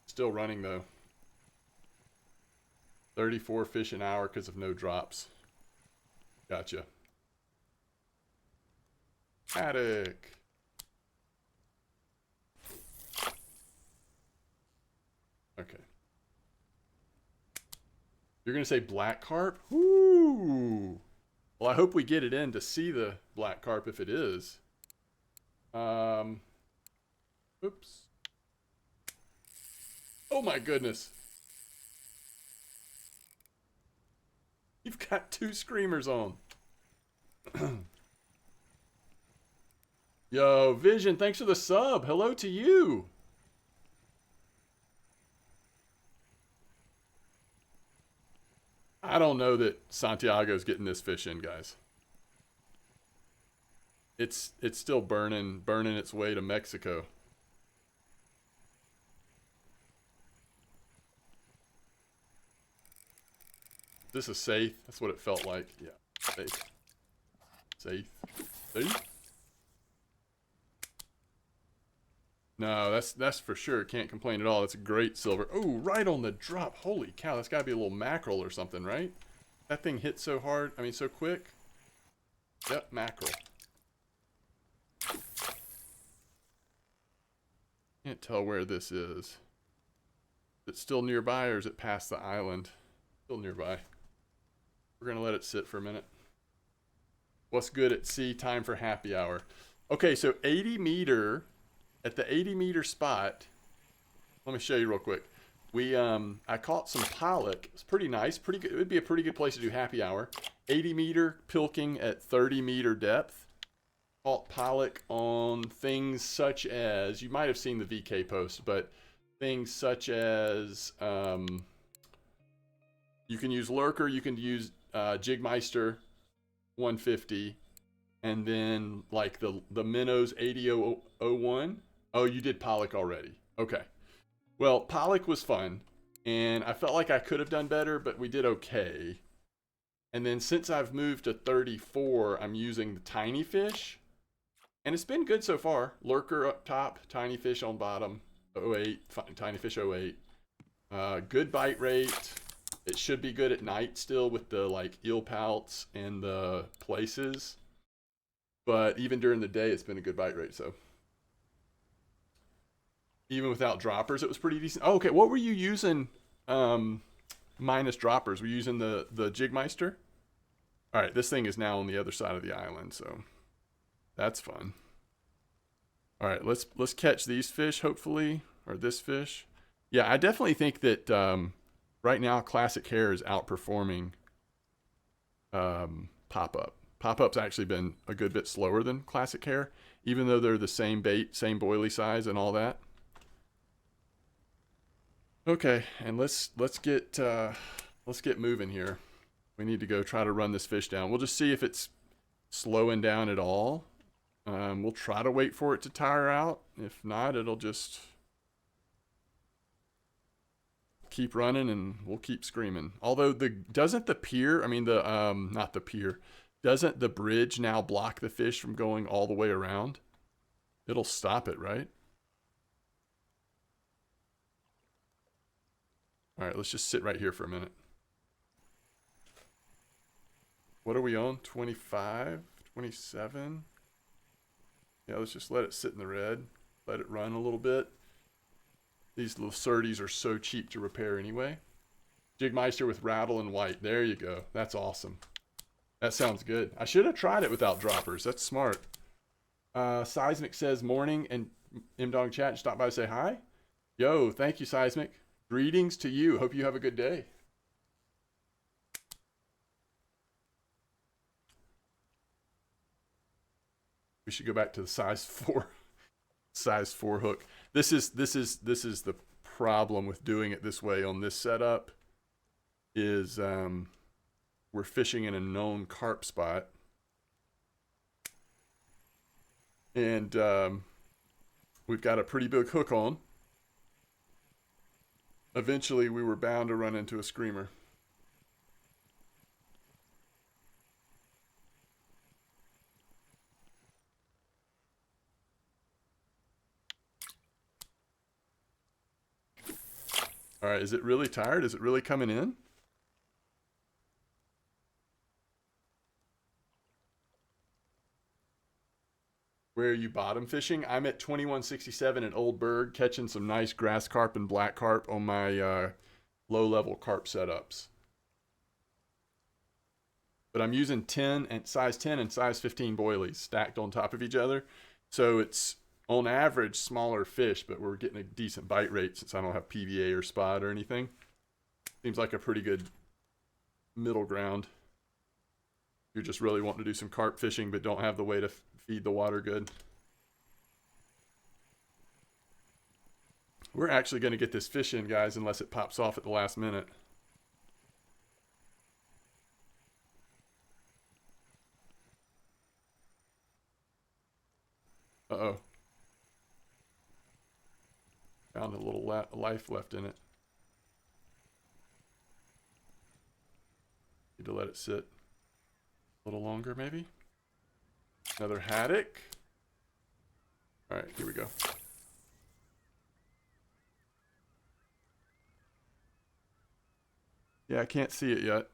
Still running, though. 34 fish an hour because of no drops. Gotcha. Haddock. Okay. You're going to say black carp? Woo! Ooh. Well, I hope we get it in to see the black carp if it is. Oops. Oh my goodness. You've got 2 screamers on. Yo, Vision, thanks for the sub. Hello to you. I don't know that Santiago's getting this fish in, guys. It's still burning its way to Mexico. This is safe. That's what it felt like. Yeah, safe. Safe. Safe. No, that's for sure. Can't complain at all. That's a great silver. Oh, right on the drop. Holy cow, that's got to be a little mackerel or something, right? That thing hit so hard. I mean, so quick. Yep, mackerel. Can't tell where this is. Is it still nearby or is it past the island? Still nearby. We're going to let it sit for a minute. What's good at sea? Time for happy hour. Okay, so 80 meter... At the 80 meter spot, let me show you real quick. I caught some pollock. It's pretty nice, pretty good. It would be a pretty good place to do happy hour. 80 meter pilking at 30 meter depth. Caught pollock on things such as, you might have seen the VK post, but things such as you can use lurker, you can use Jigmeister 150, and then like the minnows 8001. Oh, you did pollock already. Okay. Well, pollock was fun, and I felt like I could have done better, but we did okay. And then since I've moved to 34, I'm using the tiny fish, and it's been good so far. Lurker up top, tiny fish on bottom, 08, tiny fish 08. Good bite rate. It should be good at night still with the like eel pouts and the places. But even during the day, it's been a good bite rate, so. Even without droppers, it was pretty decent. Oh, okay, what were you using minus droppers? Were you using the Jigmeister? All right, this thing is now on the other side of the island, so that's fun. All right, let's catch these fish, hopefully, or this fish. Yeah, I definitely think that right now Classic Hair is outperforming Pop-Up. Pop-Up's actually been a good bit slower than Classic Hair, even though they're the same bait, same boilie size and all that. Okay, and let's get moving here. We need to go try to run this fish down. We'll just see if it's slowing down at all. We'll try to wait for it to tire out. If not, it'll just keep running and we'll keep screaming. Although doesn't the pier, I mean not the pier, doesn't the bridge now block the fish from going all the way around? It'll stop it, right? All right, let's just sit right here for a minute. What are we on? 25, 27? Yeah, let's just let it sit in the red. Let it run a little bit. These little surdies are so cheap to repair anyway. Jigmeister with rattle and white. There you go. That's awesome. That sounds good. I should have tried it without droppers. That's smart. Seismic says morning, and MDawg chat, stop by to say hi. Yo, thank you, Seismic. Greetings to you. Hope you have a good day. We should go back to the size 4 hook. This is the problem with doing it this way on this setup is we're fishing in a known carp spot. And we've got a pretty big hook on. Eventually, we were bound to run into a screamer. All right, is it really tired? Is it really coming in? Where are you bottom fishing? I'm at 2167 at Oldberg, catching some nice grass carp and black carp on my low-level carp setups. but I'm using 10 and size 10 and size 15 boilies stacked on top of each other. So it's on average smaller fish, but we're getting a decent bite rate since I don't have PVA or spot or anything. Seems like a pretty good middle ground. You're just really wanting to do some carp fishing, but don't have the way to feed the water good. We're actually going to get this fish in, guys, unless it pops off at the last minute. Uh-oh. Found a little life left in it. Need to let it sit a little longer, maybe. Another haddock. All right, here we go. Yeah, I can't see it yet.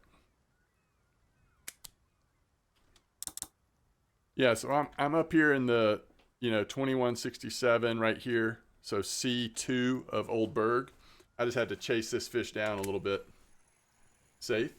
Yeah, so I'm up here in the 2167 right here. So C2 of Oldberg. I just had to chase this fish down a little bit. Safe.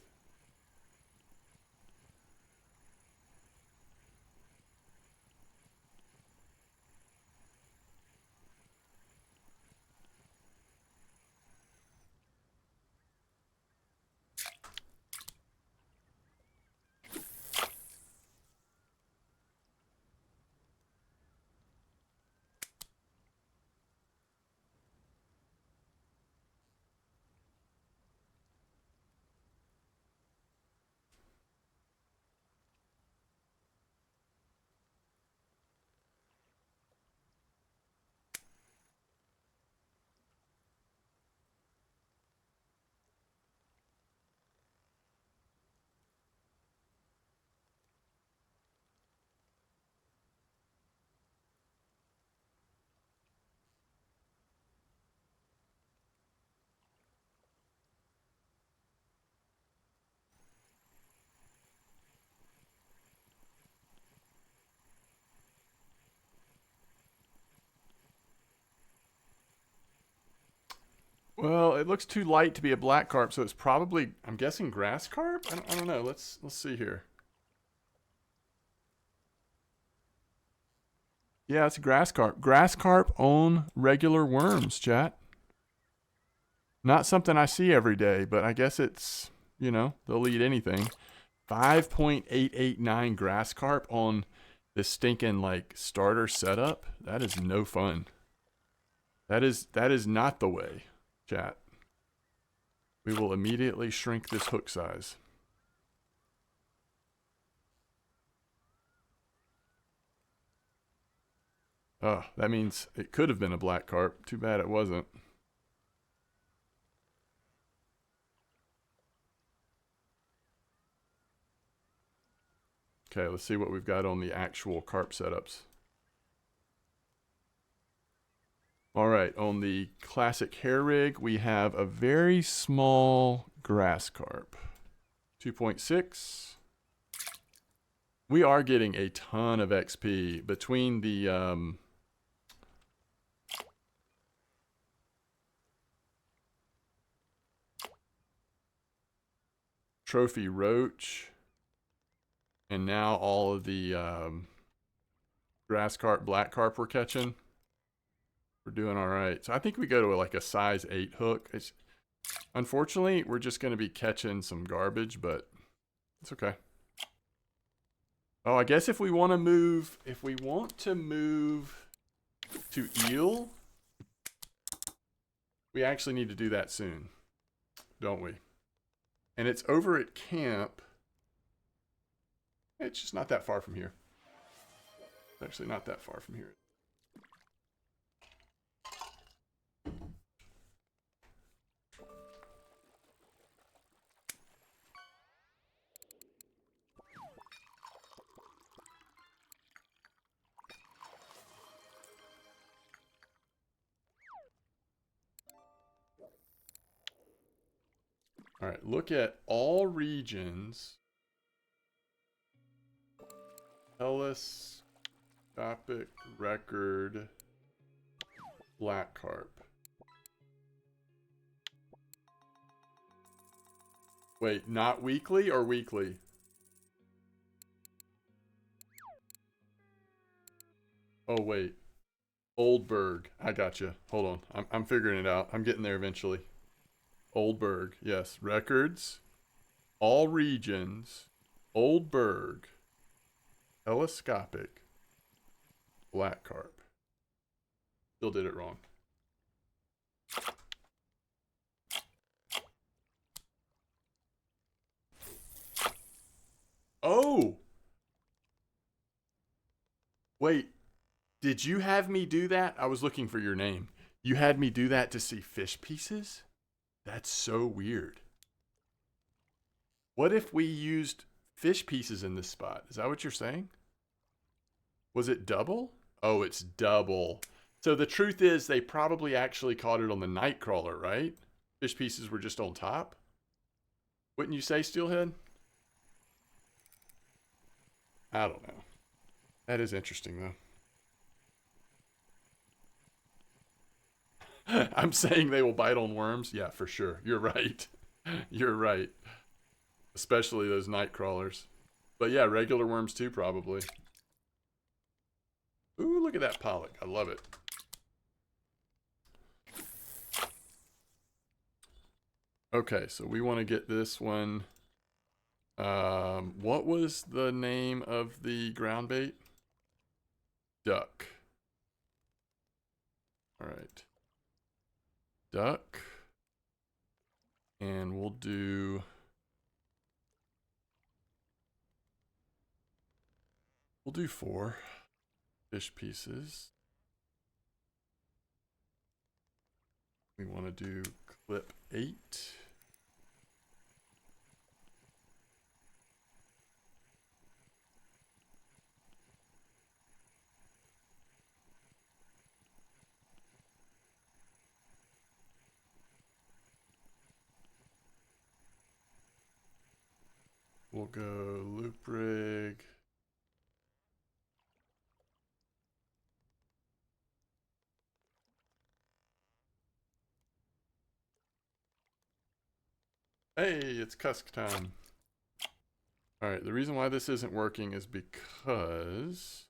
Well, it looks too light to be a black carp, so it's probably, I'm guessing, grass carp? I don't know. Let's see here. Yeah, it's grass carp. Grass carp own regular worms, chat. Not something I see every day, but I guess it's, they'll eat anything. 5.889 grass carp on this stinking starter setup. That is no fun. That is not the way, chat. We will immediately shrink this hook size. Oh, that means it could have been a black carp. Too bad it wasn't. Okay, let's see what we've got on the actual carp setups. All right, on the classic hair rig, we have a very small grass carp. 2.6. We are getting a ton of XP between the trophy roach and now all of the grass carp, black carp we're catching. We're doing all right. So I think we go to a size 8 hook. Unfortunately, we're just going to be catching some garbage, but it's okay. Oh, I guess if we want to move to eel, we actually need to do that soon, don't we? And it's over at camp. It's just not that far from here. It's actually not that far from here. All right, look at all regions. Telescopic record black carp. Wait, not weekly or weekly? Oh, wait. Oldberg. I got you. Hold on. I'm figuring it out. I'm getting there eventually. Oldberg. Yes. Records. All regions. Oldberg. Telescopic. Black carp. Still did it wrong. Oh! Wait. Did you have me do that? I was looking for your name. You had me do that to see fish pieces? That's so weird. What if we used fish pieces in this spot? Is that what you're saying? Was it double? Oh, it's double. So the truth is they probably actually caught it on the night crawler, right? Fish pieces were just on top? Wouldn't you say, Steelhead? I don't know. That is interesting, though. I'm saying they will bite on worms. Yeah, for sure. You're right. You're right. Especially those night crawlers. But yeah, regular worms too, probably. Ooh, look at that pollock. I love it. Okay, so we want to get this one. What was the name of the ground bait? Duck. All right. Duck. And we'll do... We'll do 4 fish pieces. We want to do clip 8. We'll go loop rig. Hey, it's cusk time. All right, the reason why this isn't working is because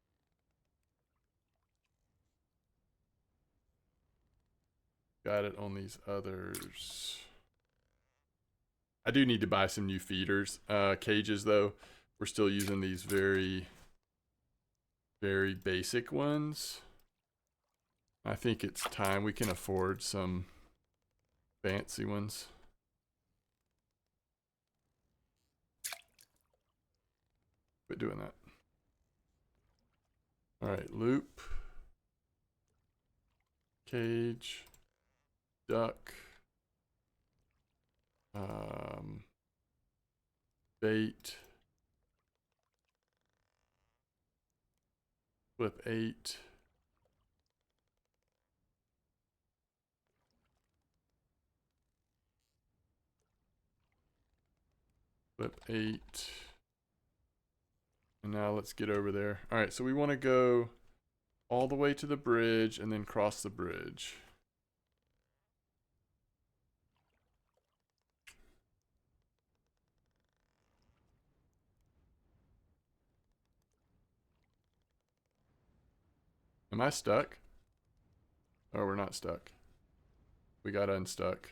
got it on these others. I do need to buy some new feeders. Cages, though, we're still using these very, very basic ones. I think it's time we can afford some fancy ones. Quit doing that. All right, loop, cage, duck, bait, flip 8, flip 8, and now let's get over there. All right, so we want to go all the way to the bridge and then cross the bridge. Am I stuck? Oh, we're not stuck. We got unstuck.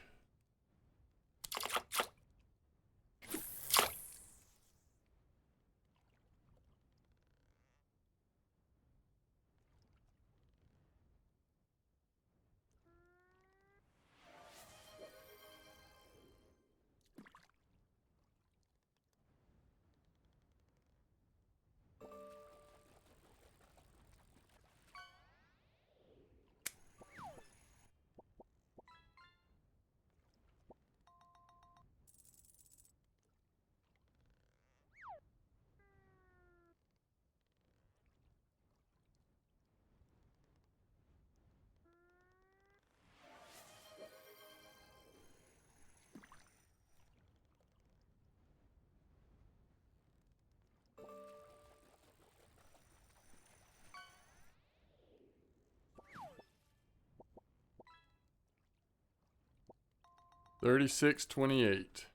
$36.28.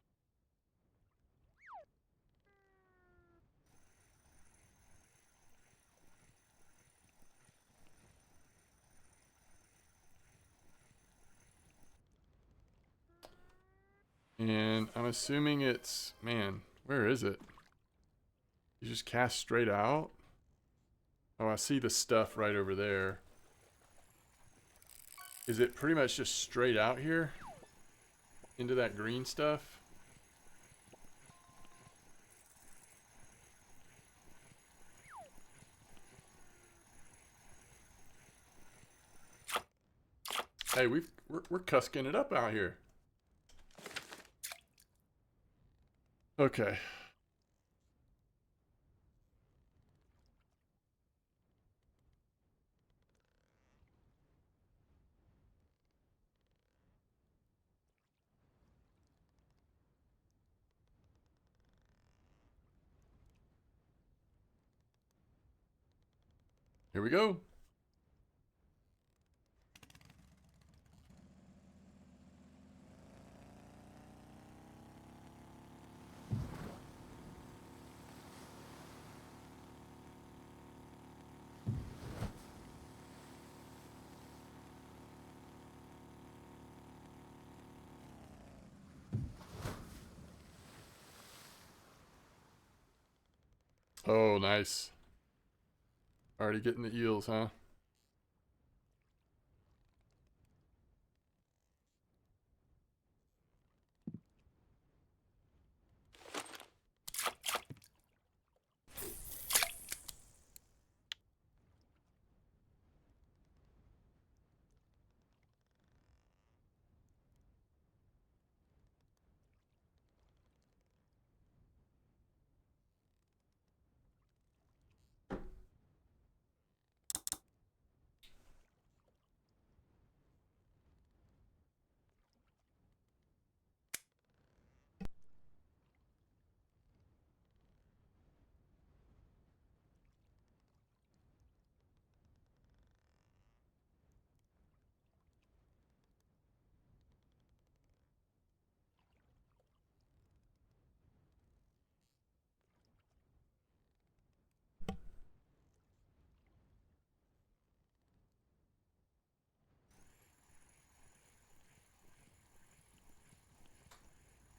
And I'm assuming it's, man, where is it? You just cast straight out? Oh, I see the stuff right over there. Is it pretty much just straight out here? Into that green stuff? Hey, we're cusking it up out here. Okay. Here we go. Oh, nice. Already getting the eels, huh?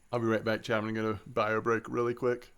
I'll be right back, chat. I'm gonna bio break really quick.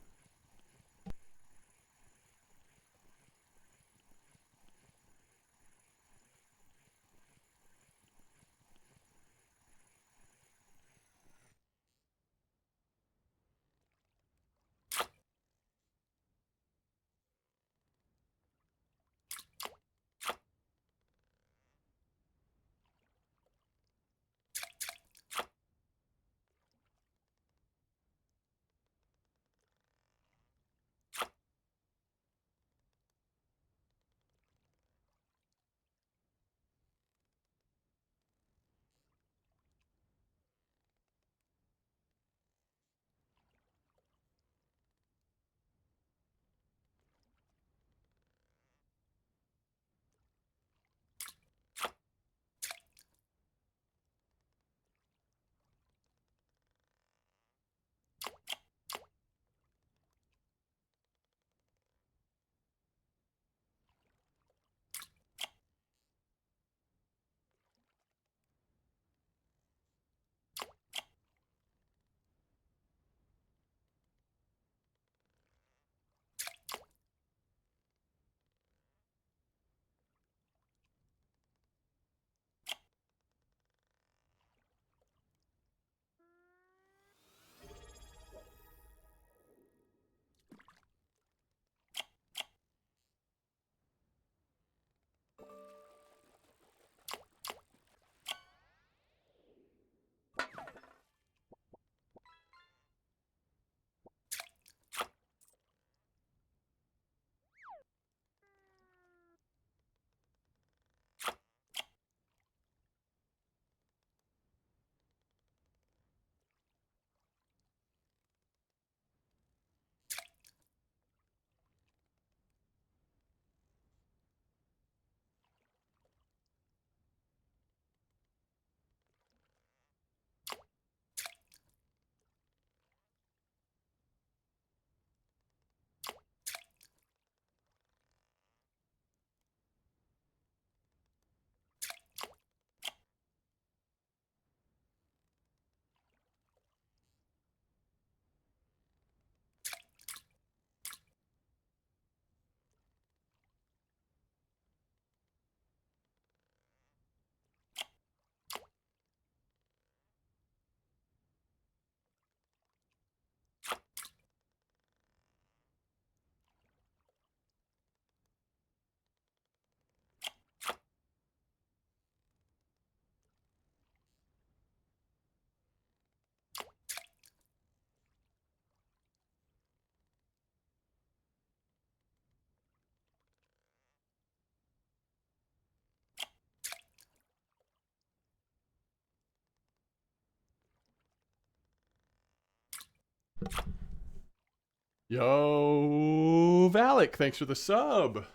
Yo, Valak, thanks for the sub.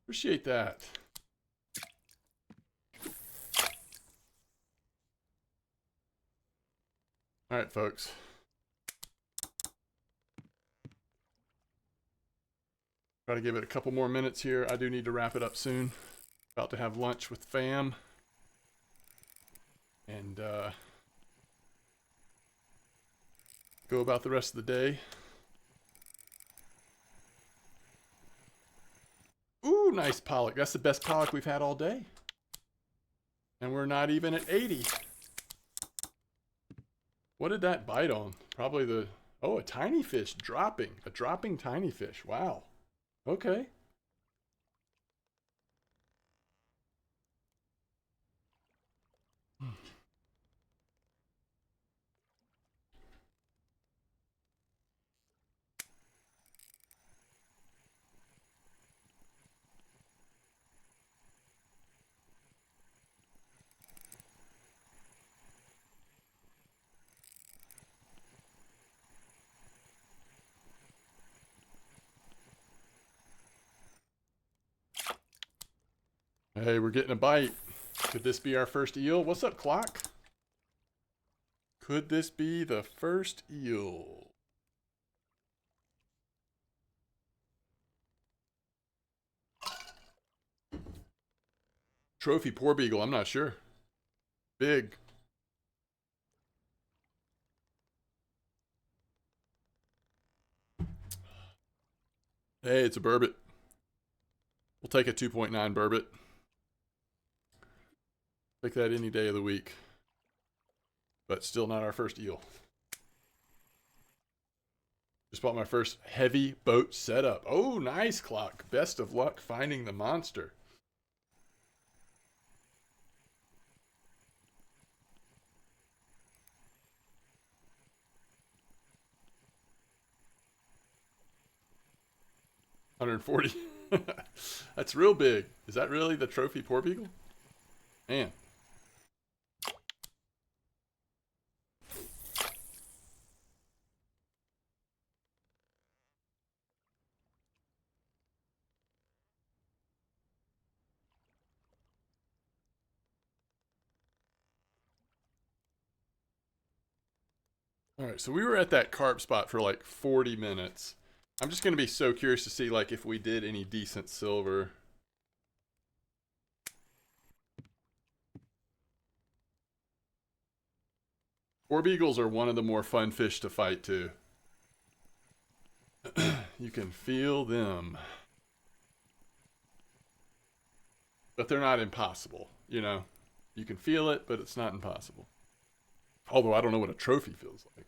Appreciate that. All right, folks. Try to give it a couple more minutes here. I do need to wrap it up soon. About to have lunch with fam. And go about the rest of the day. Ooh, nice pollock. That's the best pollock we've had all day. And we're not even at 80. What did that bite on? Probably the... Oh, a tiny fish dropping. A dropping tiny fish. Wow. Okay. Hey, we're getting a bite. Could this be our first eel? What's up, clock? Could this be the first eel? Trophy poor beagle, I'm not sure. Big. Hey, it's a burbot. We'll take a 2.9 burbot. Take that any day of the week. But still not our first eel. Just bought my first heavy boat setup. Oh, nice, clock. Best of luck finding the monster. $140. That's real big. Is that really the trophy poor beagle? Man. All right, so we were at that carp spot for like 40 minutes. I'm just going to be so curious to see like if we did any decent silver. Poor beagles are one of the more fun fish to fight too. You can feel them. But they're not impossible, you know? You can feel it, but it's not impossible. Although I don't know what a trophy feels like.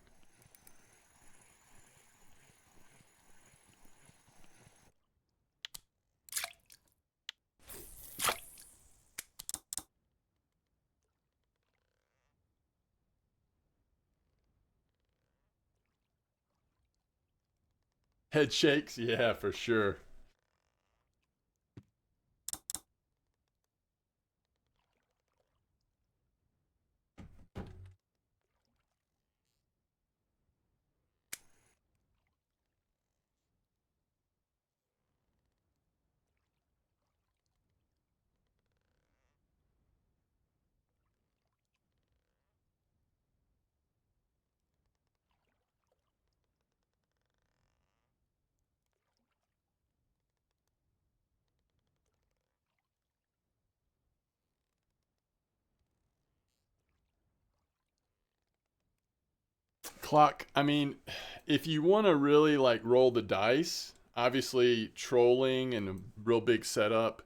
Head shakes? Yeah, for sure. Clock, I mean, if you want to really like roll the dice, obviously trolling and a real big setup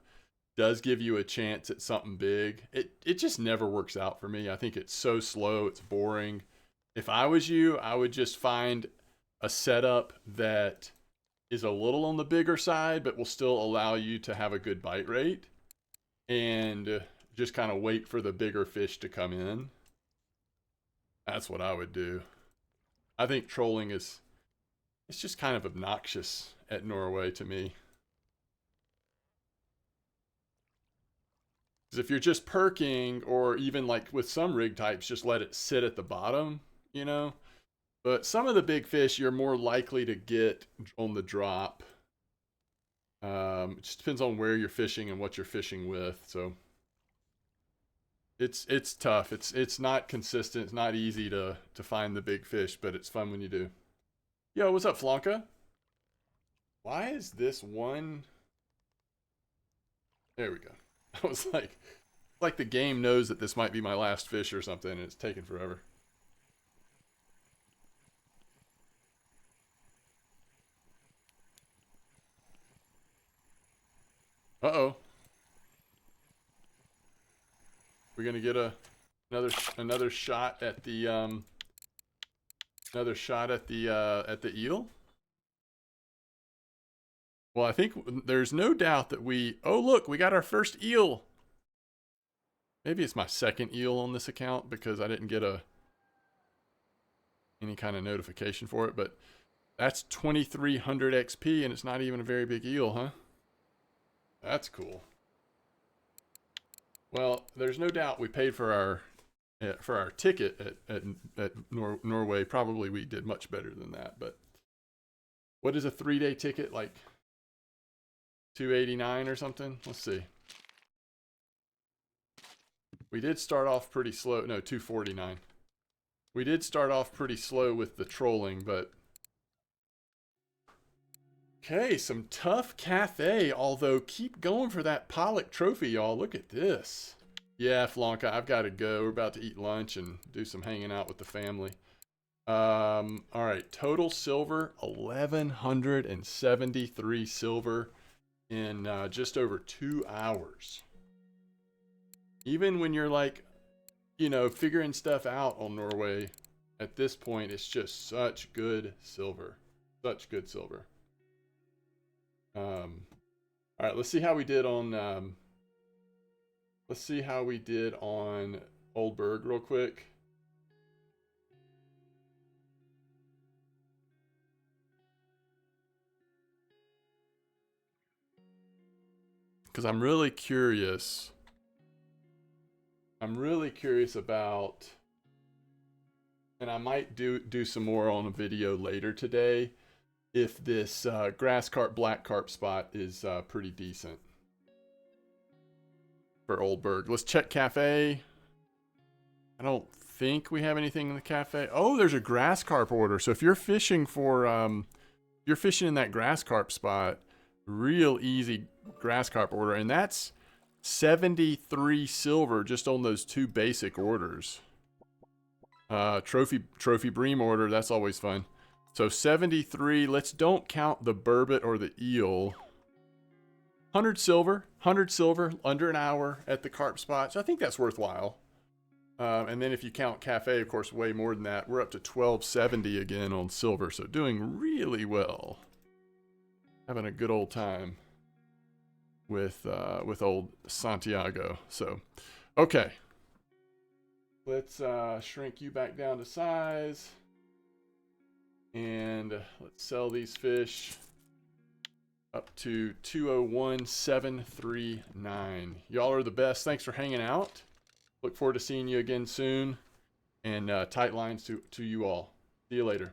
does give you a chance at something big. It just never works out for me. I think it's so slow, it's boring. If I was you, I would just find a setup that is a little on the bigger side, but will still allow you to have a good bite rate and just kind of wait for the bigger fish to come in. That's what I would do. I think trolling is, it's just kind of obnoxious at Norway to me. Because if you're just perking, or even like with some rig types, just let it sit at the bottom, you know, But some of the big fish you're more likely to get on the drop. It just depends on where you're fishing and what you're fishing with. So it's tough. It's not consistent. It's not easy to find the big fish, but it's fun when you do. Yo, what's up, Flanka? Why is this one? There we go. I was like the game knows that this might be my last fish or something, and it's taking forever. Uh-oh. We're gonna get another shot at the at the eel. Well, I think there's no doubt that oh look, we got our first eel. Maybe it's my second eel on this account because I didn't get any kind of notification for it, but that's 2300 XP and it's not even a very big eel, huh? That's cool. Well, there's no doubt we paid for our ticket at Norway. Probably we did much better than that, but what is a 3-day ticket, like 289 or something? Let's see. We did start off pretty slow. No, 249. We did start off pretty slow with the trolling, but okay, some tough cafe, although keep going for that pollock trophy, y'all. Look at this. Yeah, Flanka, I've got to go. We're about to eat lunch and do some hanging out with the family. All right, total silver, 1,173 silver in just over 2 hours. Even when you're like, you know, figuring stuff out on Norway, at this point, it's just such good silver. Such good silver. All right, let's see how we did on Oldberg real quick. Because I'm really curious. I'm really curious about, and I might do some more on a video later today, if this grass carp, black carp spot is pretty decent for Oldberg. Let's check cafe. I don't think we have anything in the cafe. Oh, there's a grass carp order. So if you're fishing for, you're fishing in that grass carp spot, real easy grass carp order, and that's 73 silver just on those 2 basic orders. Trophy bream order, that's always fun. So 73, don't count the burbot or the eel. 100 silver, under an hour at the carp spot. So I think that's worthwhile. And then if you count cafe, of course, way more than that. We're up to 1270 again on silver. So doing really well. Having a good old time with old Santiago. So, okay. Let's shrink you back down to size. And let's sell these fish up to 201,739. Y'all are the best. Thanks for hanging out. Look forward to seeing you again soon. And tight lines to you all. See you later.